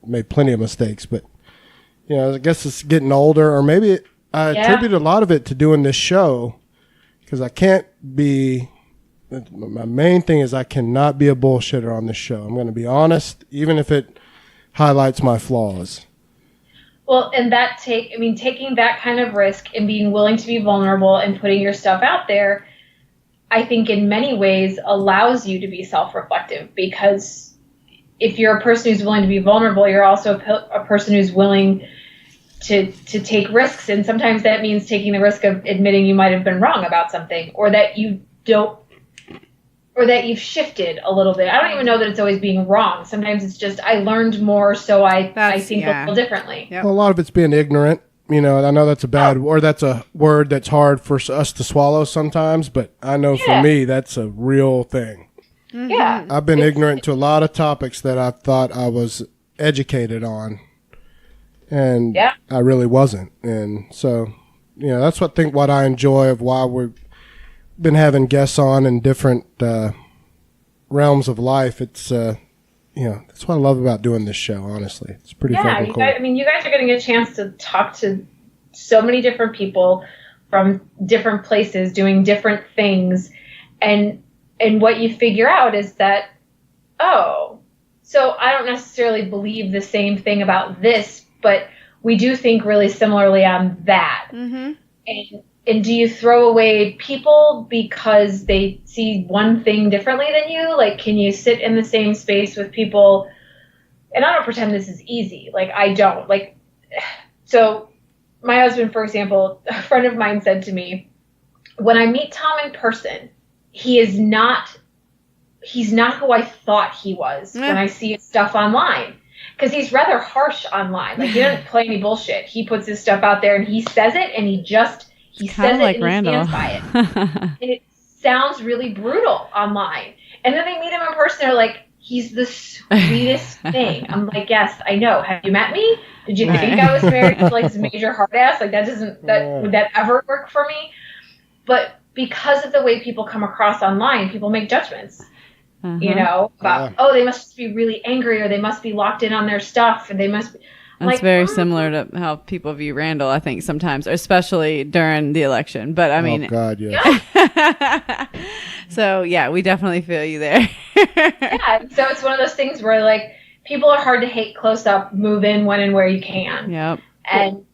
made plenty of mistakes, but, you know, I guess it's getting older, or maybe I attribute a lot of it to doing this show, because my main thing is I cannot be a bullshitter on this show. I'm going to be honest, even if it highlights my flaws. Well, and taking that kind of risk and being willing to be vulnerable and putting your stuff out there, I think in many ways allows you to be self-reflective, because if you're a person who's willing to be vulnerable, you're also a person who's willing to take risks. And sometimes that means taking the risk of admitting you might have been wrong about something, or that you've shifted a little bit. I don't even know that it's always being wrong. Sometimes it's just, I learned more, so I think a little differently. Yep. Well, a lot of it's being ignorant. You know, I know that's that's a word that's hard for us to swallow sometimes, but I know for me, that's a real thing. Yeah. I've been ignorant to a lot of topics that I thought I was educated on, and I really wasn't. And so, you know, that's what I enjoy of why we've been having guests on in different realms of life. It's, you know, that's what I love about doing this show, honestly. It's pretty fucking cool. You guys are getting a chance to talk to so many different people from different places doing different things, and what you figure out is that, so I don't necessarily believe the same thing about this, but we do think really similarly on that. And do you throw away people because they see one thing differently than you? Like, can you sit in the same space with people? And I don't pretend this is easy. Like, I don't. Like, so my husband, for example, a friend of mine said to me, when I meet Tom in person, he's not who I thought he was when I see his stuff online. Because he's rather harsh online. Like, he doesn't play any bullshit. He puts his stuff out there and he says it, and he says it and Randall. He stands by it. And it sounds really brutal online. And then they meet him in person, they're like, he's the sweetest thing. I'm like, yes, I know. Have you met me? Did you think I was married to like this major hard ass? Like, would that ever work for me? But because of the way people come across online, people make judgments, you know, about, they must just be really angry, or they must be locked in on their stuff, and they must be. That's very similar to how people view Randall, I think, sometimes, especially during the election. But I mean, oh God, yeah. So yeah, we definitely feel you there. So it's one of those things where like people are hard to hate close up. Move in when and where you can. Yep. And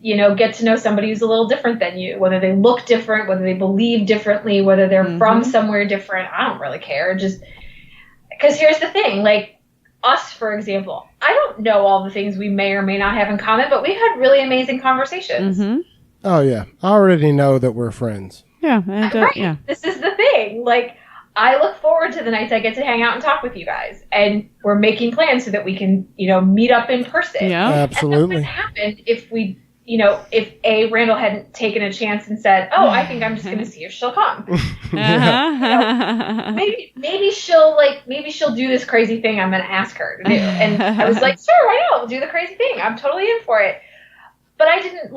you know, get to know somebody who's a little different than you, whether they look different, whether they believe differently, whether they're from somewhere different. I don't really care. Just because here's the thing, like us, for example, I don't know all the things we may or may not have in common, but we've had really amazing conversations. Oh yeah, I already know that we're friends. Yeah, right. This is the thing. Like, I look forward to the nights I get to hang out and talk with you guys, and we're making plans so that we can, you know, meet up in person. Yeah, absolutely. And that would happen if we. You know, if Randall hadn't taken a chance and said, I think I'm just going to see if she'll come. You know, maybe she'll do this crazy thing I'm going to ask her to do. And I was like, sure, I know, do the crazy thing. I'm totally in for it. But I didn't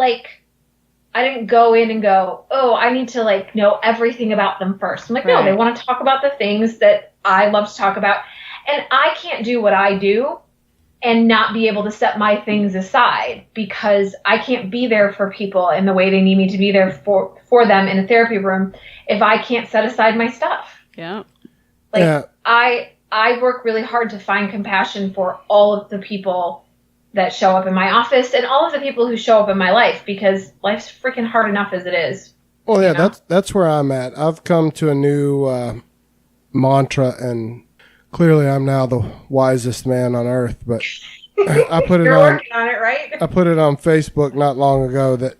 I didn't go in and go, oh, I need to like know everything about them first. I'm like, no, they want to talk about the things that I love to talk about. And I can't do what I do and not be able to set my things aside, because I can't be there for people in the way they need me to be there for them in a therapy room if I can't set aside my stuff. Yeah. Like, yeah. I work really hard to find compassion for all of the people that show up in my office and all of the people who show up in my life, because life's freaking hard enough as it is. Well, yeah, you know? that's where I'm at. I've come to a new mantra, and clearly I'm now the wisest man on earth, but I put it You're on, working on it, right? I put it on Facebook not long ago that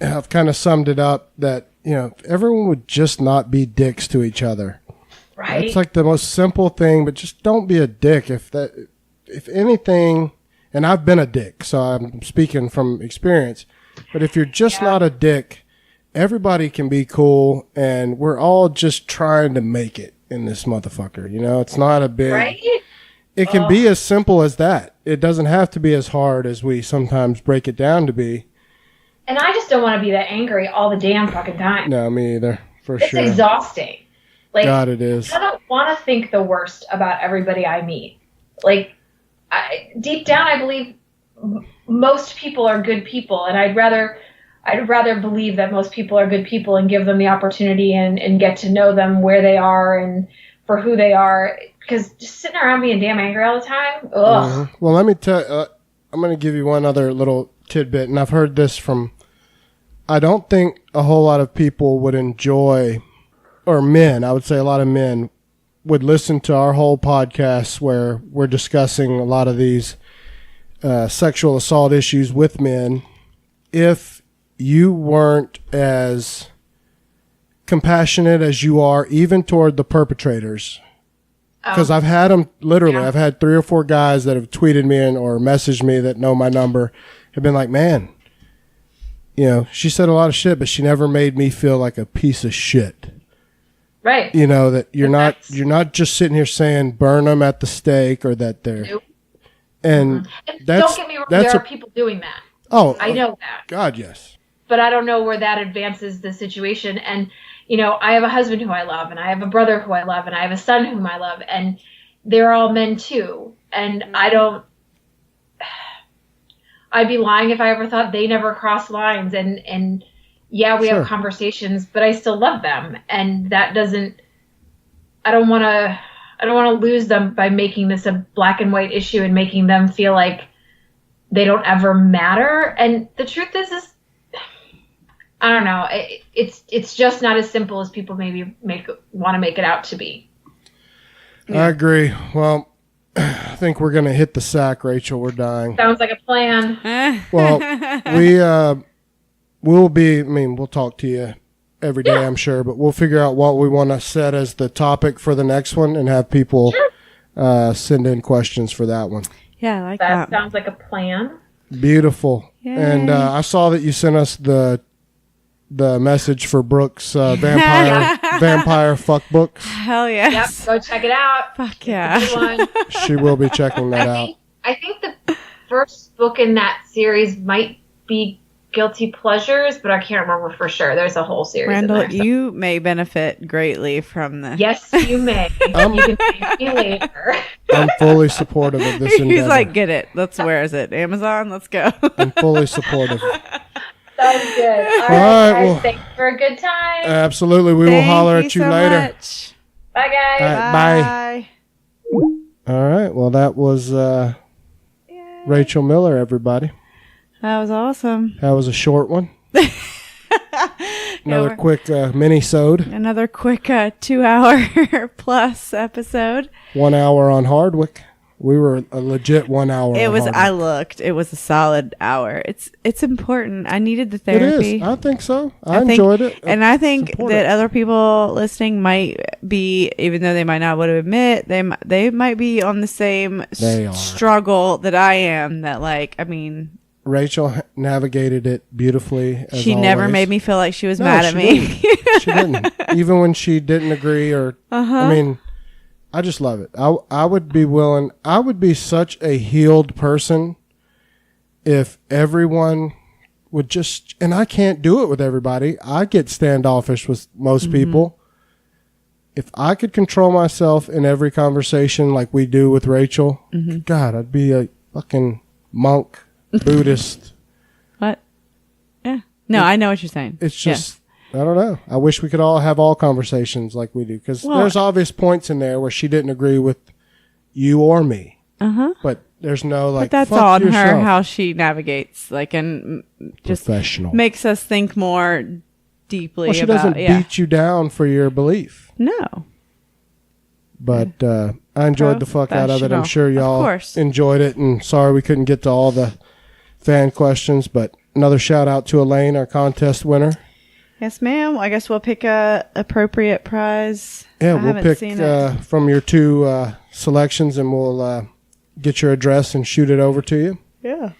I've kind of summed it up that, you know, if everyone would just not be dicks to each other. Right. It's like the most simple thing, but just don't be a dick. If anything, and I've been a dick, so I'm speaking from experience, but if you're just not a dick, everybody can be cool, and we're all just trying to make it in this motherfucker. You know, it's not a big, right? It can be as simple as that. It doesn't have to be as hard as we sometimes break it down to be. And I just don't want to be that angry all the damn fucking time. No, me either, for sure. It's exhausting. Like, God, it is. I don't want to think the worst about everybody I meet. Like, deep down, I believe most people are good people, and I'd rather believe that most people are good people and give them the opportunity and get to know them where they are and for who they are. Because just sitting around being damn angry all the time, ugh. Mm-hmm. Well, let me tell. I'm going to give you one other little tidbit, and I've heard this from. I don't think a whole lot of people would enjoy, or men, I would say a lot of men would listen to our whole podcast where we're discussing a lot of these sexual assault issues with men if you weren't as compassionate as you are even toward the perpetrators. Because I've had them, literally, I've had 3 or 4 guys that have tweeted me or messaged me that know my number, have been like, man, you know, she said a lot of shit, but she never made me feel like a piece of shit. Right. You know, that you're not just sitting here saying burn them at the stake or that they're. Nope. And don't get me wrong, there are people doing that. Oh, I know that. God, yes. But I don't know where that advances the situation. And, you know, I have a husband who I love, and I have a brother who I love, and I have a son whom I love, and they're all men too. And I'd be lying if I ever thought they never cross lines. And yeah, we have conversations, but I still love them. And that doesn't, I don't want to lose them by making this a black and white issue and making them feel like they don't ever matter. And the truth is I don't know. It's just not as simple as people maybe want to make it out to be. I agree. Well, I think we're going to hit the sack, Rachel. We're dying. Sounds like a plan. Well, we'll talk to you every day, I'm sure, but we'll figure out what we want to set as the topic for the next one and have people send in questions for that one. Yeah, I like that. That sounds like a plan. Beautiful. Yay. And I saw that you sent us the message for Brooke's vampire fuck books. Hell yes. Yep, go check it out. Fuck yeah. She will be checking that out. I think the first book in that series might be Guilty Pleasures, but I can't remember for sure. There's a whole series. Randall, in there, so. you may benefit greatly from this. Yes, you may. You can thank me later. I'm fully supportive of this endeavor. He's like, get it. Where is it? Amazon? Let's go. I'm fully supportive. Sounds good. All right, guys. Well, thanks for a good time. Absolutely. We will holler at you later. Much. Bye, guys. Bye. All right. Well, that was Rachel Miller, everybody. That was awesome. That was a short one. Another quick mini-sode. Another quick 2-hour plus episode. 1 hour on Hardwick. We were a legit 1 hour. It was. I looked. It was a solid hour. It's important. I needed the therapy. It is. I think so. I enjoyed it, and I think that other people listening might be, even though they might not want to admit, they might be on the same struggle that I am. That Rachel navigated it beautifully. She never made me feel like she was mad at me. She didn't. Even when she didn't agree, or I mean. I just love it. I would be willing. I would be such a healed person if everyone would just, and I can't do it with everybody. I get standoffish with most people. If I could control myself in every conversation like we do with Rachel, God, I'd be a fucking monk, Buddhist. What? Yeah. No, I know what you're saying. It's just, I don't know. I wish we could all have all conversations like we do, because there's obvious points in there where she didn't agree with you or me. But there's no like. But that's fuck on yourself. her how she navigates, like, and just Professional. makes us think more deeply. Well, she about, doesn't beat you down for your belief. No. But I enjoyed the fuck out of it. I'm sure y'all enjoyed it, and sorry we couldn't get to all the fan questions. But another shout out to Elaine, our contest winner. Yes, ma'am. I guess we'll pick a appropriate prize. Yeah, we'll pick from your 2 selections, and we'll get your address and shoot it over to you. Yeah.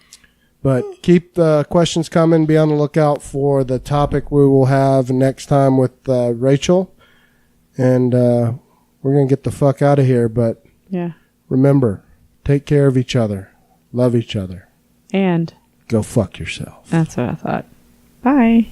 But keep the questions coming. Be on the lookout for the topic we will have next time with Rachel. And we're going to get the fuck out of here. But remember, take care of each other. Love each other. And go fuck yourself. That's what I thought. Bye.